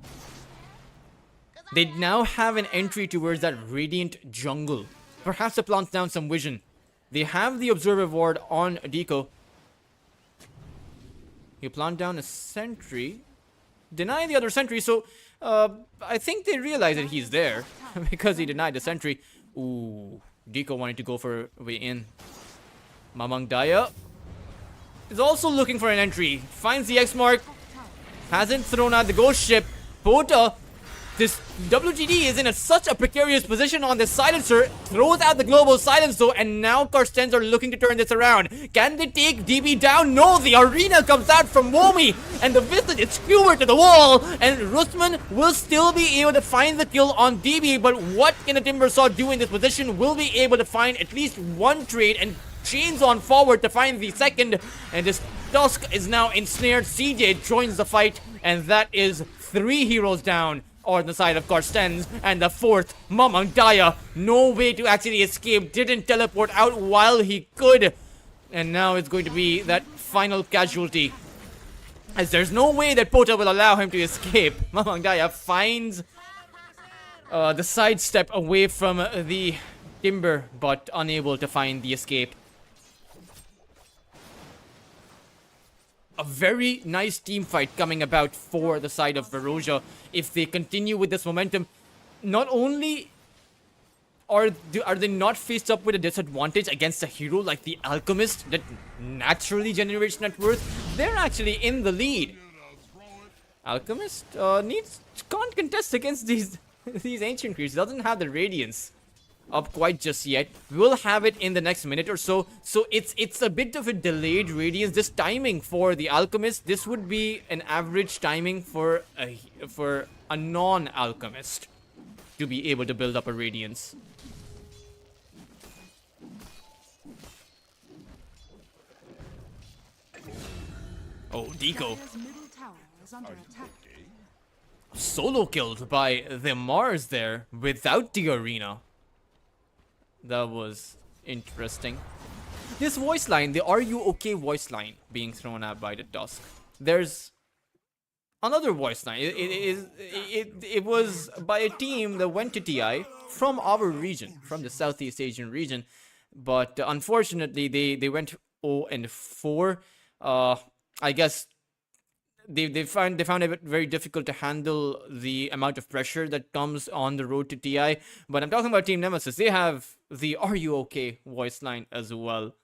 They now have an entry towards that radiant jungle. Perhaps to plant down some vision. They have the observer ward on Deco. You plant down a sentry. Deny the other sentry, so I think they realize that he's there because he denied the sentry. Ooh, Deco wanted to go for a way in. Mamang Daya is also looking for an entry. Finds the X mark. Hasn't thrown out the ghost ship. Pota, this WGD is in such a precarious position on this silencer. Throws out the global silence though, and now Carstensz are looking to turn this around. Can they take DB down? No, the arena comes out from Womi, and the visit is skewered to the wall, and Rusman will still be able to find the kill on DB, but what can the Timbersaw do in this position? Will be able to find at least one trade and chains on forward to find the second, and this Tusk is now ensnared. CJ joins the fight, and that is 3 heroes down on the side of Carstensz, and the 4th, Mamang Daya, no way to actually escape, didn't teleport out while he could, and now it's going to be that final casualty, as there's no way that Pota will allow him to escape. Mamang Daya finds the sidestep away from the Timber, but unable to find the escape. A very nice team fight coming about for the side of Veroja. If they continue with this momentum, not only are they not faced up with a disadvantage against a hero like the Alchemist that naturally generates net worth, they're actually in the lead. Alchemist can't contest against these ancient creatures. Doesn't have the radiance up quite just yet. We'll have it in the next minute or so. So it's a bit of a delayed radiance. This timing for the Alchemist, this would be an average timing for a non-Alchemist to be able to build up a radiance. Oh, Deco. Dire's middle tower is under attack. Solo killed by the Mars there without the arena. That was interesting. This voice line, the "Are you okay" voice line being thrown out by the Tusk. There's another voice line. It was by a team that went to TI from our region, from the Southeast Asian region, but unfortunately they went 0-4. I guess they found it very difficult to handle the amount of pressure that comes on the road to TI. But I'm talking about Team Nemesis. They have the "Are you okay" voice line as well,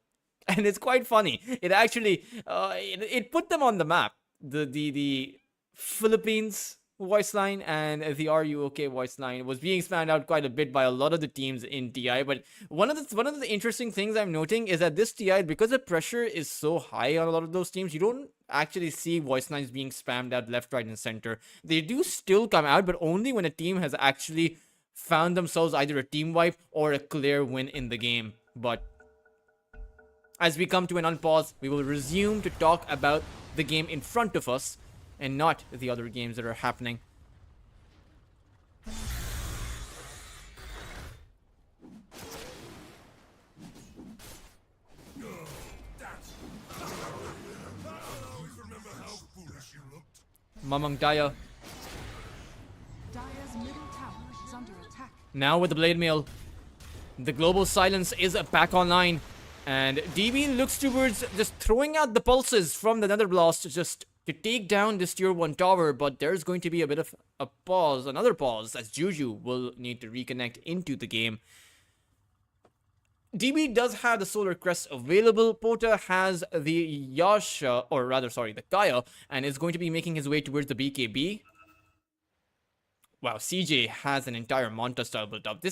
and it's quite funny. It actually it put them on the map. The Philippines voice line and the "Are you okay" voice line was being spammed out quite a bit by a lot of the teams in TI. But one of the interesting things I'm noting is that this TI, because the pressure is so high on a lot of those teams, you don't actually see voice lines being spammed out left, right, and center. They do still come out, but only when a team has actually found themselves either a team wipe or a clear win in the game. But as we come to an unpause, we will resume to talk about the game in front of us and not the other games that are happening. Mamang Daya Dire's middle tower is under attack. now with the Blade Mail. The global silence is back online, and DB looks towards just throwing out the pulses from the Nether Blast just to take down this tier 1 tower, but there's going to be a bit of a pause, another pause, as Juju will need to reconnect into the game. DB does have the Solar Crest available. Pota has the Yasha, or rather, sorry, the Kaya, and is going to be making his way towards the BKB. Wow, CJ has an entire Manta style built up.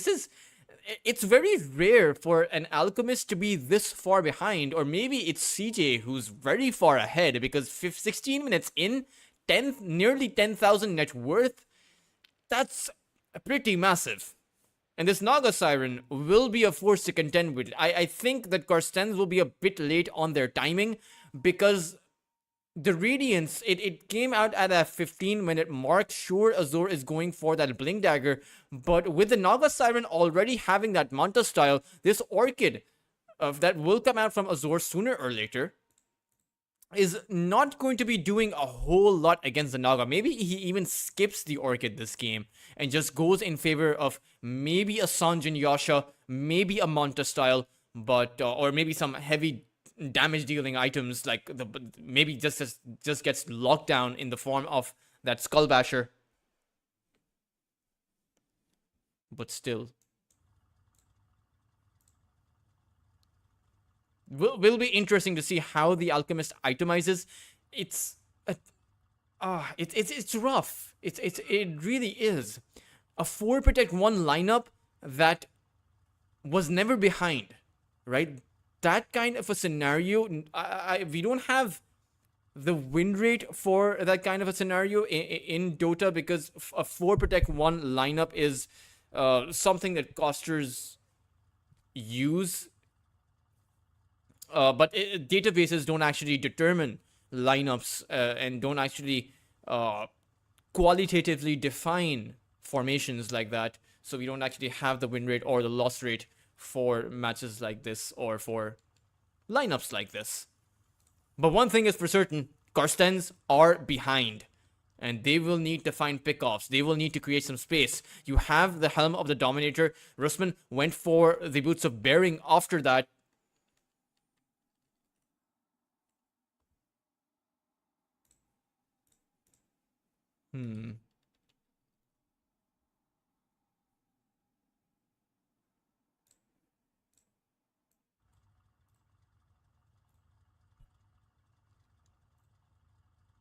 It's very rare for an Alchemist to be this far behind, or maybe it's CJ who's very far ahead, because 16 minutes in, nearly 10,000 net worth, that's pretty massive. And this Naga Siren will be a force to contend with. I think that Carstensz will be a bit late on their timing, because the Radiance, it came out at a 15-minute mark. Sure, Azure is going for that Blink Dagger, but with the Naga Siren already having that Manta style, this Orchid that will come out from Azure sooner or later is not going to be doing a whole lot against the Naga. Maybe he even skips the Orchid this game and just goes in favor of maybe a Sanjin Yasha, maybe a Manta style, but or maybe some heavy damage dealing items like maybe just gets locked down in the form of that Skull Basher. But still, will be interesting to see how the Alchemist itemizes. It's it's rough. It really is a 4 protect 1 lineup that was never behind, right? That kind of a scenario, we don't have the win rate for that kind of a scenario in Dota, because a 4 protect 1 lineup is something that casters use, but databases don't actually determine lineups and don't actually qualitatively define formations like that. So we don't actually have the win rate or the loss rate for matches like this or for lineups like this. But one thing is for certain, Carstensz are behind, and they will need to find pickoffs. They will need to create some space. You have the Helm of the Dominator. Rusman went for the Boots of Bearing after that.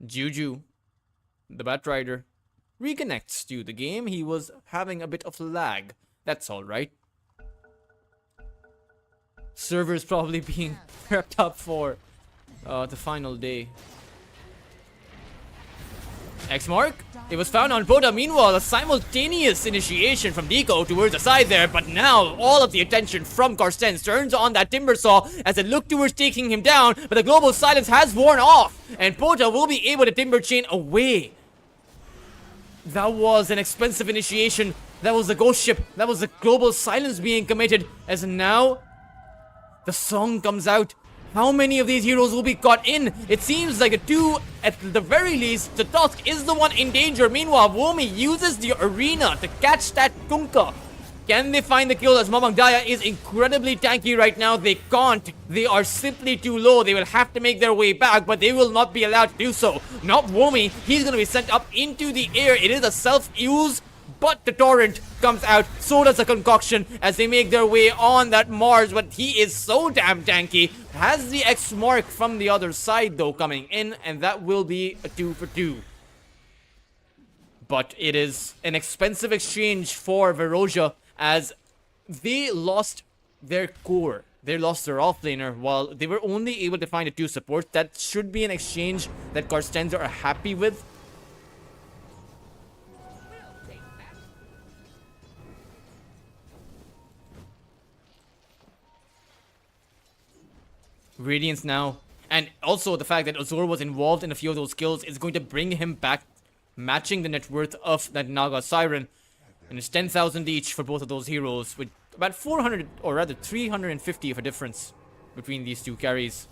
Juju, the Batrider, reconnects to the game. He was having a bit of lag. That's alright. Servers probably being prepped up for the final day. X-Mark? It was found on Boda. Meanwhile, a simultaneous initiation from Deco towards the side there, but now all of the attention from Carstensz turns on that Timbersaw as it looked towards taking him down, but the global silence has worn off, and Boda will be able to Timber Chain away. That was an expensive initiation. That was the ghost ship. That was the global silence being committed, as now the song comes out. How many of these heroes will be caught in? It seems like a 2 at the very least. The Tusk is the one in danger. Meanwhile, Womi uses the arena to catch that Kunkka. Can they find the kill, as Mamang Daya is incredibly tanky right now? They can't. They are simply too low. They will have to make their way back, but they will not be allowed to do so. Not Womi. He's going to be sent up into the air. It is a self-use, but the torrent comes out. So does the concoction as they make their way on that Mars, but he is so damn tanky. Has the X mark from the other side though coming in, and that will be a 2 for 2. But it is an expensive exchange for Veroja, as they lost their core. They lost their offlaner while they were only able to find a 2 support. That should be an exchange that Carstensz are happy with. Radiance now, and also the fact that Azure was involved in a few of those kills is going to bring him back, matching the net worth of that Naga Siren. And it's 10,000 each for both of those heroes, with about 400, or rather 350 of a difference between these two carries.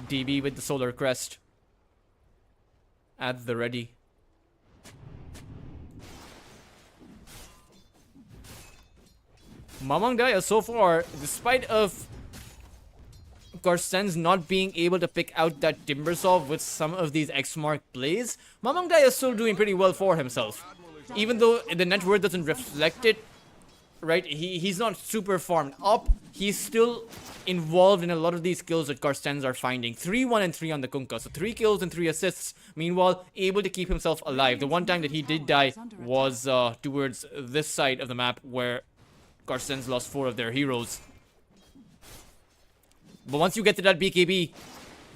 DB with the Solar Crest at the ready. Mamang Daya so far, despite of Carstensz not being able to pick out that Timbersaw with some of these X-Mark plays, Mamang Daya is still doing pretty well for himself. Even though the net worth doesn't reflect it, right? He's not super farmed up. He's still involved in a lot of these kills that Carstensz are finding. 3, 1, and 3 on the Kunkka. So 3 kills and 3 assists. Meanwhile, able to keep himself alive. The one time that he did die was towards this side of the map, where Carstensz lost 4 of their heroes. But once you get to that BKB,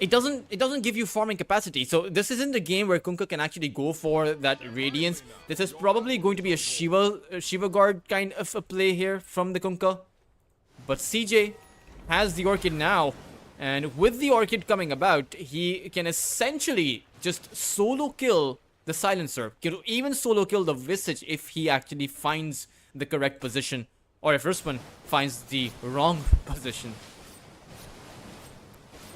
it doesn't give you farming capacity. So this isn't a game where Kunkka can actually go for that Radiance. This is probably going to be a Shiva Guard kind of a play here from the Kunkka. But CJ has the Orchid now, and with the Orchid coming about, he can essentially just solo kill the Silencer. Can even solo kill the Visage if he actually finds the correct position, or if Rusman finds the wrong position.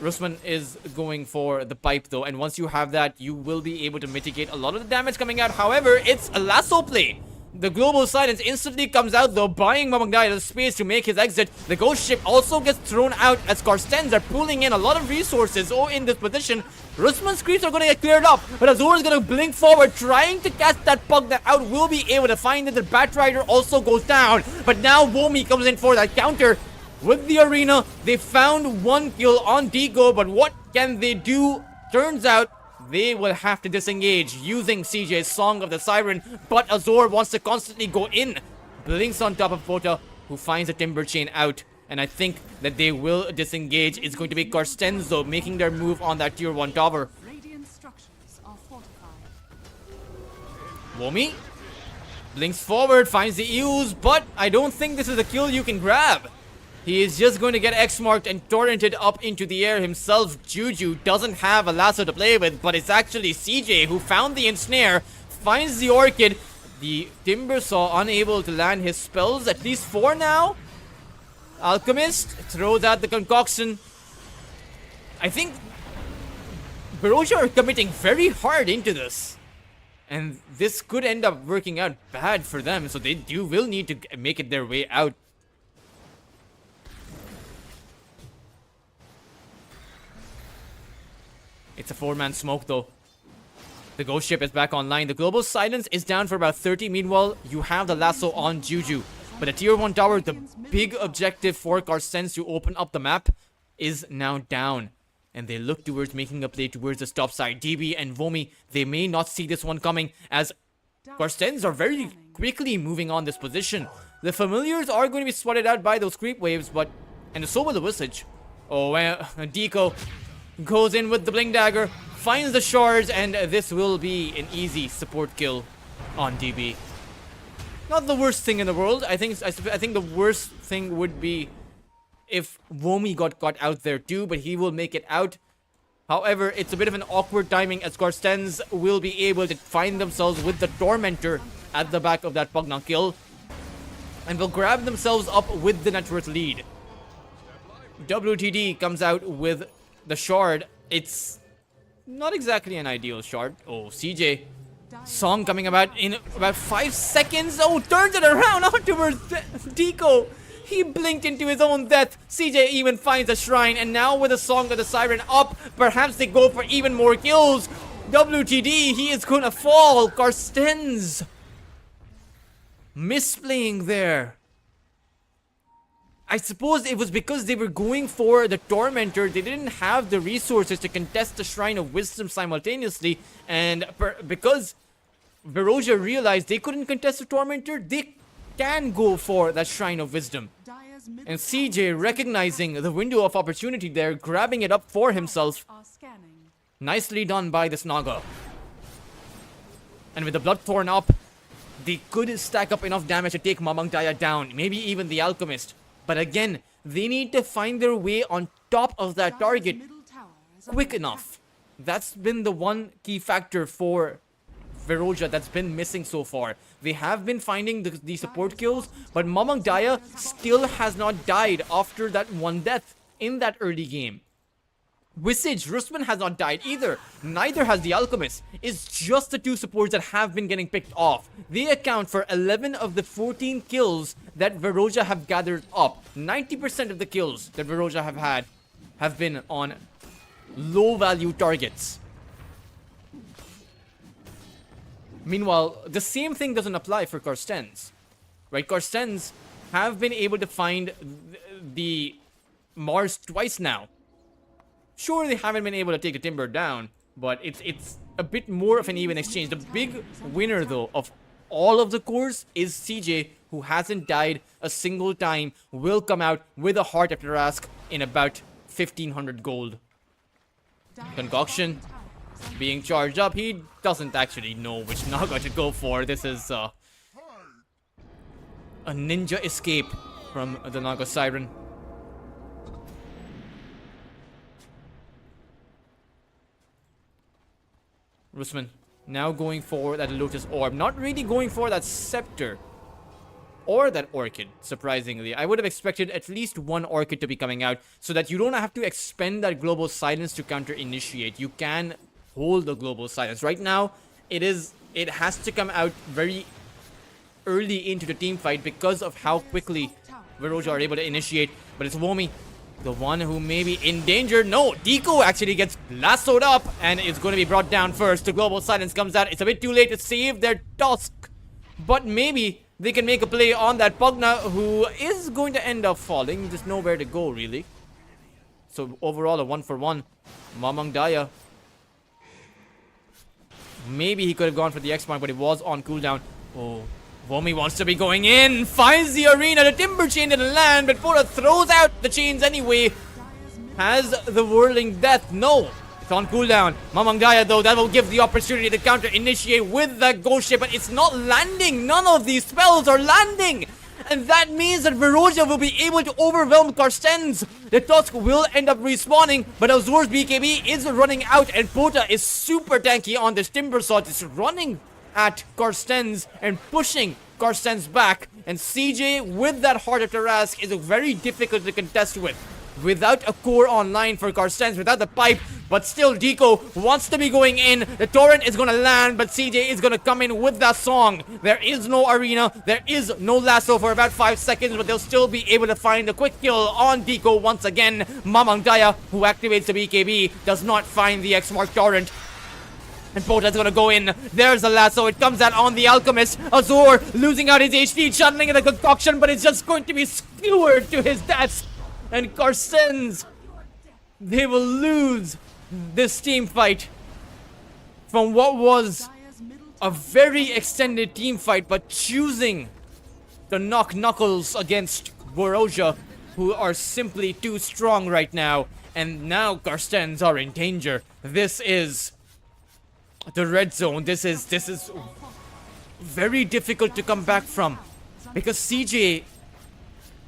Rusman is going for the pipe though, and once you have that, you will be able to mitigate a lot of the damage coming out. However, it's a lasso play. The Global Silence instantly comes out though, buying Mamangdaya the space to make his exit. The Ghost Ship also gets thrown out as Carstensz are pulling in a lot of resources in this position. Rusman's creeps are going to get cleared up, but Azor is going to blink forward, trying to catch that pug that out. Will be able to find that the Batrider also goes down, but now Womi comes in for that counter. With the arena, they found one kill on Deco, but what can they do? Turns out they will have to disengage using CJ's Song of the Siren, but Azor wants to constantly go in. Blinks on top of Pota, who finds a Timber Chain out, and I think that they will disengage. It's going to be Carstensz though, making their move on that tier 1 tower. Radiant structures are fortified. Womi blinks forward, finds the Eus, but I don't think this is a kill you can grab. He is just going to get X-marked and torrented up into the air himself. Juju doesn't have a lasso to play with, but it's actually CJ who found the ensnare, finds the Orchid. The Timbersaw unable to land his spells, at least 4 now. Alchemist throws out the concoction. I think Veroja are committing very hard into this, and this could end up working out bad for them, so they will need to make it their way out. It's a 4-man smoke though. The Ghost Ship is back online. The Global Silence is down for about 30. Meanwhile, you have the lasso on Juju. But the tier 1 tower, the big objective for Carstensz to open up the map, is now down. And they look towards making a play towards the top side. DB and Vomi, they may not see this one coming, as Carstensz are very quickly moving on this position. The familiars are going to be swatted out by those creep waves, but... and so will the Visage. Oh, well, Deco goes in with the Blink Dagger, finds the shards, and this will be an easy support kill on DB. Not the worst thing in the world. I think the worst thing would be if Womi got caught out there too, but he will make it out. However, it's a bit of an awkward timing as Carstensz will be able to find themselves with the Tormentor at the back of that Pugna kill, and will grab themselves up with the net worth lead. WTD comes out with the shard. It's not exactly an ideal shard. Oh, CJ. Song coming about in about 5 seconds. Oh, turns it around out towards Deco. He blinked into his own death. CJ even finds a shrine, and now with the Song of the Siren up, perhaps they go for even more kills. WTD, he is gonna fall. Carstensz misplaying there. I suppose it was because they were going for the Tormentor. They didn't have the resources to contest the Shrine of Wisdom simultaneously. And because Veroja realized they couldn't contest the Tormentor, they can go for that Shrine of Wisdom. And CJ, recognizing the window of opportunity there, grabbing it up for himself. Nicely done by this Naga. And with the Bloodthorn up, they could stack up enough damage to take Mamangdaya down. Maybe even the Alchemist. But again, they need to find their way on top of that target quick enough. That's been the one key factor for Veroja that's been missing so far. They have been finding the support kills, but Mamangdaya still has not died after that one death in that early game. Visage, Rusman has not died either. Neither has the Alchemist. It's just the 2 supports that have been getting picked off. They account for 11 of the 14 kills that Veroja have gathered up. 90% of the kills that Veroja have had have been on low value targets. Meanwhile, the same thing doesn't apply for Carstensz. Right? Carstensz have been able to find the Mars twice now. Sure, they haven't been able to take the Timber down, but it's a bit more of an even exchange. The big winner, though, of all of the cores is CJ, who hasn't died a single time, will come out with a Heart of Tarask in about 1500 gold. Concoction being charged up. He doesn't actually know which Naga to go for. This is a ninja escape from the Naga Siren. Rusman now going for that Lotus Orb. Not really going for that Scepter. Or that Orchid, surprisingly. I would have expected at least one Orchid to be coming out so that you don't have to expend that Global Silence to counter-initiate. You can hold the Global Silence. Right now, it has to come out very early into the team fight because of how quickly Veroja are able to initiate. But it's Womi, the one who may be in danger. No, Deco actually gets lassoed up and is going to be brought down first. The Global Silence comes out. It's a bit too late to save their Tusk. But maybe they can make a play on that Pugna, who is going to end up falling. There's nowhere to go, really. So overall, a 1-for-1. Mamang Daya. Maybe he could have gone for the X-Mark, but it was on cooldown. Oh, Vomi wants to be going in. Finds the arena. The Timber Chain didn't land, but Pora throws out the chains anyway. Has the Whirling Death. No, it's on cooldown. Mamang Daya, though, that will give the opportunity to counter-initiate with that Ghost Ship, but it's not landing. None of these spells are landing. And that means that Veroja will be able to overwhelm Carstensz. The Tusk will end up respawning, but Azur's BKB is running out, and Pota is super tanky on this Timber Sword. It's running at Carstensz and pushing Carstensz back. And CJ with that Heart of Tarask is very difficult to contest with. Without a core online for Carstensz, without the pipe, but still Deco wants to be going in. The torrent is going to land, but CJ is going to come in with that song. There is no arena, there is no lasso for about 5 seconds, but they'll still be able to find a quick kill on Deco once again. Mamang Daya, who activates the BKB, does not find the X-Mark torrent. And Pota's gonna go in. There's a lasso. It comes out on the Alchemist. Azur losing out his HP, channeling in the concoction, but it's just going to be skewered to his death. And Carstensz, they will lose this team fight from what was a very extended team fight, but choosing to knock knuckles against Veroja, who are simply too strong right now. And now Carstensz are in danger. This is the red zone. This is very difficult to come back from, because CJ,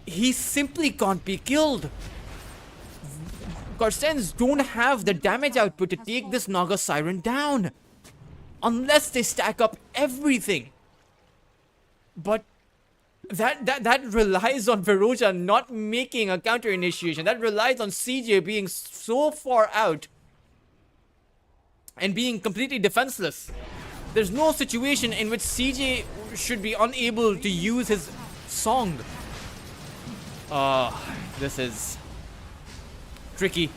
he simply can't be killed. Carstensz don't have the damage output to take this Naga Siren down unless they stack up everything. But that relies on Veroja not making a counter initiation. That relies on CJ being so far out and being completely defenseless. There's no situation in which CJ should be unable to use his song. This is tricky.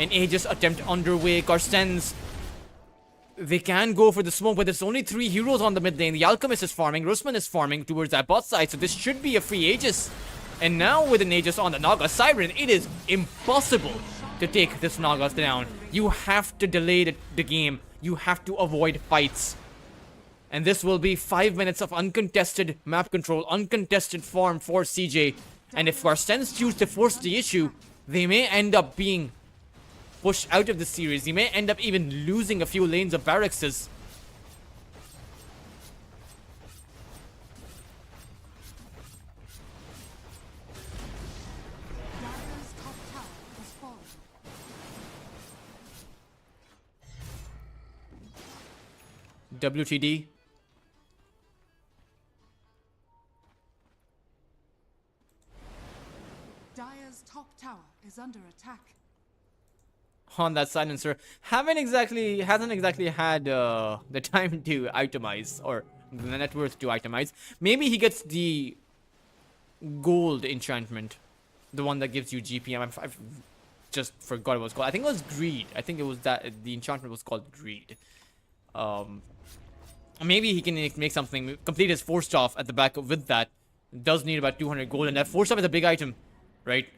An Aegis attempt underway. Carstensz, they can go for the smoke, but there's only 3 heroes on the mid lane. The Alchemist is farming, Rusman is farming towards that bot side, so this should be a free Aegis. And now with an Aegis on the Naga Siren, it is impossible to take this Naga down. You have to delay the game. You have to avoid fights. And this will be 5 minutes of uncontested map control, uncontested farm for CJ. And if Carstensz choose to force the issue, they may end up being pushed out of the series. They may end up even losing a few lanes of barracks. WTD. Dire's top tower is under attack. On that silencer, hasn't exactly had the time to itemize, or the net worth to itemize. Maybe he gets the gold enchantment, the one that gives you GPM. I've just forgot what it was called. I think it was Greed. I think it was that the enchantment was called Greed. Maybe he can make something, complete his force staff at the back with that. Does need about 200 gold, and that force staff is a big item, right?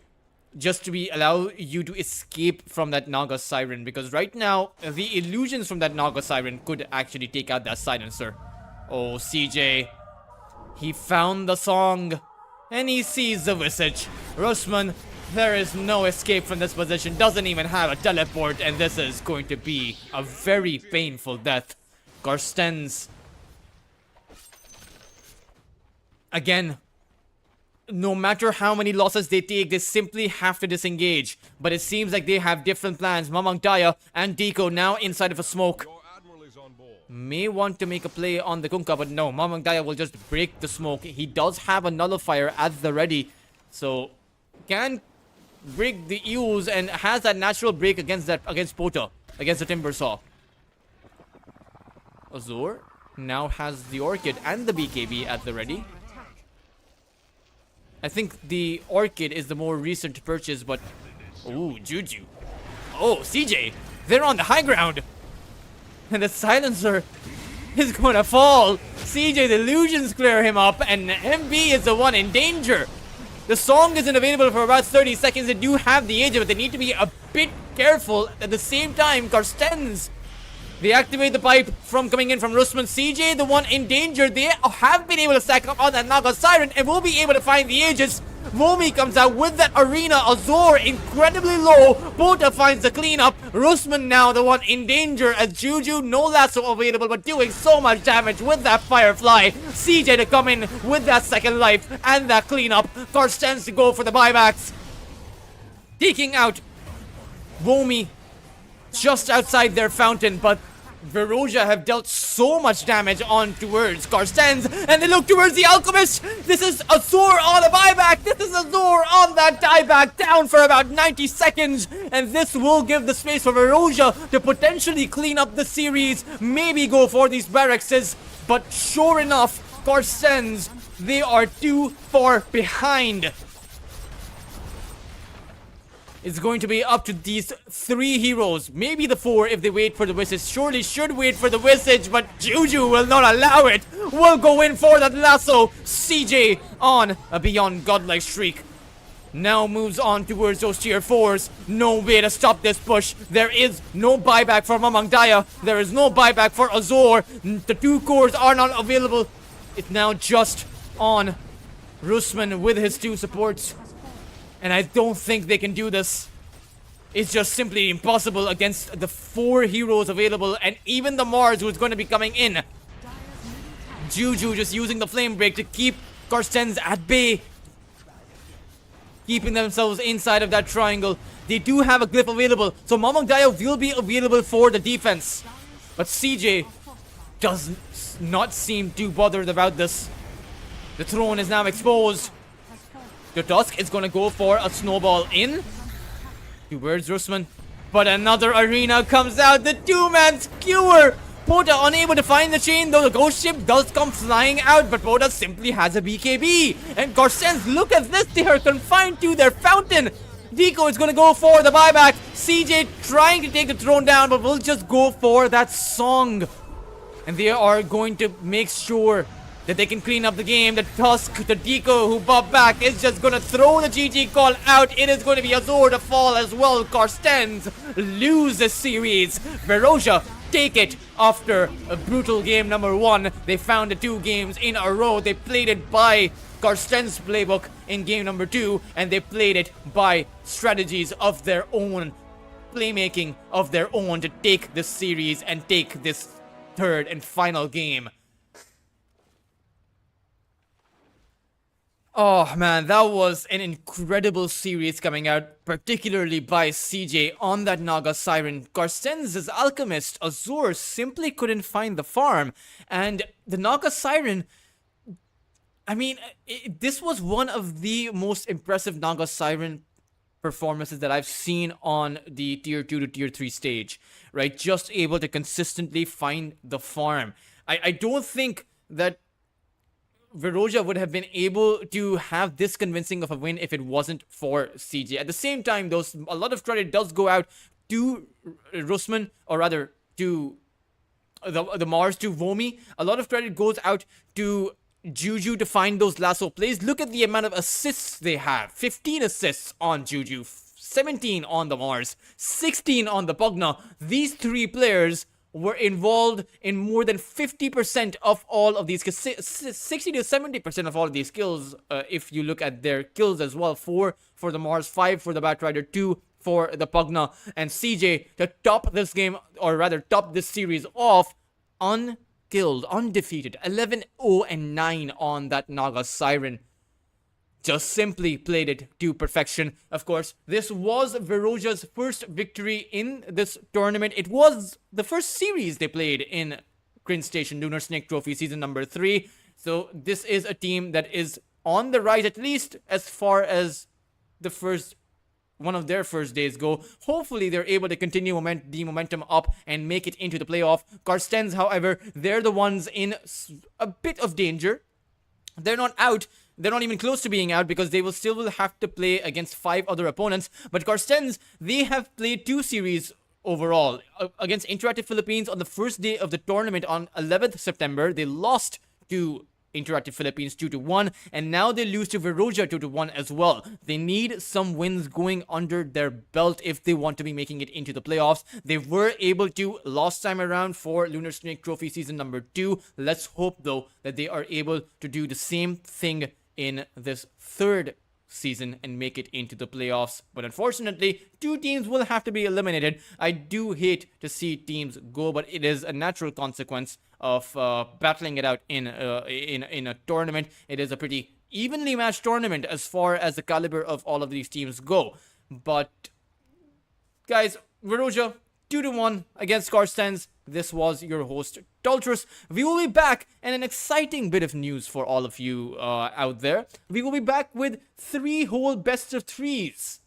Just to allow you to escape from that Naga Siren, because right now the illusions from that Naga Siren could actually take out that silencer. Oh, CJ, he found the song and he sees the visage. Rusman There is no escape from this position. Doesn't even have a teleport, and this is going to be a very painful death. Carstensz. Again, no matter how many losses they take, they simply have to disengage. But it seems like they have different plans. Mamang Daya and Deco now inside of a smoke. Your admiral is on board. May want to make a play on the Kunkka, but no, Mamang Daya will just break the smoke. He does have a nullifier at the ready, so can break the Eels and has that natural break against Pota, against the Timber Saw. Azur now has the Orchid and the BKB at the ready. I think the Orchid is the more recent purchase, but... Ooh, Juju. Oh, CJ! They're on the high ground! And the Silencer is gonna fall! CJ's illusions clear him up, and MB is the one in danger! The song isn't available for about 30 seconds. They do have the agent, but they need to be a bit careful. At the same time, Carstensz, they activate the pipe from coming in from Rusman. CJ, the one in danger. They have been able to stack up on that Naga Siren and will be able to find the Aegis. Vomi comes out with that Arena. Azor incredibly low. Pota finds the cleanup. Rusman now the one in danger as Juju, no lasso available, but doing so much damage with that Firefly. CJ to come in with that second life and that cleanup. Carstensz to go for the buybacks. Taking out Vomi just outside their fountain, but Veroja have dealt so much damage on towards Carstensz, and they look towards the Alchemist. This is Azur on a buyback. This is Azur on that dieback, down for about 90 seconds, and this will give the space for Veroja to potentially clean up the series, maybe go for these barracks, but sure enough, Carstensz, they are too far behind. It's going to be up to these three heroes, maybe the four if they wait for the Visage. Surely should wait for the Visage, but Juju will not allow it. Will go in for that lasso. CJ on a beyond godlike streak. Now moves on towards those tier 4s. No way to stop this push. There is no buyback for Mamang Daya. There is no buyback for Azor. The two cores are not available. It's now just on Rusman with his two supports. And I don't think they can do this. It's just simply impossible against the 4 heroes available, and even the Mars who's going to be coming in. Juju just using the flame break to keep Carstensz at bay, keeping themselves inside of that triangle. They do have a glyph available, so Mamang Daya will be available for the defense. But CJ does not seem too bothered about this. The throne is now exposed. The Tusk is gonna go for a snowball in towards Rusman, but another Arena comes out. The two-man skewer. Pota unable to find the chain, though the ghost ship does come flying out, but Pota simply has a BKB. And Carstensz, look at this, they are confined to their fountain. Deco is gonna go for the buyback. CJ trying to take the throne down, but will just go for that song. And they are going to make sure that they can clean up the game. The Tusk, the Deco who bobbed back is just gonna throw the GG call out. It is going to be Azor to fall as well. Carstensz lose the series. Veroja take it after a brutal game number 1. They found the 2 games in a row. They played it by Carstensz playbook in game number 2, and they played it by strategies of their own, playmaking of their own to take this series and take this third and final game. Oh man, that was an incredible series coming out, particularly by CJ on that Naga Siren. Carstensz's Alchemist, Azur, simply couldn't find the farm. And the Naga Siren, I mean, this was one of the most impressive Naga Siren performances that I've seen on the tier 2 to tier 3 stage, right? Just able to consistently find the farm. I don't think that Veroja would have been able to have this convincing of a win if it wasn't for CJ. At the same time, though, a lot of credit does go out to Rusman, or rather to the Mars, to Vomi. A lot of credit goes out to Juju to find those lasso plays. Look at the amount of assists they have. 15 assists on Juju, 17 on the Mars, 16 on the Pugna. These 3 players were involved in more than 50% of all of these, 60 to 70% of all of these kills, if you look at their kills as well. 4 for the Mars, 5 for the Batrider, 2 for the Pugna, and CJ to top this game, or rather top this series off unkilled, undefeated, 11-0-9 on that Naga Siren. Just simply played it to perfection. Of course, this was Veroja's first victory in this tournament. It was the first series they played in Grin Station Lunar Snake Trophy Season number 3. So this is a team that is on the rise, at least as far as one of their first days go. Hopefully, they're able to continue the momentum up and make it into the playoff. Carstensz, however, they're the ones in a bit of danger. They're not out. They're not even close to being out because they will still have to play against 5 other opponents. But Carstensz, they have played 2 series overall. Against Interactive Philippines on the first day of the tournament on 11th September, they lost to Interactive Philippines 2-1, and now they lose to Veroja 2-1 as well. They need some wins going under their belt if they want to be making it into the playoffs. They were able to last time around for Lunar Snake Trophy Season number 2. Let's hope, though, that they are able to do the same thing in this third season and make it into the playoffs. But unfortunately, 2 teams will have to be eliminated. I do hate to see teams go, but it is a natural consequence of battling it out in a tournament. It is a pretty evenly matched tournament as far as the caliber of all of these teams go. But guys, Veroja 2-1 against Carstensz. This was your host, Tultrus. We will be back, and an exciting bit of news for all of you out there. We will be back with 3 whole best of 3s